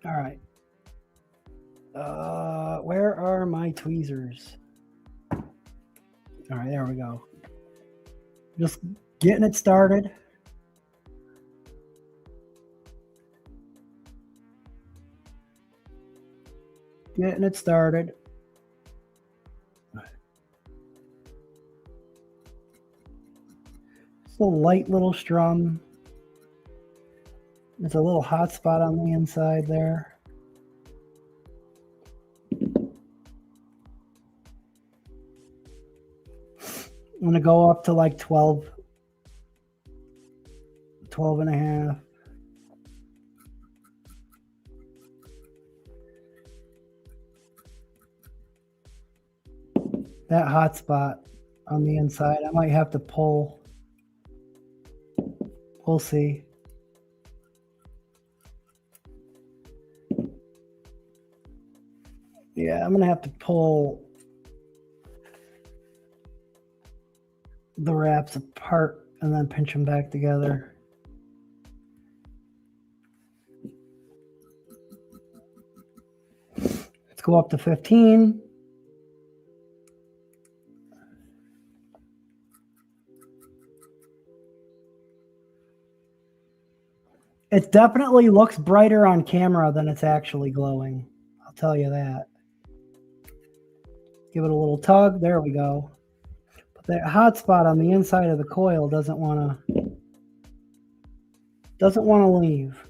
all right. Where are my tweezers? All right, there we go. Just getting it started. Getting it started. It's a light little strum. There's a little hot spot on the inside there. I'm going to go up to like 12 12 and a half. That hot spot on the inside, I might have to pull. We'll see. Yeah, I'm gonna have to pull the wraps apart and then pinch them back together. Let's go up to 15. It definitely looks brighter on camera than it's actually glowing. I'll tell you that. Give it a little tug. There we go. But that hot spot on the inside of the coil doesn't want to leave.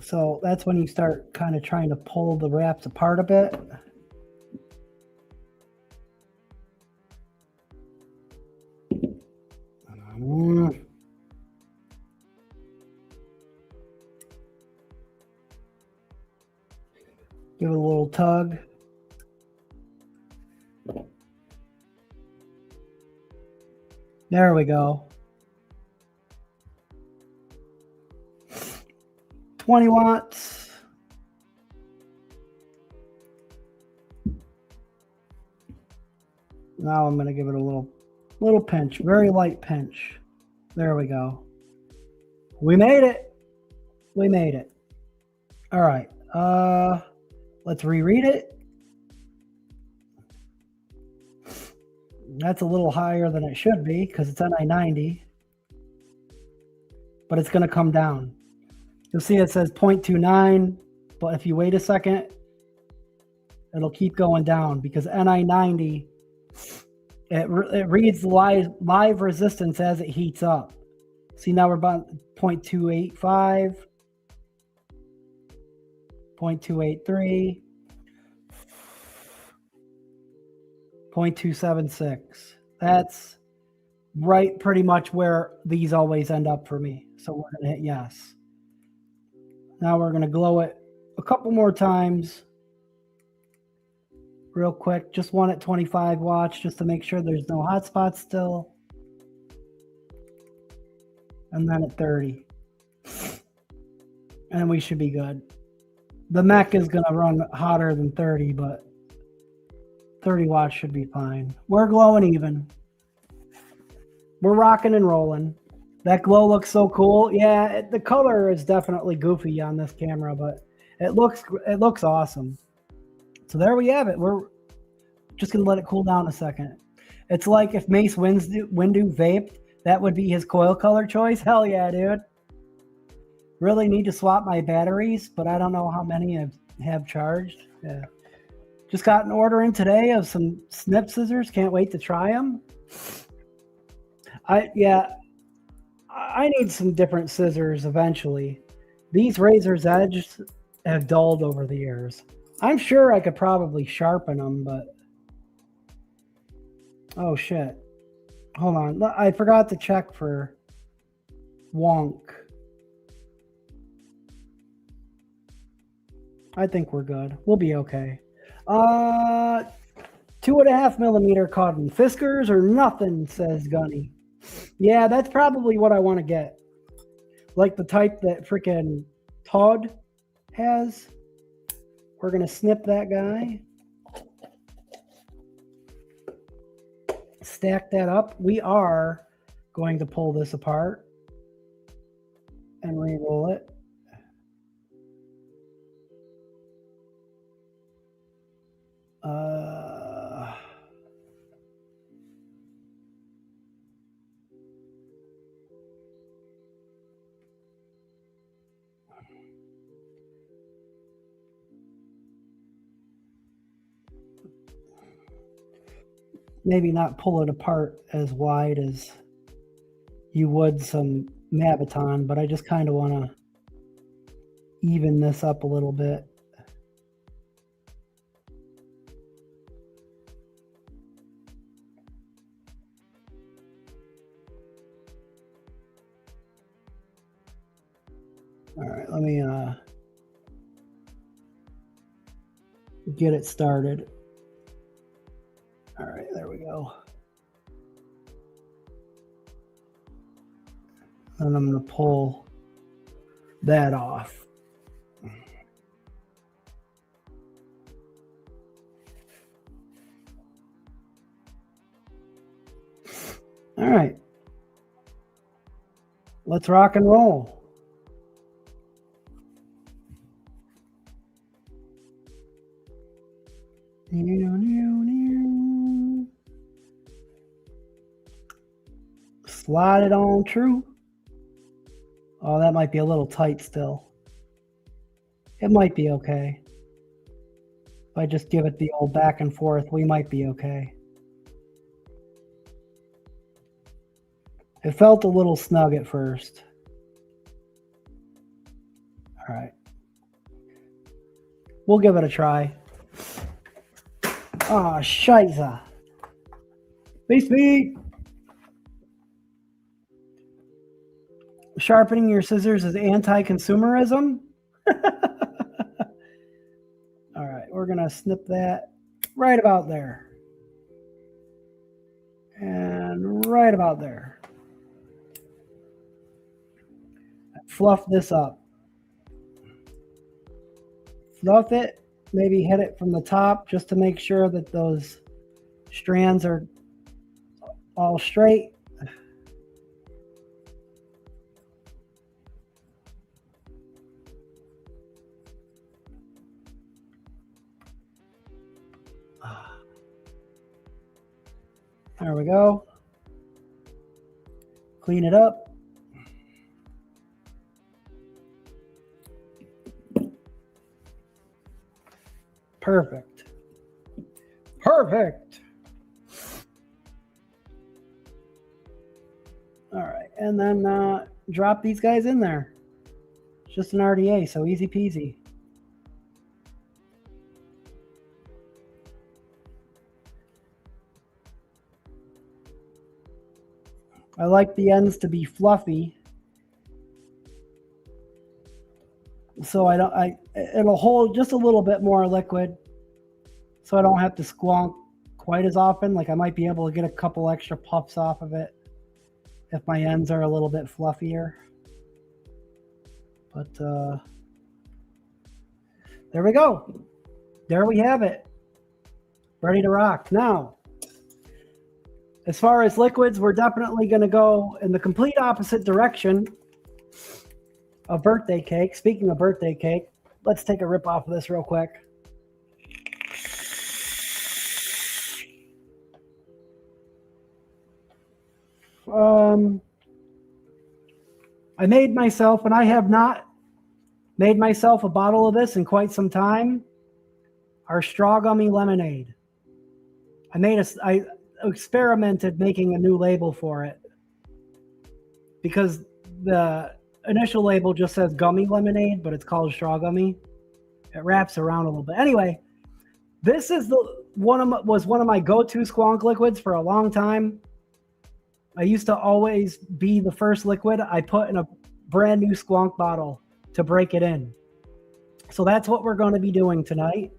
So that's when you start kind of trying to pull the wraps apart a bit. Give it a little tug. There we go. 20 watts. Now I'm going to give it a little pinch, very light pinch. There we go. We made it. We made it. All right. Let's reread it. That's a little higher than it should be because it's NI90, but it's going to come down. You'll see it says 0.29, but if you wait a second, it'll keep going down because NI90, it reads live resistance as it heats up. See, now we're about 0.285, 0.283, 0.276. That's right pretty much where these always end up for me. So we're going to hit yes. Now we're going to glow it a couple more times real quick. Just one at 25 watts just to make sure there's no hot spots still. And then at 30. And we should be good. The mech is going to run hotter than 30, but 30 watts should be fine. We're glowing even. We're rocking and rolling. That glow looks so cool. Yeah, the color is definitely goofy on this camera, but it looks awesome. So there we have it. We're just going to let it cool down a second. It's like if Mace Windu vaped, that would be his coil color choice. Hell yeah, dude. Really need to swap my batteries, but I don't know how many I have charged. Yeah. Just got an order in today of some snip scissors. Can't wait to try them. I need some different scissors eventually. These Razor's Edge have dulled over the years. I'm sure I could probably sharpen them, but oh shit. Hold on. I forgot to check for wonk. I think we're good. We'll be okay. 2.5 millimeter cotton. Fiskars or nothing, says Gunny. Yeah, that's probably what I want to get. Like the type that freaking Todd has. We're going to snip that guy. Stack that up. We are going to pull this apart and re-roll it. Maybe not pull it apart as wide as you would some Maviton, but I just kind of want to even this up a little bit. All right, let me get it started. All right, there we go. And I'm going to pull that off. All right. Let's rock and roll. Slide it on true. Oh, that might be a little tight still. It might be okay. If I just give it the old back and forth, we might be okay. It felt a little snug at first. All right. We'll give it a try. Oh, scheisse. Beep. Sharpening your scissors is anti-consumerism. All right, we're going to snip that right about there. And right about there. Fluff this up. Fluff it. Maybe hit it from the top just to make sure that those strands are all straight. There we go. Clean it up. Perfect. Perfect. All right, and then drop these guys in there. It's just an RDA, so easy peasy. I like the ends to be fluffy, so it'll hold just a little bit more liquid, so I don't have to squonk quite as often. Like I might be able to get a couple extra puffs off of it if my ends are a little bit fluffier. But there we go. There we have it. Ready to rock. Now, as far as liquids, we're definitely going to go in the complete opposite direction of birthday cake. Speaking of birthday cake, let's take a rip off of this real quick. I made myself, and I have not made myself a bottle of this in quite some time, our straw gummy lemonade. I experimented making a new label for it because the initial label just says gummy lemonade, but it's called straw gummy. It wraps around a little bit. Anyway, this is was one of my go-to squonk liquids for a long time. I used to always be the first liquid I put in a brand new squonk bottle to break it in. So that's what we're going to be doing tonight.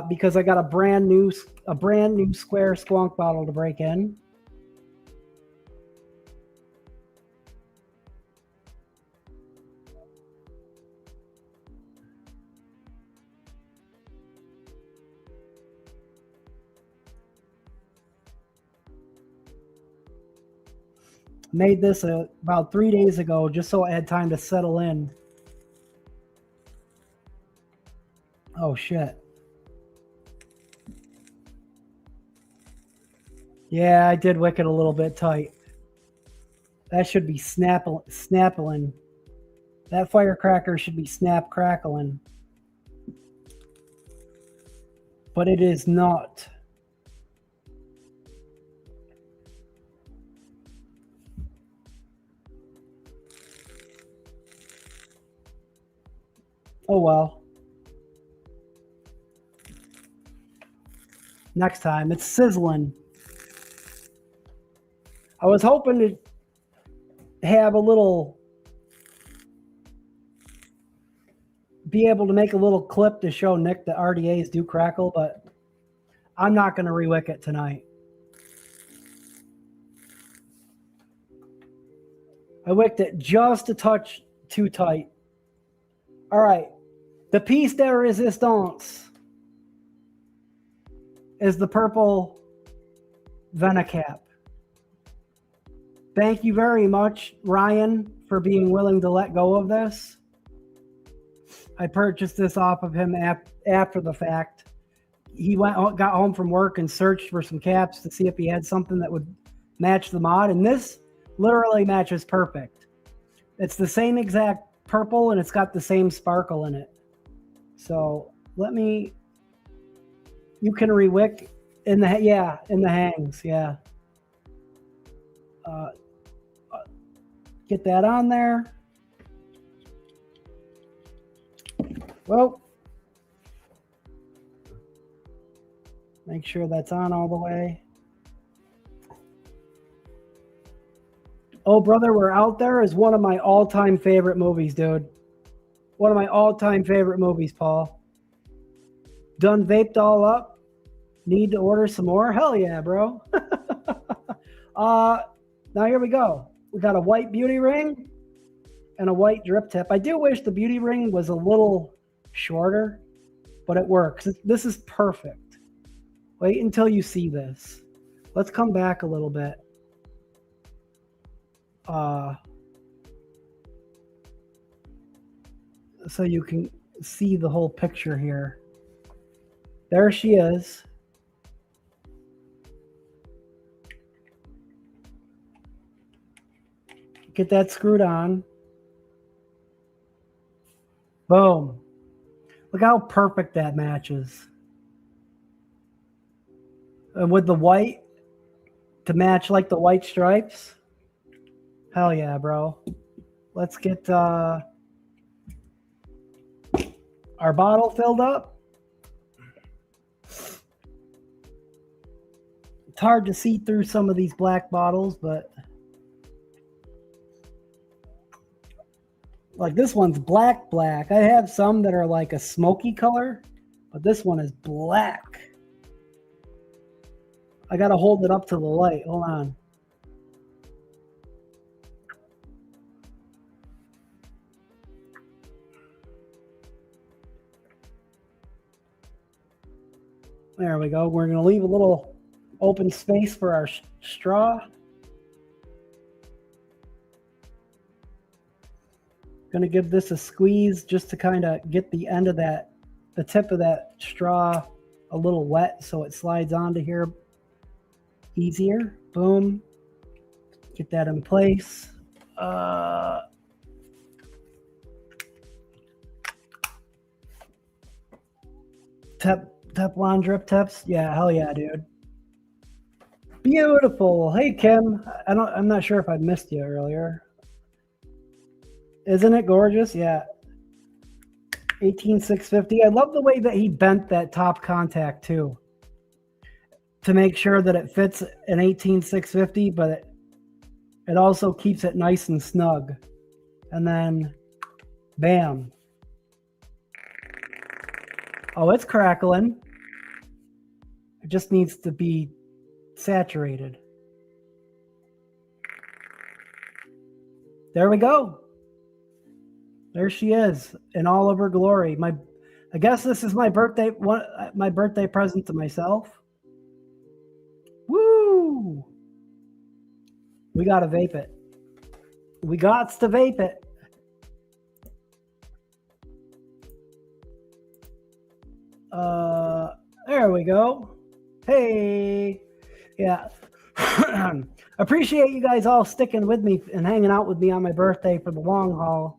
Because I got a brand new square squonk bottle to break in. Made this about 3 days ago just so I had time to settle in. Oh shit. Yeah, I did wick it a little bit tight. That should be snappling. That firecracker should be snap crackling. But it is not. Oh well. Next time, it's sizzling. I was hoping to have a little be able to make a little clip to show Nick that RDAs do crackle, but I'm not going to rewick it tonight. I wicked it just a touch too tight. All right. The piece de resistance is the purple Venicap. Thank you very much, Ryan, for being willing to let go of this. I purchased this off of him after the fact. He got home from work and searched for some caps to see if he had something that would match the mod, and this literally matches perfect. It's the same exact purple, and it's got the same sparkle in it. So you can rewick in the hangs, yeah. Get that on there. Well, make sure that's on all the way. Oh, Brother, We're Out There is one of my all-time favorite movies, dude. One of my all-time favorite movies, Paul. Done vaped all up. Need to order some more? Hell yeah, bro. Now here we go. We got a white beauty ring and a white drip tip. I do wish the beauty ring was a little shorter, but it works. This is perfect. Wait until you see this. Let's come back a little bit. So you can see the whole picture here. There she is. Get that screwed on. Boom. Look how perfect that matches. And with the white to match like the white stripes. Hell yeah, bro. Let's get our bottle filled up. It's hard to see through some of these black bottles, but like this one's black. I have some that are like a smoky color, but this one is black. I got to hold it up to the light. Hold on. There we go. We're going to leave a little open space for our straw. Going to give this a squeeze just to kind of get the end of the tip of that straw a little wet so it slides onto here easier. Boom. Get that in place. Teflon drip tips. Yeah, hell yeah, dude. Beautiful. Hey, Kim. I'm not sure if I missed you earlier. Isn't it gorgeous? Yeah. 18650. I love the way that he bent that top contact too, to make sure that it fits an 18650, but it also keeps it nice and snug. And then, bam. Oh, it's crackling. It just needs to be saturated. There we go. There she is in all of her glory. I guess this is my birthday present to myself. Woo! We gotta vape it. We gots to vape it. There we go. Hey, yeah. Appreciate you guys all sticking with me and hanging out with me on my birthday for the long haul.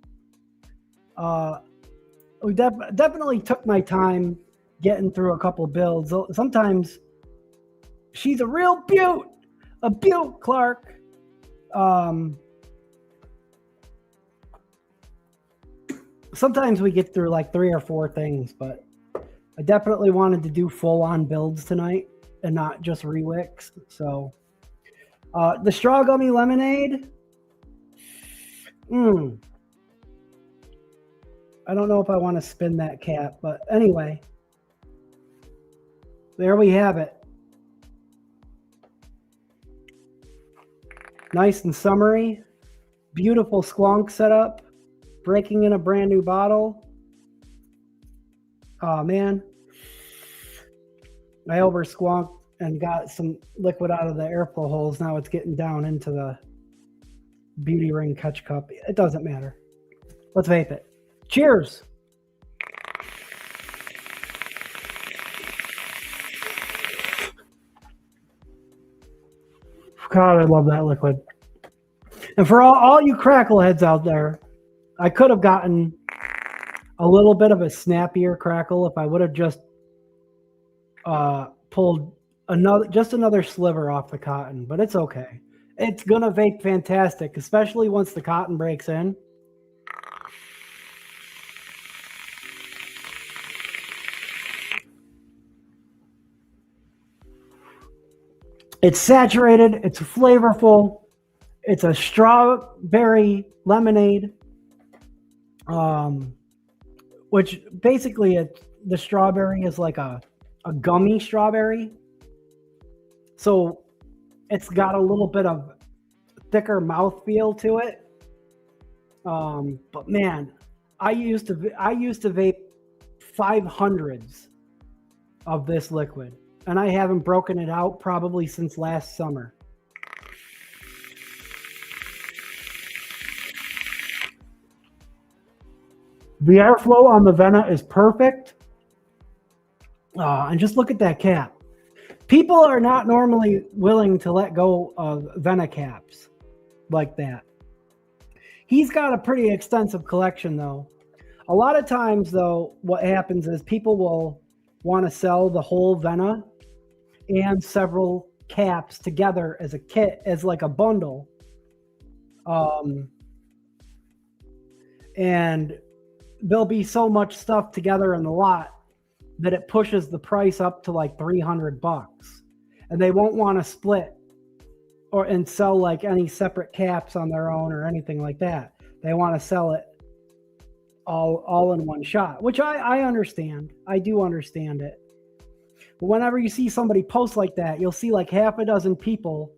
We definitely took my time getting through a couple builds. Sometimes she's a real beaut, Clark. Sometimes we get through like 3 or 4 things, but I definitely wanted to do full-on builds tonight and not just rewicks. So the straw gummy lemonade. I don't know if I want to spin that cap, but anyway, there we have it. Nice and summery. Beautiful squonk setup. Breaking in a brand new bottle. Oh man. I over squonked and got some liquid out of the airflow holes. Now it's getting down into the beauty ring catch cup. It doesn't matter. Let's vape it. Cheers. God, I love that liquid. And for all you crackleheads out there, I could have gotten a little bit of a snappier crackle if I would have just pulled another sliver off the cotton, but it's okay. It's gonna vape fantastic, especially once the cotton breaks in. It's saturated, it's flavorful, it's a strawberry lemonade, which basically the strawberry is like a gummy strawberry. So it's got a little bit of thicker mouthfeel to it. But man, I used to vape 500s of this liquid, and I haven't broken it out probably since last summer. The airflow on the Vena is perfect. And just look at that cap. People are not normally willing to let go of Vena caps like that. He's got a pretty extensive collection, though. A lot of times, though, what happens is people will want to sell the whole Vena and several caps together as a kit, as like a bundle. And there'll be so much stuff together in the lot that it pushes the price up to like $300, and they won't want to split and sell like any separate caps on their own or anything like that. They want to sell it all in one shot, which I understand. I do understand it. But whenever you see somebody post like that, you'll see like half a dozen people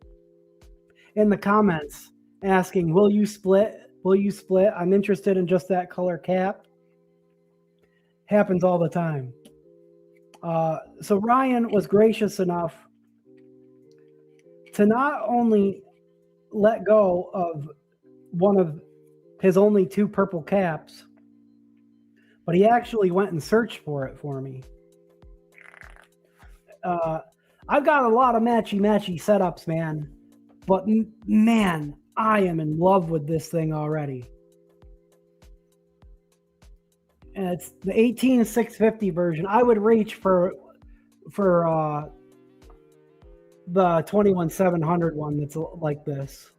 in the comments asking, will you split? Will you split? I'm interested in just that color cap. Happens all the time. So Ryan was gracious enough to not only let go of one of his only 2 purple caps, but he actually went and searched for it for me. I've got a lot of matchy setups, man, but man, I am in love with this thing already. And it's the 18650 version. I would reach for the 21700 one that's like this,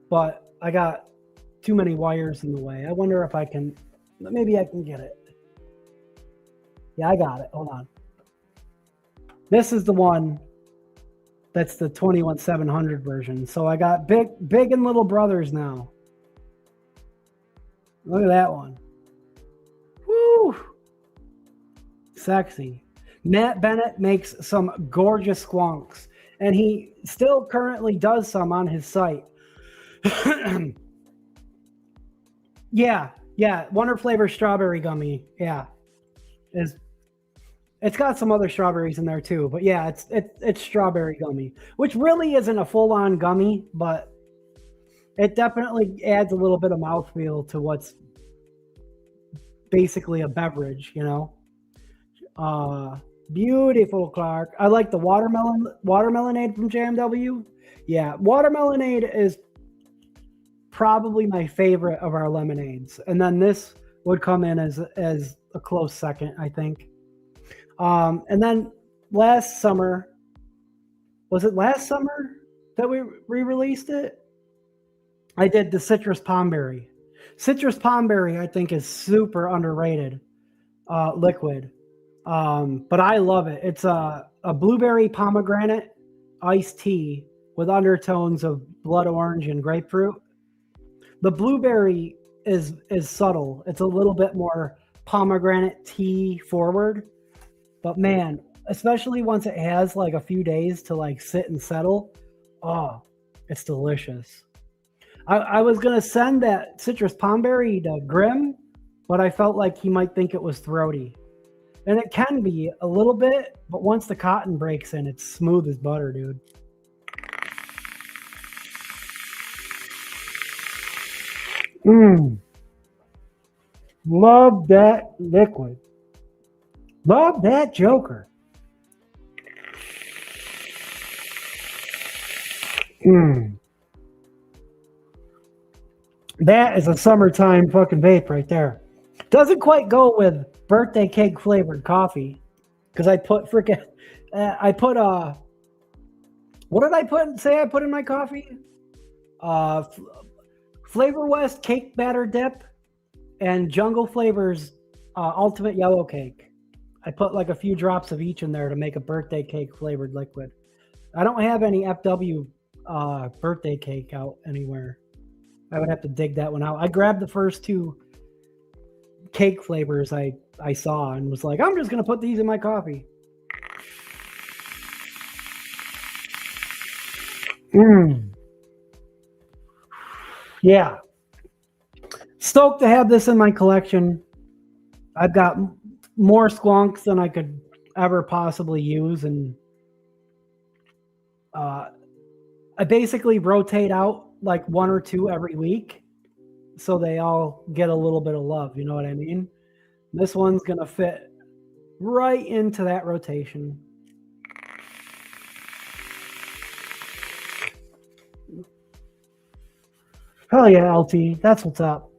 but I got too many wires in the way. I wonder if maybe I can get it. Yeah, I got it. Hold on. This is the one that's the 21700 version. So I got big and little brothers now. Look at that one. Woo! Sexy. Matt Bennett makes some gorgeous squonks, and he still currently does some on his site. Yeah. Wonder Flavor Strawberry Gummy. Yeah. It's got some other strawberries in there too, but yeah, it's strawberry gummy, which really isn't a full-on gummy, but it definitely adds a little bit of mouthfeel to what's basically a beverage, you know. Beautiful, Clark. I like the watermelonade from JMW. Yeah, watermelonade is probably my favorite of our lemonades, and then this would come in as a close second, I think. And then last summer, was it last summer that we re-released it? I did the Citrus Pomberry. Citrus Pomberry, I think, is super underrated liquid. But I love it. It's a blueberry pomegranate iced tea with undertones of blood orange and grapefruit. The blueberry is subtle. It's a little bit more pomegranate tea forward. But man, especially once it has like a few days to like sit and settle, oh, it's delicious. I was gonna send that citrus pomberry to Grim, but I felt like he might think it was throaty. And it can be a little bit, but once the cotton breaks in, it's smooth as butter, dude. Love that liquid. Love that Joker. That is a summertime fucking vape right there. Doesn't quite go with birthday cake flavored coffee because I put freaking, what did I put in my coffee? Flavor West cake batter dip and Jungle Flavors ultimate yellow cake. I put like a few drops of each in there to make a birthday cake flavored liquid. I don't have any FW birthday cake out anywhere. I would have to dig that one out. I grabbed the first two cake flavors I saw and was like, I'm just going to put these in my coffee. Yeah. Stoked to have this in my collection. I've got more squonks than I could ever possibly use. And I basically rotate out like one or two every week so they all get a little bit of love. You know what I mean? This one's going to fit right into that rotation. Hell yeah, LT. That's what's up.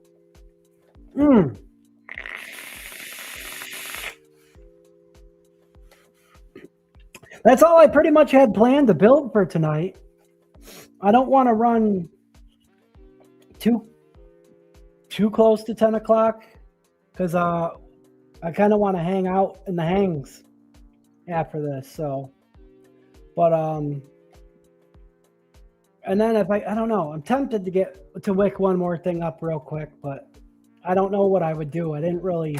That's all I pretty much had planned to build for tonight. I don't want to run too close to 10 o'clock because I kind of want to hang out in the hangs after this. So, but and then if I don't know, I'm tempted to get to wick one more thing up real quick, but I don't know what I would do. I didn't really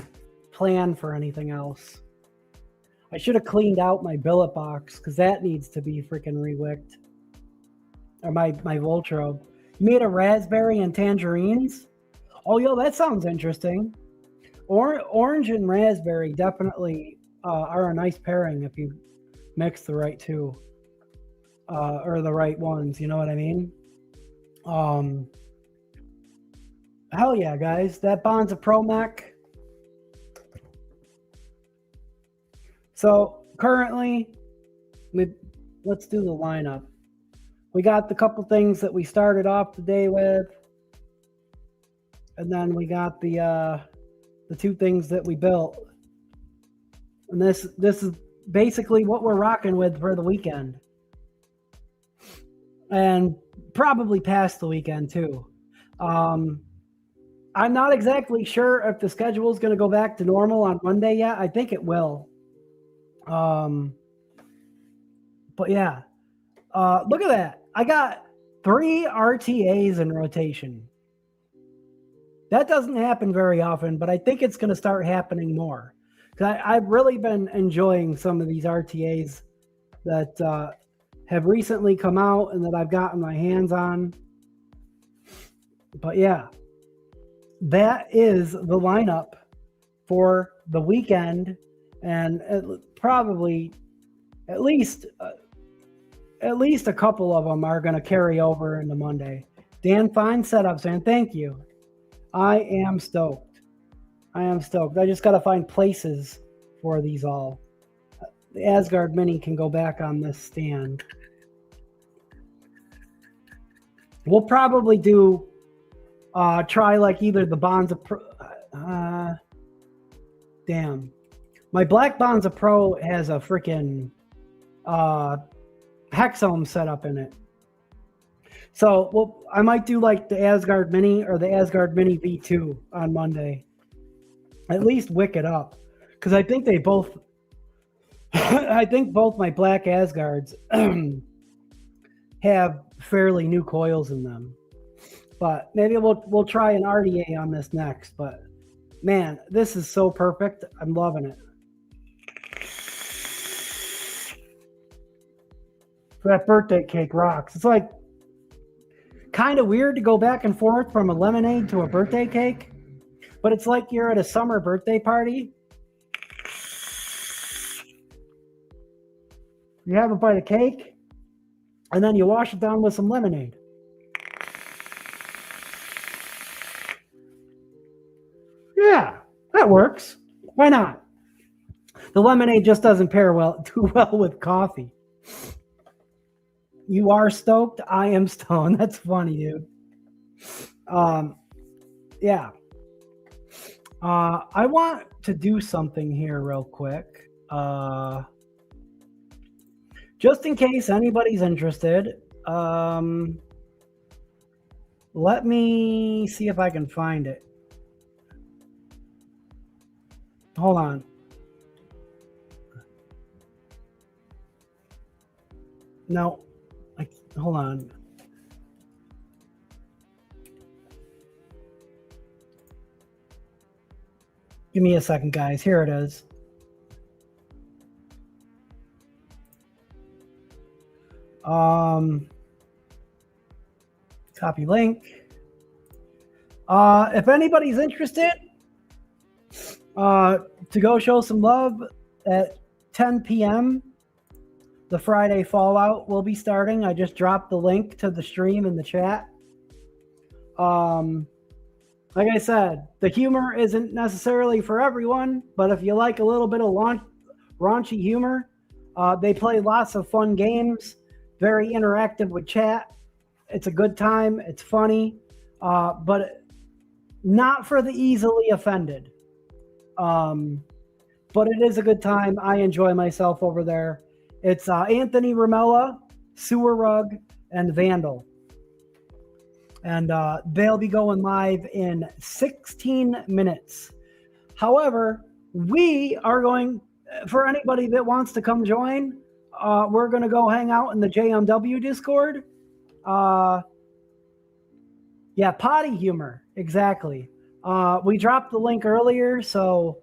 plan for anything else. I should have cleaned out my billet box because that needs to be freaking rewicked. Or my Voltro. You made a raspberry and tangerines? Oh, yo, that sounds interesting. Orange and raspberry definitely are a nice pairing if you mix the right two. Or the right ones, you know what I mean? Hell yeah, guys. That Bonza Pro Mac. So currently, let's do the lineup. We got the couple things that we started off the day with. And then we got the two things that we built. And this is basically what we're rocking with for the weekend. And probably past the weekend too. I'm not exactly sure if the schedule is going to go back to normal on Monday yet. I think it will. But yeah, look at that. I got 3 RTAs in rotation. That doesn't happen very often, but I think it's going to start happening more. I've really been enjoying some of these RTAs that have recently come out and that I've gotten my hands on. But yeah, that is the lineup for the weekend, and probably at least a couple of them are going to carry over into Monday. Dan, fine setup, man. Thank you. I am stoked. I just got to find places for these all. The Asgard Mini can go back on this stand. We'll probably do try like either the Bonza Pro. Damn. My black Bonza Pro has a freaking hexohm setup in it. So, well, I might do like the Asgard Mini or the Asgard Mini V2 on Monday. At least wick it up. Because I think they both I think both my black Asgards have fairly new coils in them. But maybe we'll try an RDA on this next. But man, this is so perfect. I'm loving it. That birthday cake rocks. It's like kind of weird to go back and forth from a lemonade to a birthday cake, but it's like you're at a summer birthday party. You have a bite of cake, and then you wash it down with some lemonade. Yeah, that works. Why not? The lemonade just doesn't pair too well with coffee. You are stoked? I am stoned. That's funny, dude. Yeah. I want to do something here real quick. Just in case anybody's interested. Let me see if I can find it. Hold on. No. Hold on. Give me a second, guys. Here it is. Copy link. If anybody's interested, to go show some love at 10 p.m. The Friday Fallout will be starting. I just dropped the link to the stream in the chat. Like I said, the humor isn't necessarily for everyone, but if you like a little bit of raunchy humor, they play lots of fun games, very interactive with chat. It's a good time. It's funny, but not for the easily offended. But it is a good time. I enjoy myself over there. It's Anthony Ramella, Sewer Rug, and Vandal. And they'll be going live in 16 minutes. However, we are going, for anybody that wants to come join, we're going to go hang out in the JMW Discord. Yeah, potty humor. Exactly. We dropped the link earlier, so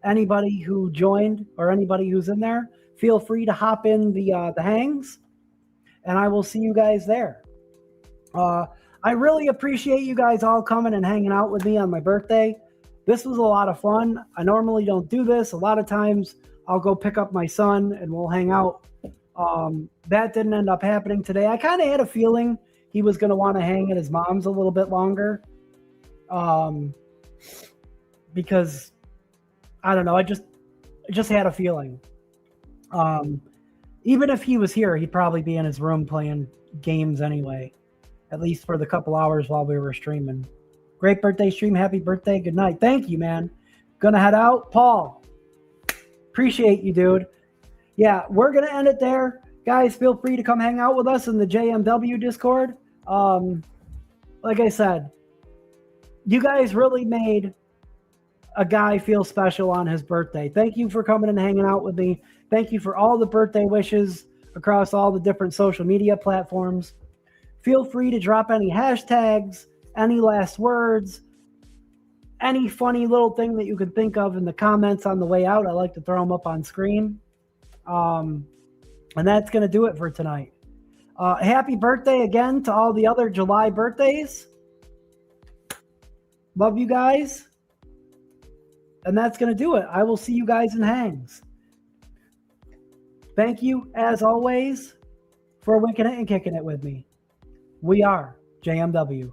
anybody who joined or anybody who's in there, feel free to hop in the hangs, and I will see you guys there. I really appreciate you guys all coming and hanging out with me on my birthday. This was a lot of fun. I normally don't do this. A lot of times I'll go pick up my son and we'll hang out. That didn't end up happening today. I kind of had a feeling he was going to want to hang at his mom's a little bit longer. Because I don't know. I just had a feeling. Even if he was here, he'd probably be in his room playing games anyway, at least for the couple hours while we were streaming. Great birthday stream. Happy birthday. Good night. Thank you, man. Gonna head out. Paul, appreciate you, dude. Yeah, we're gonna end it there. Guys, feel free to come hang out with us in the JMW Discord. Like I said, you guys really made a guy feel special on his birthday. Thank you for coming and hanging out with me. Thank you for all the birthday wishes across all the different social media platforms. Feel free to drop any hashtags, any last words, any funny little thing that you can think of in the comments on the way out. I like to throw them up on screen. And that's going to do it for tonight. Happy birthday again to all the other July birthdays. Love you guys. And that's going to do it. I will see you guys in hangs. Thank you, as always, for wicking it and kicking it with me. We are JMW.